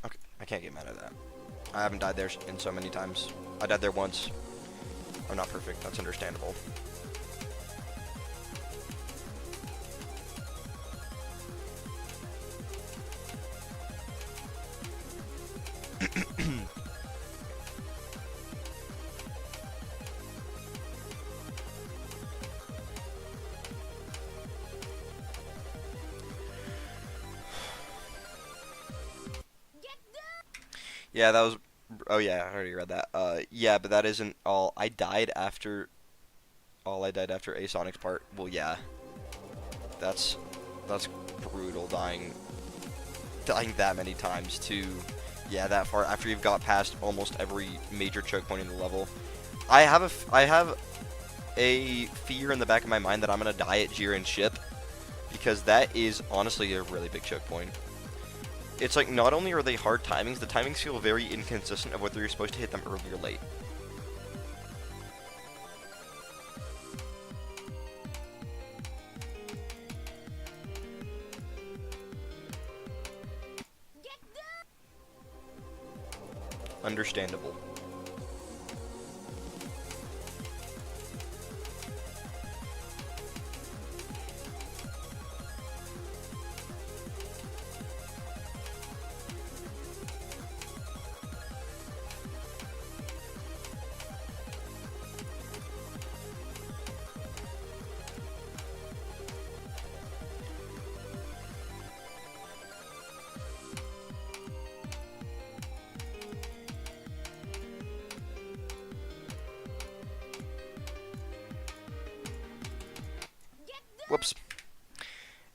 Okay, I can't get mad at that. I haven't died there in so many times. I died there once. I'm not perfect, that's understandable. Yeah, that was... Oh, yeah, I already read that. Yeah, but that isn't all. I died after... I died after A Sonic's part. Well, yeah. That's brutal, dying that many times, too. Yeah, that far, after you've got past almost every major choke point in the level. I have a fear in the back of my mind that I'm going to die at Jiren's ship, because that is honestly a really big choke point. It's like, not only are they hard timings, the timings feel very inconsistent of whether you're supposed to hit them early or late. Understandable. Whoops.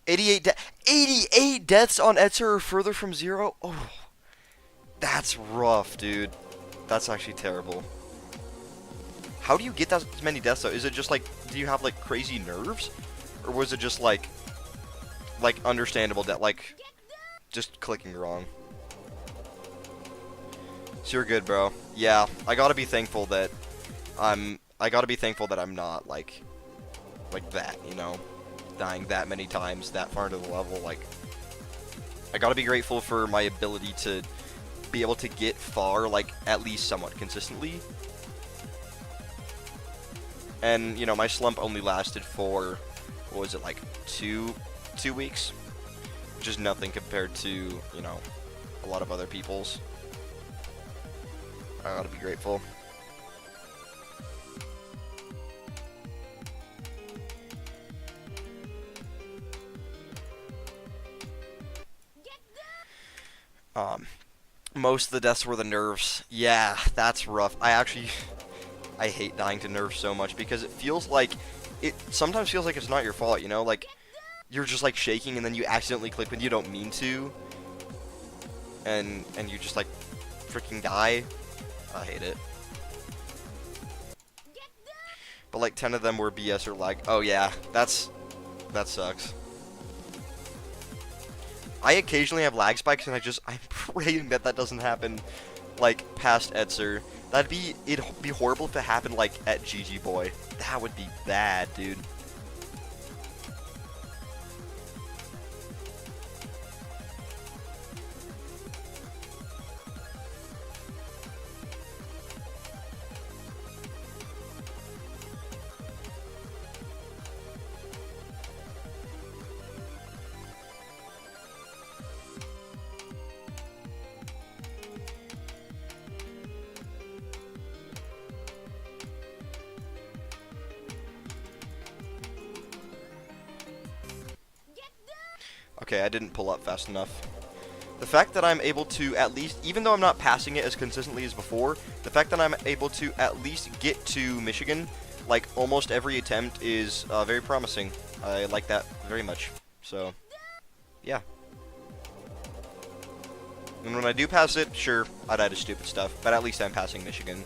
88 deaths on Etzer are further from 0? Oh, that's rough, dude. That's actually terrible. How do you get that many deaths, though? Is it just, like, do you have, like, crazy nerves? Or was it just, like understandable death, like, just clicking wrong? So you're good, bro. Yeah, I gotta be thankful that I'm not, like that, you know? Dying that many times, that far into the level, like, I gotta be grateful for my ability to be able to get far, like, at least somewhat consistently. And, you know, my slump only lasted for, what was it, like, two weeks? Which is nothing compared to, you know, a lot of other people's. I gotta be grateful. Most of the deaths were the nerves. Yeah, that's rough. I hate dying to nerves so much because it sometimes feels like it's not your fault, you know? Like, you're just, like, shaking and then you accidentally click when you don't mean to. And you just, like, freaking die. I hate it. But, like, 10 of them were BS or lag. Oh, yeah. That sucks. I occasionally have lag spikes, and I'm praying that doesn't happen, like, past Etzer. It'd be horrible if it happened, like, at GG Boy. That would be bad, dude. Okay, I didn't pull up fast enough. The fact that I'm able to at least, even though I'm not passing it as consistently as before, the fact that I'm able to at least get to Michigan, like, almost every attempt is very promising. I like that very much. So, yeah. And when I do pass it, sure, I die to stupid stuff, but at least I'm passing Michigan.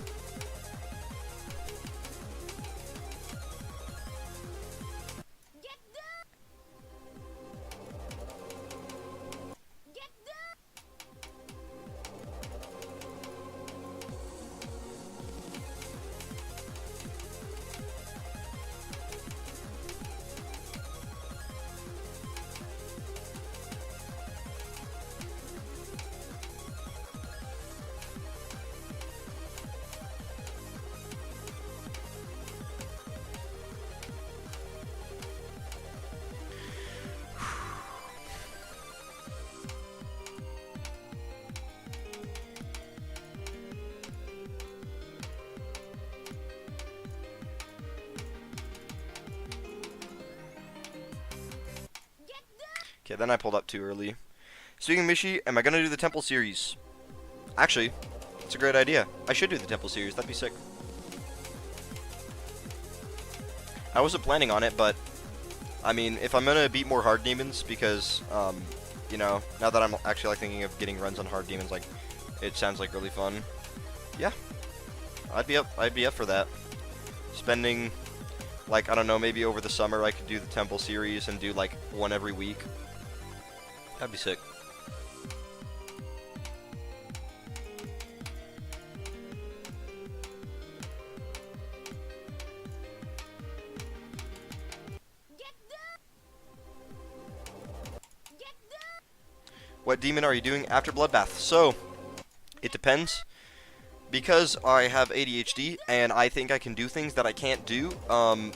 Okay, then I pulled up too early. Speaking of Mishi, am I going to do the Temple series? Actually, it's a great idea. I should do the Temple series. That'd be sick. I wasn't planning on it, but, I mean, if I'm going to beat more hard demons, because, you know, now that I'm actually, like, thinking of getting runs on hard demons, like, it sounds like really fun. Yeah. I'd be up for that. Spending, like, I don't know, maybe over the summer I could do the Temple series and do, like, one every week. That'd be sick. What demon are you doing after Bloodbath? So, it depends. Because I have ADHD and I think I can do things that I can't do, I'm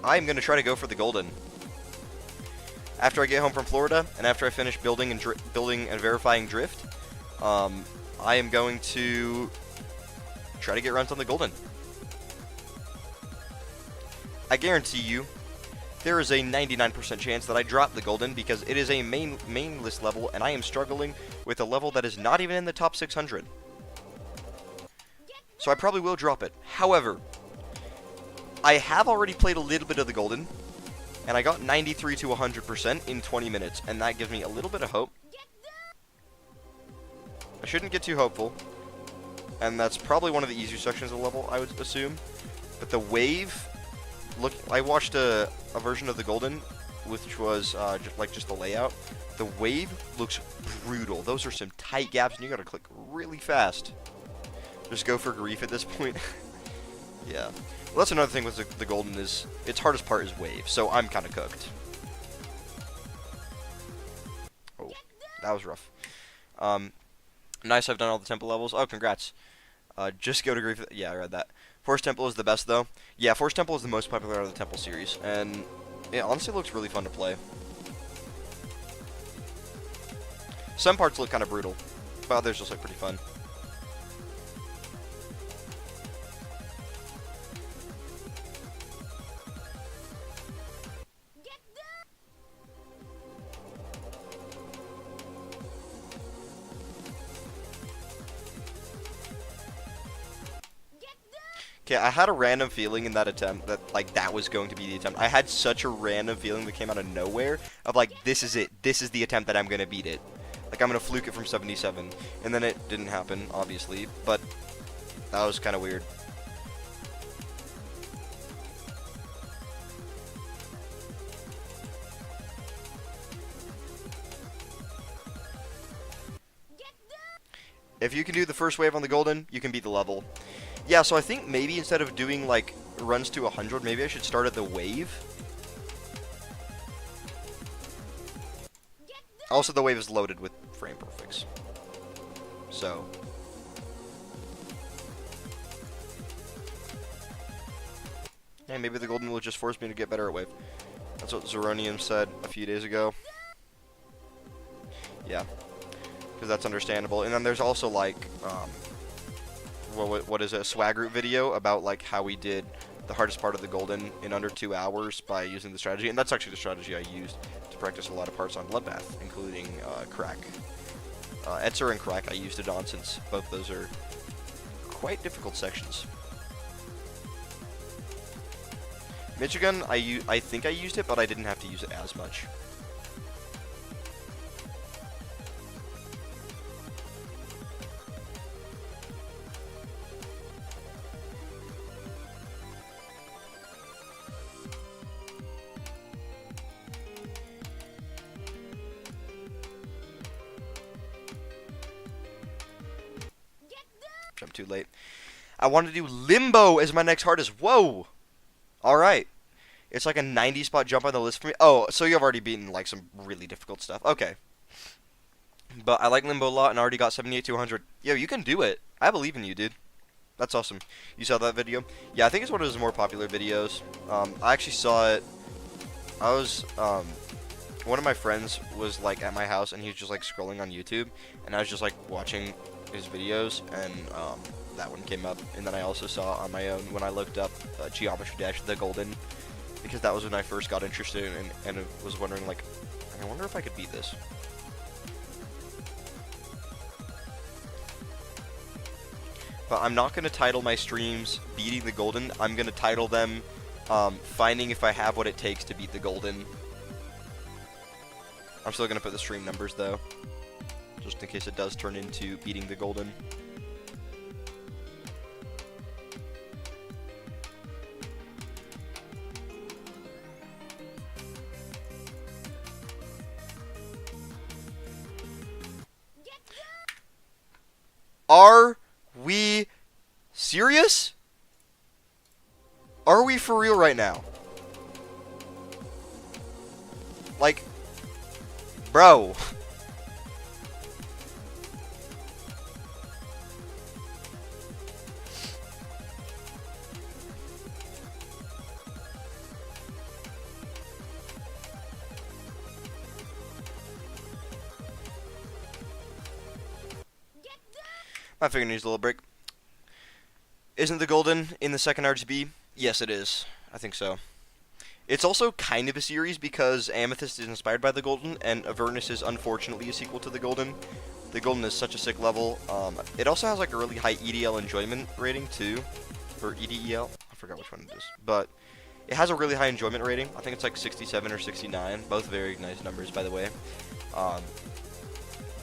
going to try to go for the golden. After I get home from Florida, and after I finish building and verifying drift, I am going to try to get runs on the golden. I guarantee you, there is a 99% chance that I drop the golden because it is a main list level, and I am struggling with a level that is not even in the top 600. So I probably will drop it. However, I have already played a little bit of the golden, and I got 93 to 100% in 20 minutes, and that gives me a little bit of hope. I shouldn't get too hopeful, and that's probably one of the easier sections of the level, I would assume. But the wave, look, I watched a version of the Golden, which was just the layout. The wave looks brutal. Those are some tight gaps, and you gotta click really fast. Just go for grief at this point. Yeah. Well, that's another thing with the Golden is its hardest part is wave, so I'm kind of cooked. Oh, that was rough. Nice, I've done all the temple levels. Oh, congrats. Just go to grief. Yeah, I read that. Forest Temple is the best, though. Yeah, Forest Temple is the most popular out of the Temple series, and it honestly looks really fun to play. Some parts look kind of brutal, but others just look pretty fun. Okay, I had a random feeling in that attempt that, like, that was going to be the attempt. I had such a random feeling that came out of nowhere of, like, this is it. This is the attempt that I'm going to beat it. Like, I'm going to fluke it from 77. And then it didn't happen, obviously, but that was kind of weird. If you can do the first wave on the Golden, you can beat the level. Yeah, so I think maybe instead of doing, like, runs to 100, maybe I should start at the wave. Also, the wave is loaded with frame perfects. So. Yeah, maybe the Golden will just force me to get better at wave. That's what Zeronium said a few days ago. Yeah. Because that's understandable. And then there's also, like, what is it, a swag root video about, like, how we did the hardest part of the Golden in under 2 hours by using the strategy. And that's actually the strategy I used to practice a lot of parts on Bloodbath, including Crack. Etzer and Crack I used it on, since both those are quite difficult sections. Michigan, I think I used it, but I didn't have to use it as much. I'm too late. I want to do Limbo as my next hardest. Whoa! Alright. It's like a 90 spot jump on the list for me. Oh, so you've already beaten, like, some really difficult stuff. Okay. But I like Limbo a lot and already got 78 to 100. Yo, you can do it. I believe in you, dude. That's awesome. You saw that video? Yeah, I think it's one of his more popular videos. I actually saw it. I was, one of my friends was, like, at my house and he was just, like, scrolling on YouTube. And I was just, like, watching his videos, and that one came up. And then I also saw on my own when I looked up Geometry Dash the Golden, because that was when I first got interested in, and was wondering, like, I wonder if I could beat this. But I'm not going to title my streams Beating the Golden. I'm going to title them Finding If I Have What It Takes to Beat the Golden. I'm still going to put the stream numbers, though, just in case it does turn into Beating the Golden. Are we serious? Are we for real right now? Like, bro. My finger needs a little break. Isn't the Golden in the second RGB? Yes, it is. I think so. It's also kind of a series because Amethyst is inspired by the Golden, and Avernus is unfortunately a sequel to the Golden. The Golden is such a sick level. It also has like a really high EDL enjoyment rating too, or EDEL. I forgot which one it is, but It has a really high enjoyment rating. I think it's like 67 or 69. Both very nice numbers, by the way.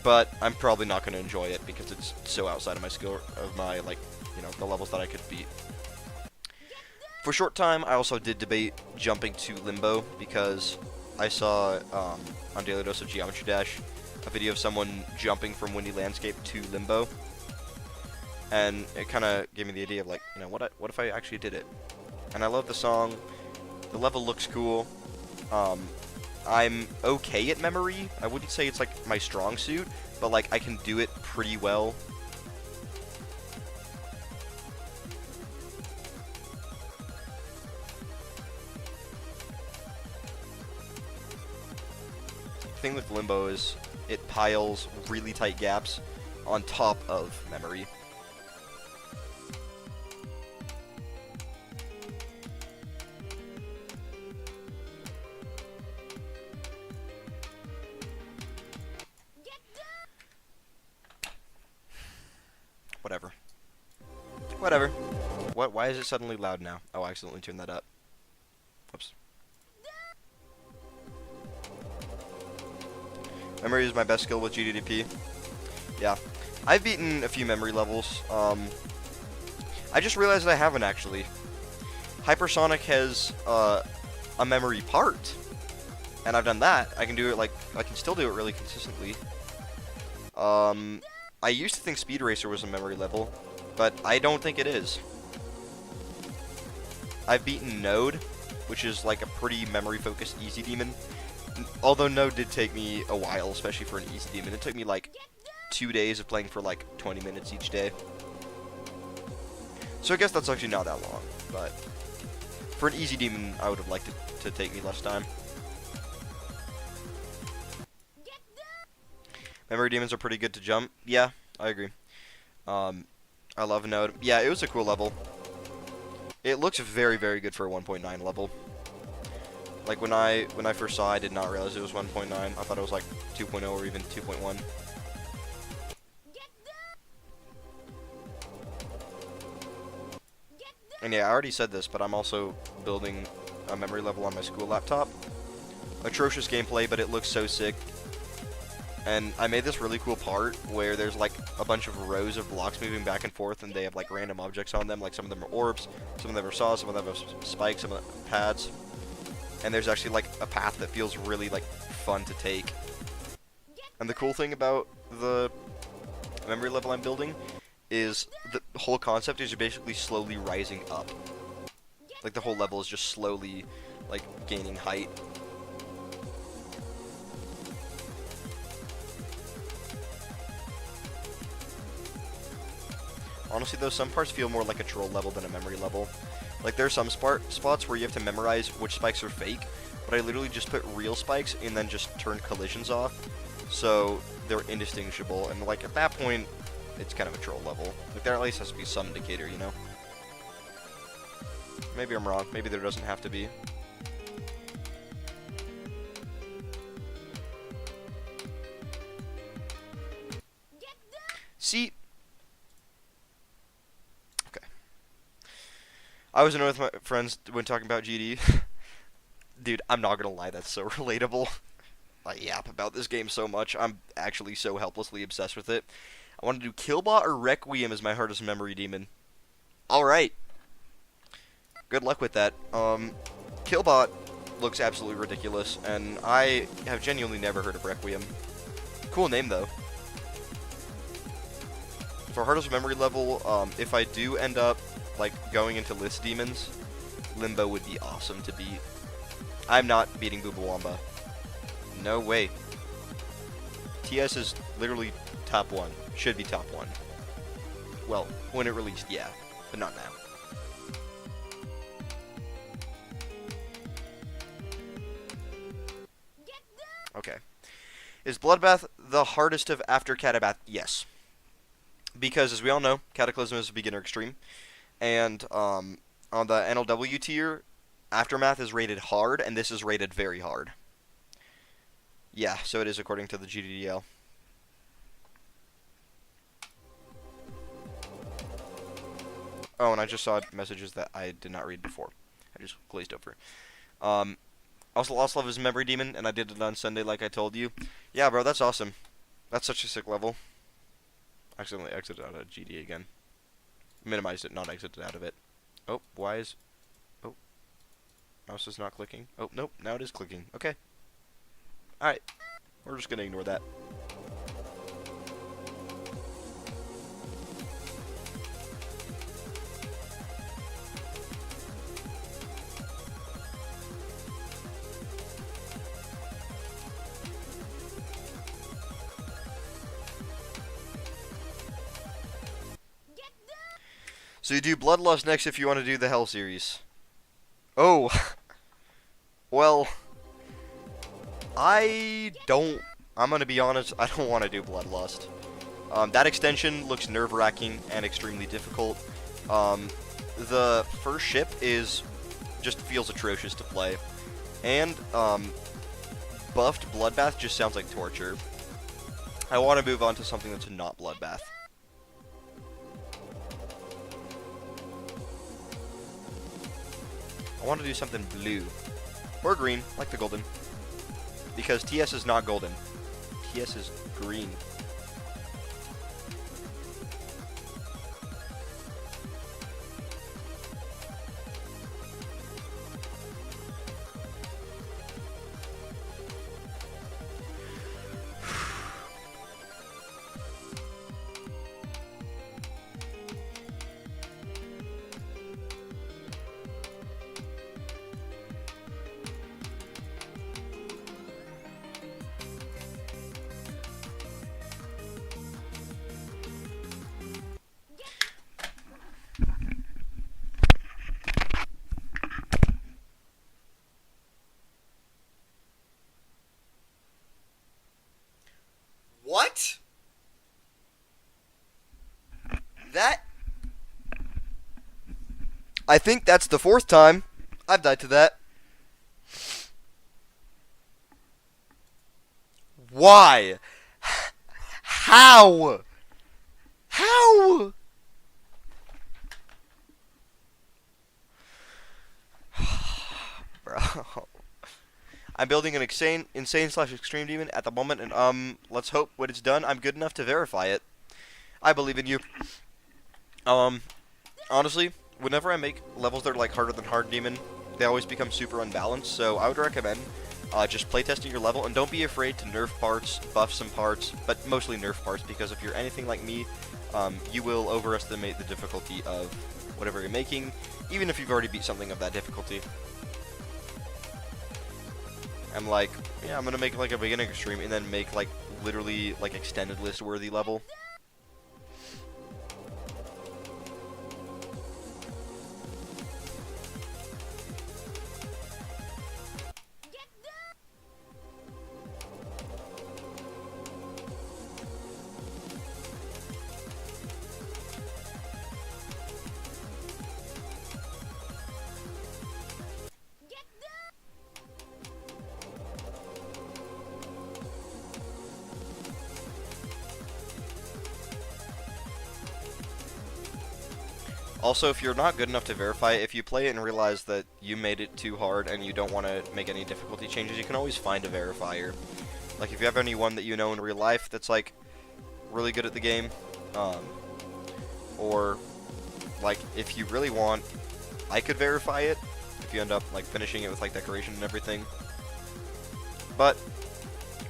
But I'm probably not going to enjoy it because it's so outside of my skill, of my, like, you know, the levels that I could beat. For a short time, I also did debate jumping to Limbo because I saw on Daily Dose of Geometry Dash a video of someone jumping from Windy Landscape to Limbo, and it kind of gave me the idea of, like, you know, what if I actually did it? And I love the song. The level looks cool. I'm okay at memory. I wouldn't say it's like my strong suit, but like I can do it pretty well. The thing with Limbo is it piles really tight gaps on top of memory. Whatever. Whatever. What? Why is it suddenly loud now? Oh, I accidentally turned that up. Whoops. Memory is my best skill with GDDP. Yeah. I've beaten a few memory levels. I just realized that I haven't actually. Hypersonic has a memory part, and I've done that. I can do it, like, I can still do it really consistently. I used to think Speed Racer was a memory level, but I don't think it is. I've beaten Node, which is like a pretty memory-focused easy demon. Although Node did take me a while, especially for an easy demon. It took me like 2 days of playing for like 20 minutes each day. So I guess that's actually not that long, but for an easy demon, I would have liked it to take me less time. Memory demons are pretty good to jump. Yeah, I agree. I love Node. Yeah, it was a cool level. It looks very, very good for a 1.9 level. Like when I first saw it, I did not realize it was 1.9. I thought it was like 2.0 or even 2.1. And yeah, I already said this, but I'm also building a memory level on my school laptop. Atrocious gameplay, but it looks so sick. And I made this really cool part where there's like a bunch of rows of blocks moving back and forth, and they have like random objects on them. Like some of them are orbs, some of them are saws, some of them are spikes, some of them are pads. And there's actually like a path that feels really like fun to take. And the cool thing about the memory level I'm building is the whole concept is you're basically slowly rising up. Like the whole level is just slowly like gaining height. Honestly though, some parts feel more like a troll level than a memory level. Like there are some spots where you have to memorize which spikes are fake, but I literally just put real spikes and then just turn collisions off, so they're indistinguishable, and like at that point, it's kind of a troll level. Like there at least has to be some indicator, you know? Maybe I'm wrong, maybe there doesn't have to be. See? I was annoyed with my friends when talking about GD. Dude, I'm not gonna lie, that's so relatable. I yap about this game so much. I'm actually so helplessly obsessed with it. I want to do Killbot or Requiem as my hardest memory demon. Alright. Good luck with that. Killbot looks absolutely ridiculous, and I have genuinely never heard of Requiem. Cool name, though. For hardest memory level, if I do end up like going into list demons, Limbo would be awesome to beat. I'm not beating Boobawamba. No way. TS is literally top 1. Should be top 1. Well, when it released, yeah, but not now. Okay. Is Bloodbath the hardest of after Catabath? Yes. Because, as we all know, Cataclysm is a beginner extreme. And on the NLW tier, Aftermath is rated hard, and this is rated very hard. Yeah, so it is according to the GDDL. Oh, and I just saw messages that I did not read before. I just glazed over. I also lost level as Memory Demon, and I did it on Sunday like I told you. Yeah, bro, that's awesome. That's such a sick level. I accidentally exited out of GD again. Minimized it, not exited out of it. Oh, why is... Oh. Mouse is not clicking. Oh, nope, now it is clicking. Okay. Alright. We're just gonna ignore that. So you do Bloodlust next if you want to do the Hell series. Oh. Well, I'm gonna be honest, I don't want to do Bloodlust. That extension looks nerve-wracking and extremely difficult. The first ship just feels atrocious to play. And, buffed Bloodbath just sounds like torture. I want to move on to something that's not Bloodbath. I want to do something blue. Or green, like the golden. Because TS is not golden. TS is green. What? That? I think that's the 4th time I've died to that. Why? How? How? Bro. I'm building an insane/extreme demon at the moment, and let's hope when it's done, I'm good enough to verify it. I believe in you. Honestly, whenever I make levels that are like harder than hard demon, they always become super unbalanced. So I would recommend just playtesting your level, and don't be afraid to nerf parts, buff some parts, but mostly nerf parts, because if you're anything like me, you will overestimate the difficulty of whatever you're making, even if you've already beat something of that difficulty. I'm like, yeah, I'm gonna make like a beginning extreme and then make like literally like extended list worthy level. Also, if you're not good enough to verify, if you play it and realize that you made it too hard and you don't want to make any difficulty changes, you can always find a verifier. Like, if you have anyone that you know in real life that's, like, really good at the game, or, like, if you really want, I could verify it, if you end up, like, finishing it with, like, decoration and everything. But,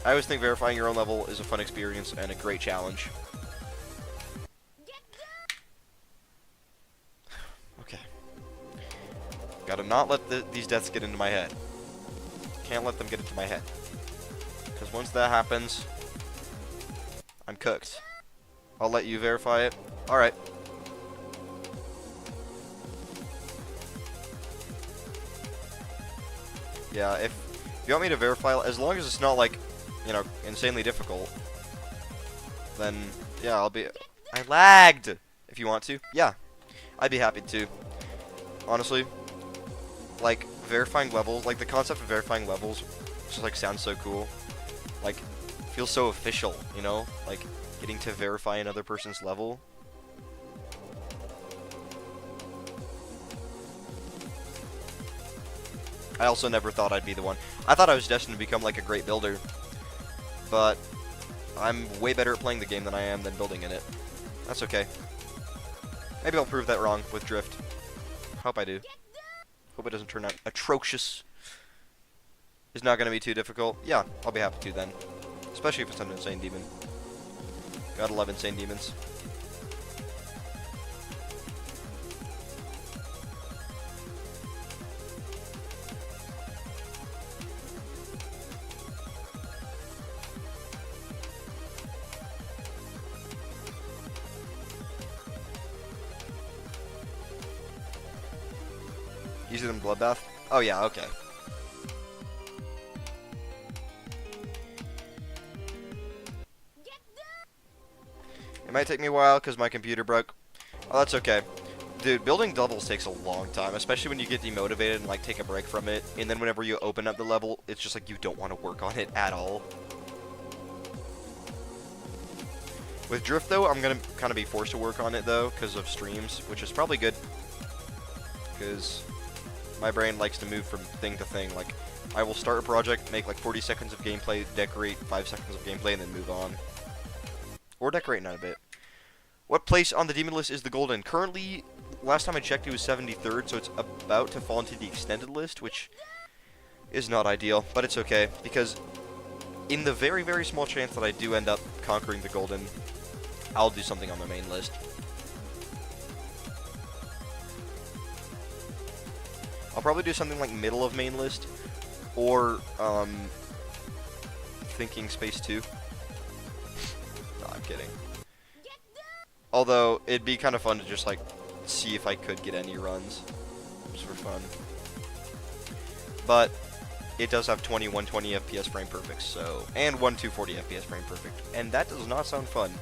I always think verifying your own level is a fun experience and a great challenge. Gotta not let these deaths get into my head. Can't let them get into my head. Because once that happens, I'm cooked. I'll let you verify it. Alright. Yeah, if you want me to verify, as long as it's not like, you know, insanely difficult, then yeah, I'll be... I lagged! If you want to. Yeah. I'd be happy to. Honestly. Like, verifying levels, like, the concept of verifying levels just, like, sounds so cool. Like, feels so official, you know? Like, getting to verify another person's level. I also never thought I'd be the one. I thought I was destined to become like a great builder, but I'm way better at playing the game than I am than building in it. That's okay. Maybe I'll prove that wrong with Drift. Hope I do. Hope it doesn't turn out atrocious. It's not going to be too difficult. Yeah, I'll be happy to then. Especially if it's an insane demon. Gotta love insane demons. Easier than Bloodbath? Oh yeah, okay. It might take me a while because my computer broke. Oh, that's okay. Dude, building levels takes a long time, especially when you get demotivated and like take a break from it. And then whenever you open up the level, it's just like you don't want to work on it at all. With Drift though, I'm going to kind of be forced to work on it though because of streams, which is probably good. Because my brain likes to move from thing to thing. Like, I will start a project, make like 40 seconds of gameplay, decorate 5 seconds of gameplay, and then move on. Or decorate not a bit. What place on the demon list is the golden? Currently, last time I checked, it was 73rd, so it's about to fall into the extended list, which is not ideal, but it's okay, because in the very, very small chance that I do end up conquering the golden, I'll do something on the main list. I'll probably do something like middle of main list, or thinking space 2. No, I'm kidding. Although it'd be kind of fun to just like see if I could get any runs, just for fun. But it does have 120 FPS frame perfect, so, and 240 FPS frame perfect, and that does not sound fun.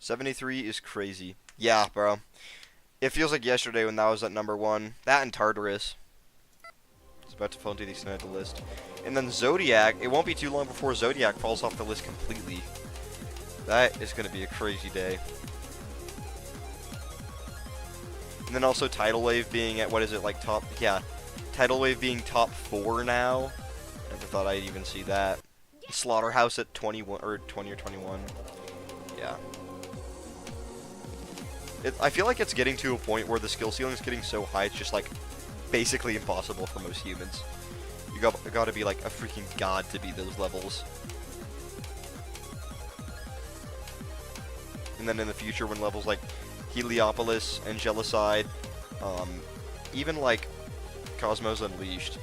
$73 is crazy. Yeah, bro. It feels like yesterday when that was at number 1. That and Tartarus. It's about to fall into the extended list. And then Zodiac. It won't be too long before Zodiac falls off the list completely. That is going to be a crazy day. And then also Tidal Wave being at, what is it, like top... Yeah. Tidal Wave being top 4 now. Never thought I'd even see that. Slaughterhouse at 21, or 20 or 21. Yeah. I feel like it's getting to a point where the skill ceiling is getting so high, it's just like basically impossible for most humans. You gotta be like a freaking god to beat those levels. And then in the future, when levels like Heliopolis, Angelicide, even like Cosmos Unleashed,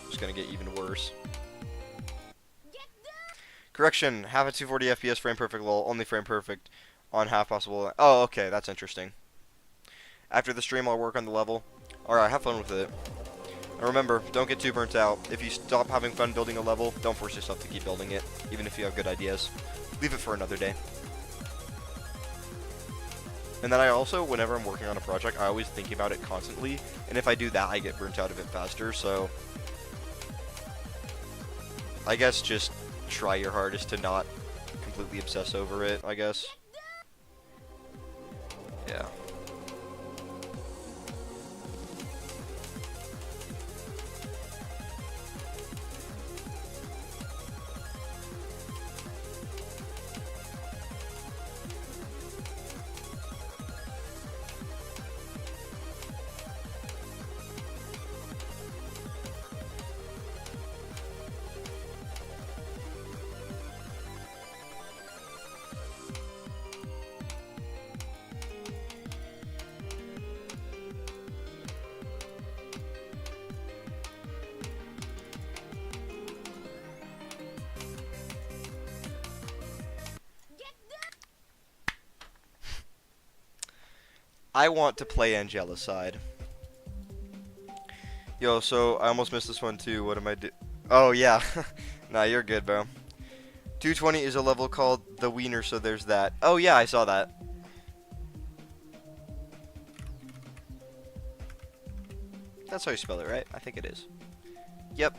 it's gonna get even worse. Correction, half at 240 FPS, frame perfect, lol, only frame perfect on half possible. Oh, okay, that's interesting. After the stream, I'll work on the level. Alright, have fun with it. And remember, don't get too burnt out. If you stop having fun building a level, don't force yourself to keep building it, even if you have good ideas. Leave it for another day. And then I also, whenever I'm working on a project, I always think about it constantly, and if I do that, I get burnt out of it faster, so I guess just try your hardest to not completely obsess over it, I guess. Yeah. I want to play Angelicide. Yo, so I almost missed this one too. What am I do? Oh yeah. Nah, you're good, bro. 220 is a level called the Wiener, so there's that. Oh yeah, I saw that. That's how you spell it, right? I think it is. Yep.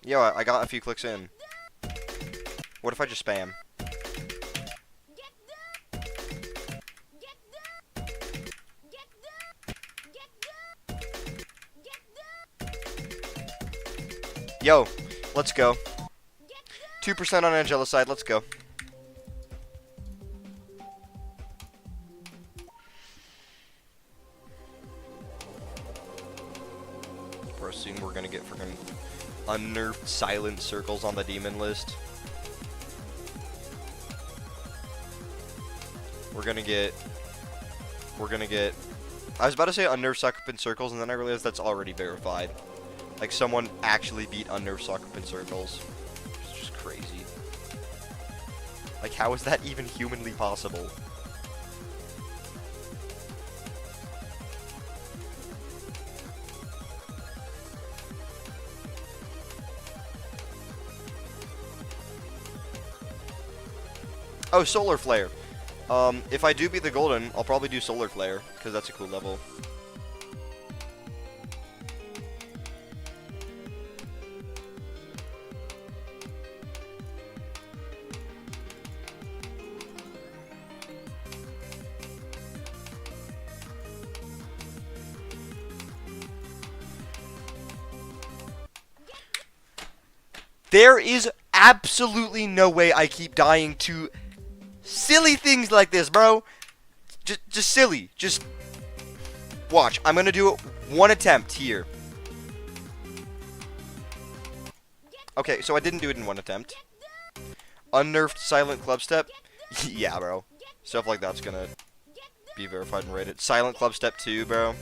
Yo, I got a few clicks in. What if I just spam? Yo, let's go. 2% on Angela's side, let's go. First thing we're gonna get freaking unnerved silent circles on the demon list. We're gonna get I was about to say unnerved succubant circles, and then I realized that's already verified. Like, someone actually beat unnerved succubant circles. It's just crazy. Like, how is that even humanly possible? Oh, Solar Flare. If I do beat the Golden, I'll probably do Solar Flare, because that's a cool level. There is absolutely no way I keep dying to silly things like this, bro. Just silly. Just watch. I'm gonna do it one attempt here. Okay, so I didn't do it in one attempt. Unnerved silent club step. Yeah, bro. Stuff like that's gonna be verified and rated. Silent club step 2, bro.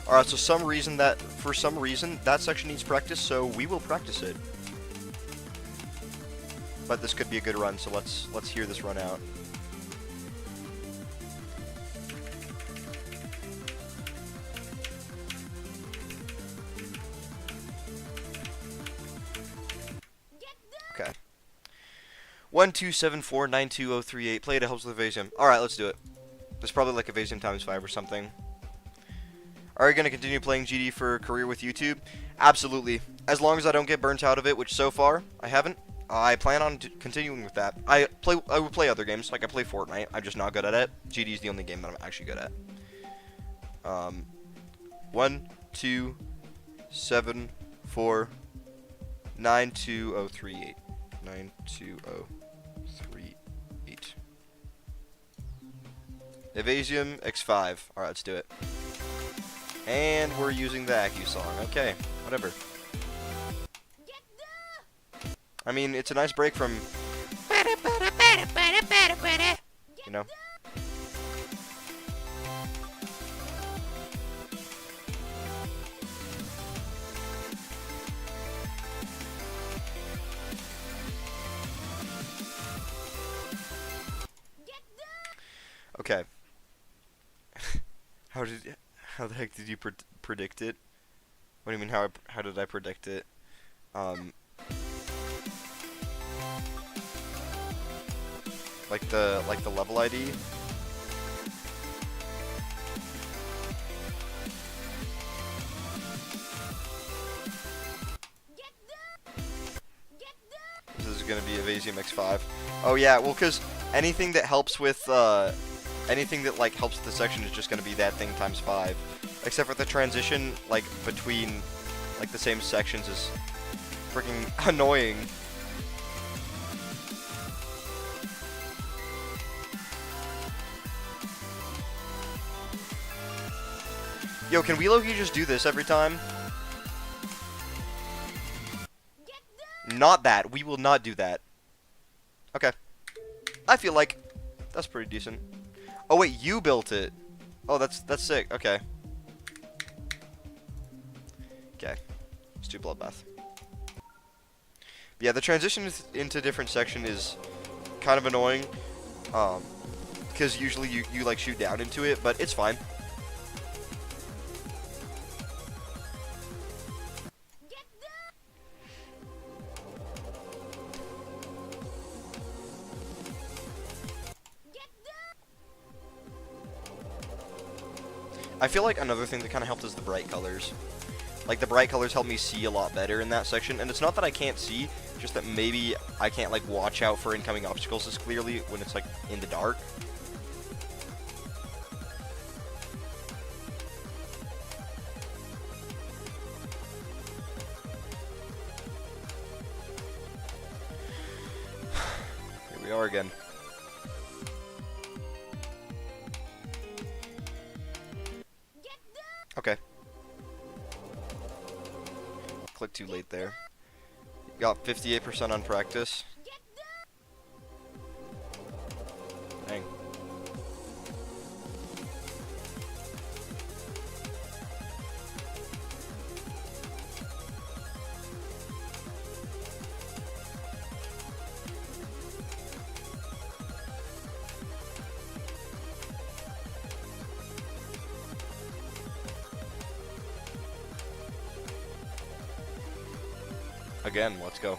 Alright, so for some reason that section needs practice, so we will practice it. But this could be a good run, so let's hear this run out. Okay. 127492038. Play to helps with Evasium. Alright, let's do it. There's probably like Evasium times 5 or something. Are you going to continue playing GD for a career with YouTube? Absolutely. As long as I don't get burnt out of it, which so far I haven't. I plan on continuing with that. I will play other games, like I play Fortnite. I'm just not good at it. GD is the only game that I'm actually good at. 1 2 7 4 92038 92038. Evasium X5. Alright, let's do it. And we're using the Acu song. Okay, whatever. I mean, it's a nice break from, you know. Okay. How the heck did you predict it? What do you mean, how did I predict it? Like the level ID? This is gonna be Evasium X5. Oh yeah, well, cause anything that helps with anything that like helps with the section is just gonna be that thing times 5. Except for the transition like between like the same sections is freaking annoying. Yo, can we low-key just do this every time? not that. We will not do that. Okay. I feel like that's pretty decent. Oh wait, you built it. Oh, that's sick. Okay. Okay. Let's do Bloodbath. Yeah, the transition into different section is kind of annoying. Because usually you like shoot down into it, but it's fine. I feel like another thing that kind of helped is the bright colors. Like, the bright colors help me see a lot better in that section, and it's not that I can't see, just that maybe I can't, like, watch out for incoming obstacles as clearly when it's, like, in the dark. Here we are again. Okay. Click too late there. Got 58% on practice. Dang. Again, let's go.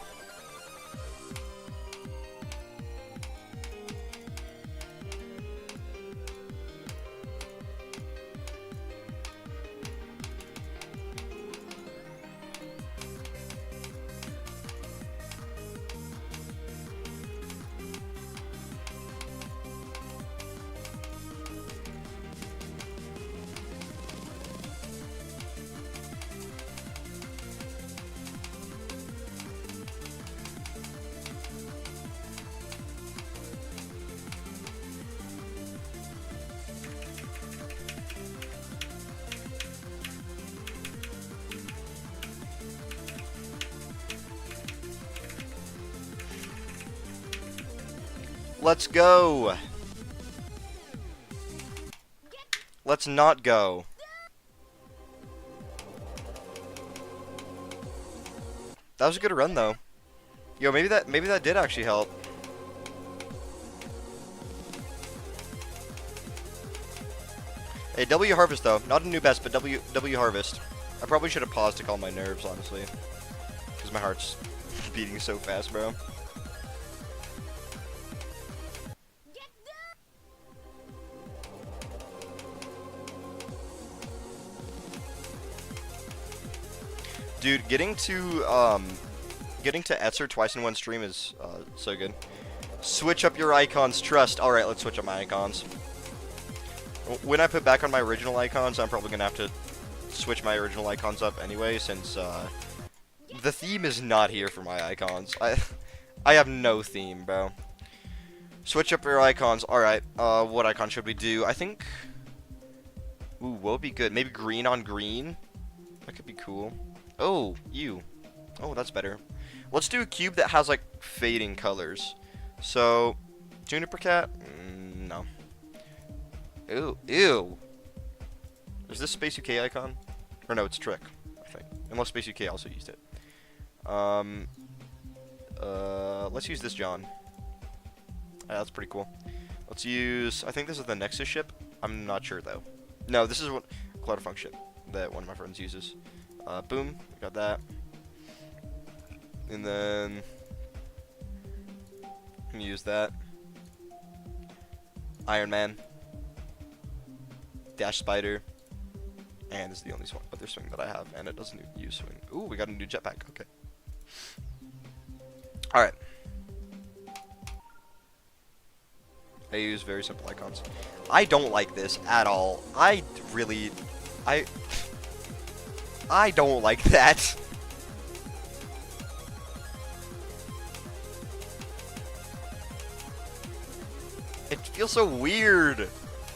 Let's go. Let's not go. That was a good run though. Yo, maybe that did actually help. Hey, W Harvest though. Not a new best, but W Harvest. I probably should have paused to calm my nerves, honestly. Because my heart's beating so fast, bro. Dude, getting to Etzer twice in one stream is so good. Switch up your icons, trust. Alright, let's switch up my icons. When I put back on my original icons, I'm probably gonna have to switch my original icons up anyway, since the theme is not here for my icons. I have no theme, bro. Switch up your icons. Alright, what icon should we do? I think... Ooh, what would be good? Maybe green on green? That could be cool. Oh, you. Oh, that's better. Let's do a cube that has, like, fading colors. So, Juniper Cat? No. Ew. Ew. Is this Space UK icon? Or no, it's Trick, I think. Unless Space UK also used it. Let's use this John. That's pretty cool. Let's use... I think this is the Nexus ship. I'm not sure, though. No, this is what... Cloudfunk ship that one of my friends uses. Boom, we got that. And then I'm gonna use that. Iron Man. Dash Spider. And this is the only other swing that I have, and it doesn't use swing. Ooh, we got a new jetpack, okay. Alright. I use very simple icons. I don't like this at all. I don't like that. It feels so weird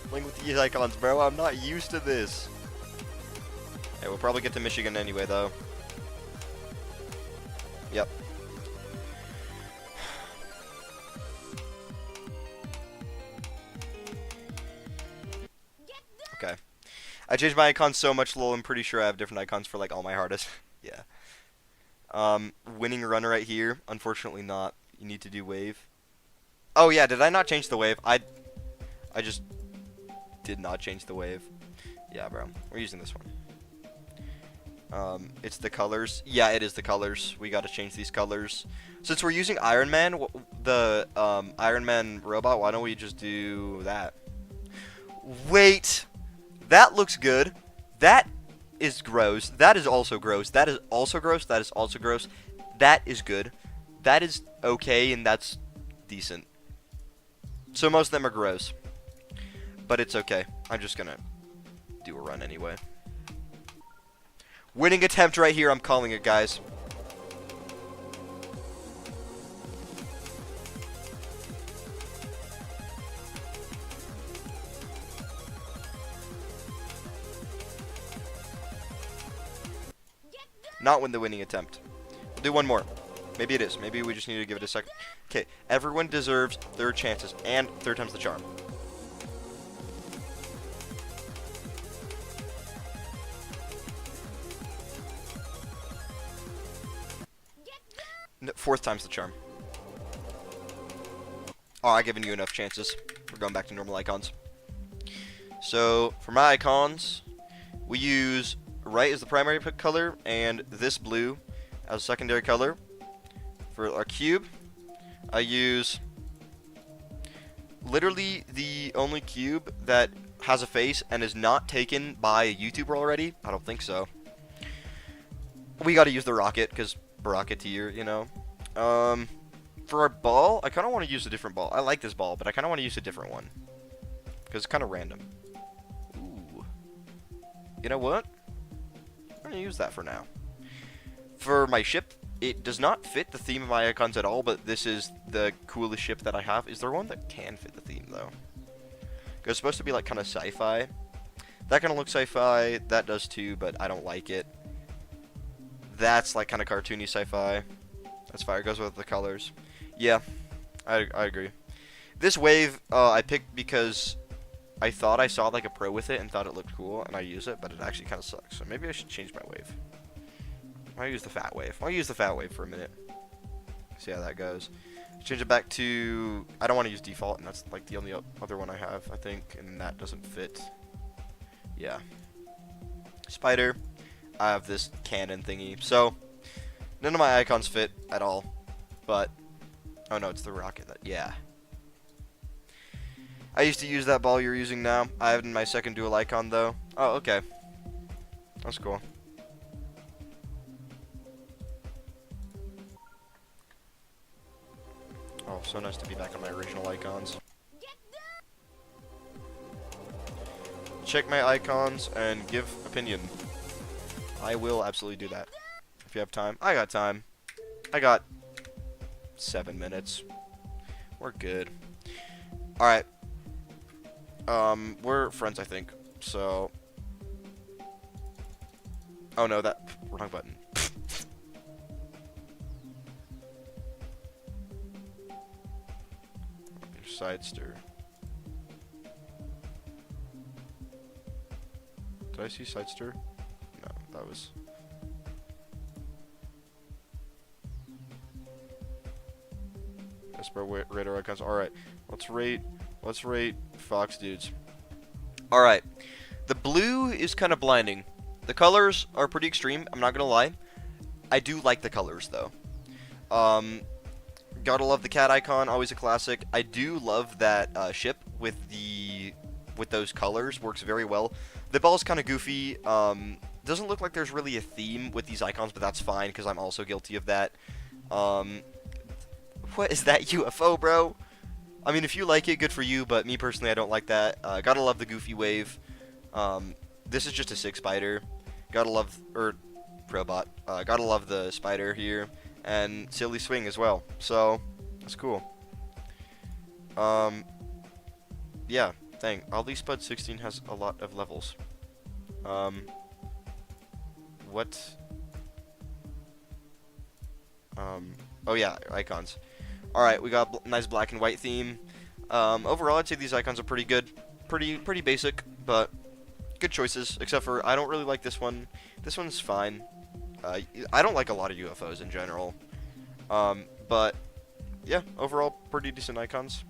playing with these icons, bro. I'm not used to this. Hey, we'll probably get to Michigan anyway, though. Yep. I changed my icons so much, lol. I'm pretty sure I have different icons for like all my hardest. Yeah. Winning run right here. Unfortunately not. You need to do wave. Oh yeah, did I not change the wave? I just did not change the wave. Yeah, bro. We're using this one. It's the colors. Yeah, it is the colors. We gotta change these colors. Since we're using Iron Man, the Iron Man robot, why don't we just do that? Wait! That looks good. That is gross. That is also gross. That is also gross. That is also gross. That is good. That is okay, and that's decent. So most of them are gross. But it's okay. I'm just gonna do a run anyway. Winning attempt right here. I'm calling it, guys. Not win the winning attempt. We'll do one more. Maybe it is. Maybe we just need to give it a second. Okay, everyone deserves third chances, and third time's the charm. No, fourth time's the charm. Oh, I've given you enough chances. We're going back to normal icons. So, for my icons, we use right as the primary color, and this blue as a secondary color. For our cube, I use literally the only cube that has a face and is not taken by a YouTuber already. I don't think so. We gotta use the rocket, because Rocketeer, you know. For our ball, I kind of want to use a different ball. I like this ball, but I kind of want to use a different one. Because it's kind of random. Ooh. You know what? I'm going to use that for now. For my ship, it does not fit the theme of my icons at all, but this is the coolest ship that I have. Is there one that can fit the theme, though? Because it's supposed to be, like, kind of sci-fi. That kind of looks sci-fi. That does, too, but I don't like it. That's, like, kind of cartoony sci-fi. That's fire. It goes with the colors. Yeah, I agree. This wave, I picked because I thought I saw, like, a pro with it and thought it looked cool, and I use it, but it actually kind of sucks. So maybe I should change my wave. I'll use the fat wave. I'll use the fat wave for a minute. See how that goes. Change it back to... I don't want to use default, and that's, like, the only other one I have, I think, and that doesn't fit. Yeah. Spider. I have this cannon thingy. So, none of my icons fit at all. But, oh no, it's the rocket. Yeah. I used to use that ball you're using now. I have it in my second dual icon, though. Oh, okay. That's cool. Oh, so nice to be back on my original icons. Check my icons and give opinion. I will absolutely do that. If you have time. I got time. I got 7 minutes. We're good. Alright. We're friends, I think. So. Oh no, that. Wrong button. Side stir. Did I see side stir? No, that was. Esper radar icons. Alright. Let's rate Fox dudes. Alright. The blue is kind of blinding. The colors are pretty extreme, I'm not gonna lie. I do like the colors though. Gotta love the cat icon, always a classic. I do love that ship with those colors, works very well. The ball's kind of goofy. Doesn't look like there's really a theme with these icons, but that's fine because I'm also guilty of that. What is that UFO, bro? I mean, if you like it, good for you, but me personally, I don't like that. Gotta love the goofy wave. This is just a 6 spider. Gotta love, Probot. Gotta love the spider here. And silly swing as well. So, that's cool. Yeah, dang. Oddly Spud 16 has a lot of levels. What? Oh yeah, icons. Alright, we got nice black and white theme. Overall, I'd say these icons are pretty good. Pretty basic, but good choices, except for I don't really like this one. This one's fine. I don't like a lot of UFOs in general. But yeah, overall pretty decent icons.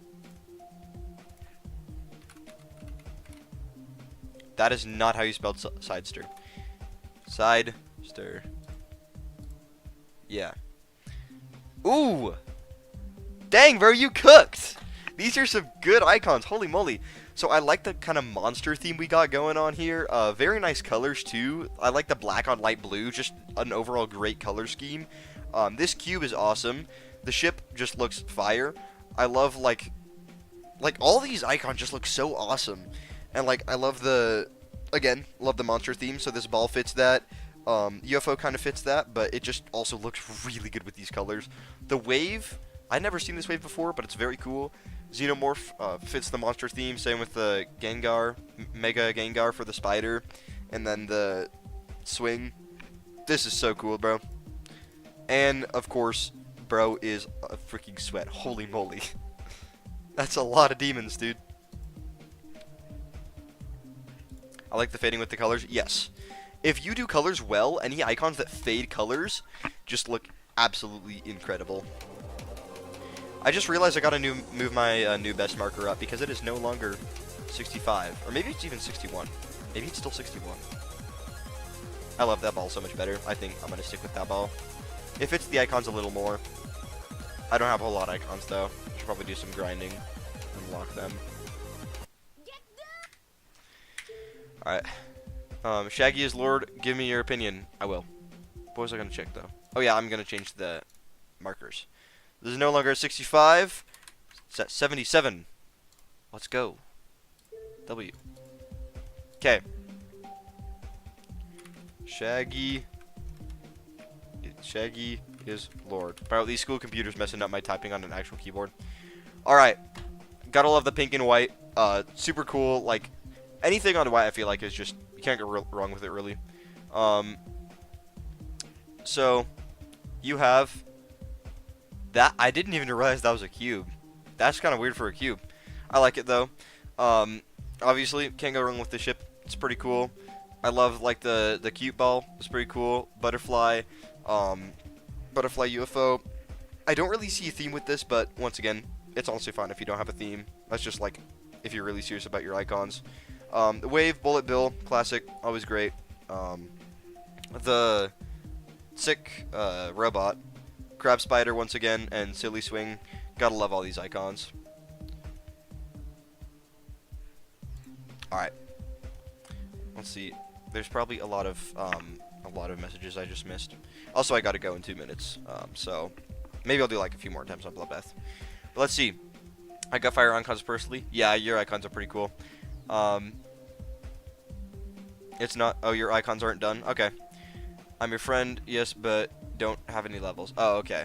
That is not how you spelled sidester. Sidester. Yeah. Ooh! Dang, bro, you cooked! These are some good icons. Holy moly. So I like the kind of monster theme we got going on here. Very nice colors, too. I like the black on light blue. Just an overall great color scheme. This cube is awesome. The ship just looks fire. I love, like all these icons just look so awesome. And, like, I love love the monster theme. So this ball fits that. UFO kind of fits that, but it just also looks really good with these colors. The wave, I'd never seen this wave before, but it's very cool. Xenomorph fits the monster theme, same with the Gengar, Mega Gengar for the spider, and then the swing. This is so cool, bro. And, of course, bro is a freaking sweat. Holy moly. That's a lot of demons, dude. I like the fading with the colors. Yes. If you do colors well, any icons that fade colors just look absolutely incredible. I just realized I gotta move my new best marker up because it is no longer 65. Or maybe it's even 61. Maybe it's still 61. I love that ball so much better. I think I'm gonna stick with that ball. It fits the icons a little more. I don't have a whole lot of icons though. I should probably do some grinding. Unlock them. Alright. Shaggy is Lord. Give me your opinion. I will. What was I gonna check though? Oh yeah, I'm gonna change the markers. This is no longer 65. It's at 77. Let's go. W. Okay. Shaggy is Lord. Bro, these school computers messing up my typing on an actual keyboard. Alright. Gotta love the pink and white. Super cool. Like, anything on white I feel like is just, you can't go wrong with it really. So, you have that. I didn't even realize that was a cube. That's kind of weird for a cube. I like it though. Obviously, can't go wrong with the ship. It's pretty cool. I love like the cute ball. It's pretty cool. Butterfly, butterfly UFO. I don't really see a theme with this, but once again, it's honestly fine if you don't have a theme. That's just like if you're really serious about your icons. The wave, bullet bill, classic, always great. The sick robot, crab spider once again, and silly swing. Gotta love all these icons. Alright. Let's see. There's probably a lot of messages I just missed. Also, I gotta go in 2 minutes. So maybe I'll do like a few more times on Bloodbath. But let's see. I got fire icons personally. Yeah, your icons are pretty cool. It's not. Oh, your icons aren't done. Okay. I'm your friend. Yes, but don't have any levels. Oh, okay.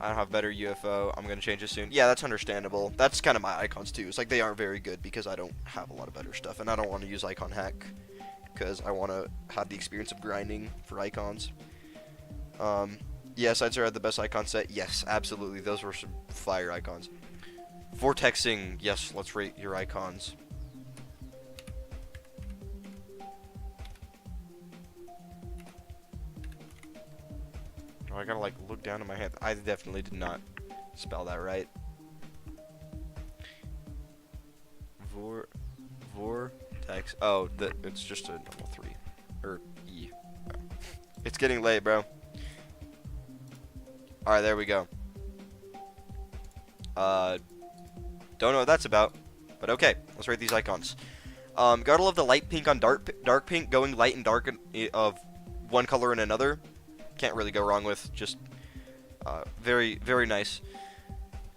I don't have better UFO. I'm gonna change it soon. Yeah, that's understandable. That's kind of my icons too. It's like they aren't very good because I don't have a lot of better stuff, and I don't want to use icon hack because I want to have the experience of grinding for icons. Yes, I'd say I had the best icon set. Yes, absolutely. Those were some fire icons. Vortexing. Yes, let's rate your icons. Oh, I gotta like look down at my hand. I definitely did not spell that right. Vortex. Oh, it's just a normal 3 or E. Oh. It's getting late, bro. All right, there we go. Don't know what that's about, but okay. Let's rate these icons. Gotta love the light pink on dark pink, going light and dark of one color and another. Can't really go wrong with. Just very, very nice.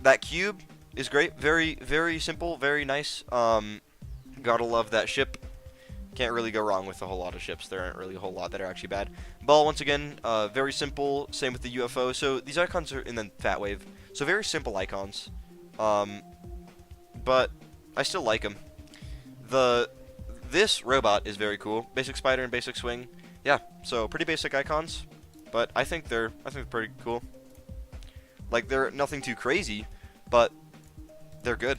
That cube is great. Very, very simple. Very nice. Gotta love that ship. Can't really go wrong with a whole lot of ships. There aren't really a whole lot that are actually bad. Ball, once again, very simple. Same with the UFO. So these icons are in the Fat Wave. So very simple icons. But I still like them. This robot is very cool. Basic spider and basic swing. Yeah, so pretty basic icons. But I think they're pretty cool. Like, they're nothing too crazy, but they're good.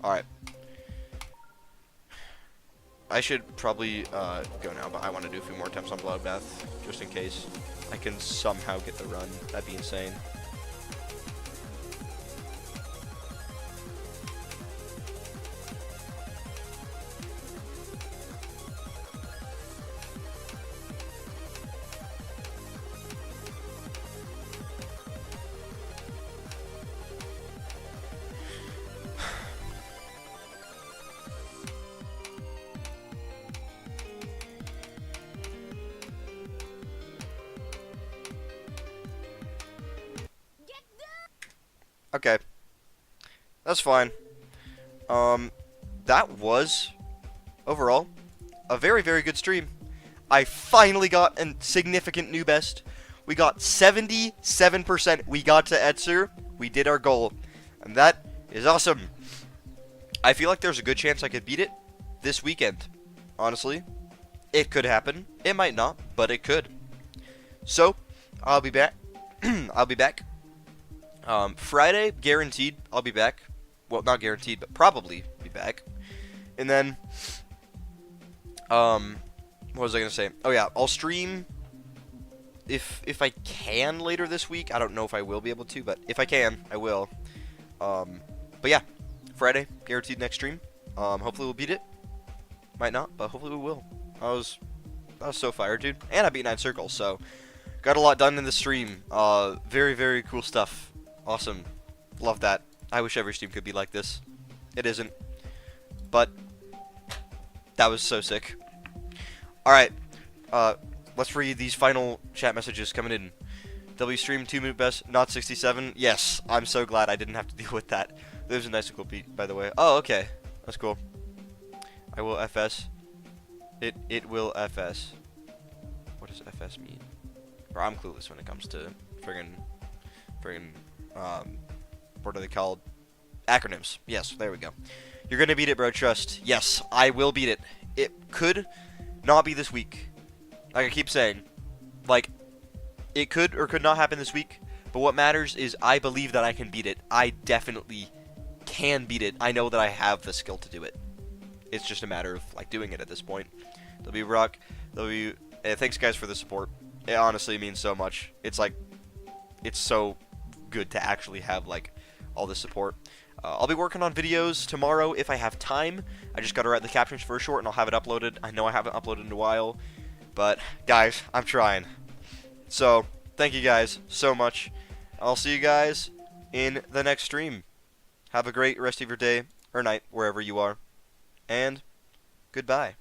Alright. I should probably go now, but I want to do a few more attempts on Bloodbath, just in case I can somehow get the run. That'd be insane. Okay. That's fine. That was, overall, a very, very good stream. I finally got a significant new best. We got 77%. We got to Etzer. We did our goal. And that is awesome. I feel like there's a good chance I could beat it this weekend. Honestly. It could happen. It might not, but it could. So, I'll be back. I'll be back. Friday, guaranteed, I'll be back. Well, not guaranteed, but probably be back. And then, what was I gonna say? Oh yeah, I'll stream if I can later this week. I don't know if I will be able to, but if I can, I will. But yeah, Friday, guaranteed next stream. Hopefully we'll beat it. Might not, but hopefully we will. I was so fired, dude. And I beat 9 circles, so got a lot done in the stream. Very, very cool stuff. Awesome. Love that. I wish every stream could be like this. It isn't. But that was so sick. Alright. Let's read these final chat messages coming in. W stream 2-minute best, not 67. Yes, I'm so glad I didn't have to deal with that. There's a nice and cool beat, by the way. Oh, okay. That's cool. I will FS. It will FS. What does FS mean? Bro, I'm clueless when it comes to friggin' what are they called? Acronyms. Yes, there we go. You're gonna beat it, bro, trust. Yes, I will beat it. It could not be this week. Like I keep saying. Like, it could or could not happen this week. But what matters is I believe that I can beat it. I definitely can beat it. I know that I have the skill to do it. It's just a matter of, like, doing it at this point. W Rock. Thanks, guys, for the support. It honestly means so much. It's like, it's so good to actually have, like, all this support. I'll be working on videos tomorrow if I have time. I just gotta write the captions for a short and I'll have it uploaded. I know I haven't uploaded in a while, but guys, I'm trying. So, thank you guys so much. I'll see you guys in the next stream. Have a great rest of your day or night, wherever you are. And goodbye.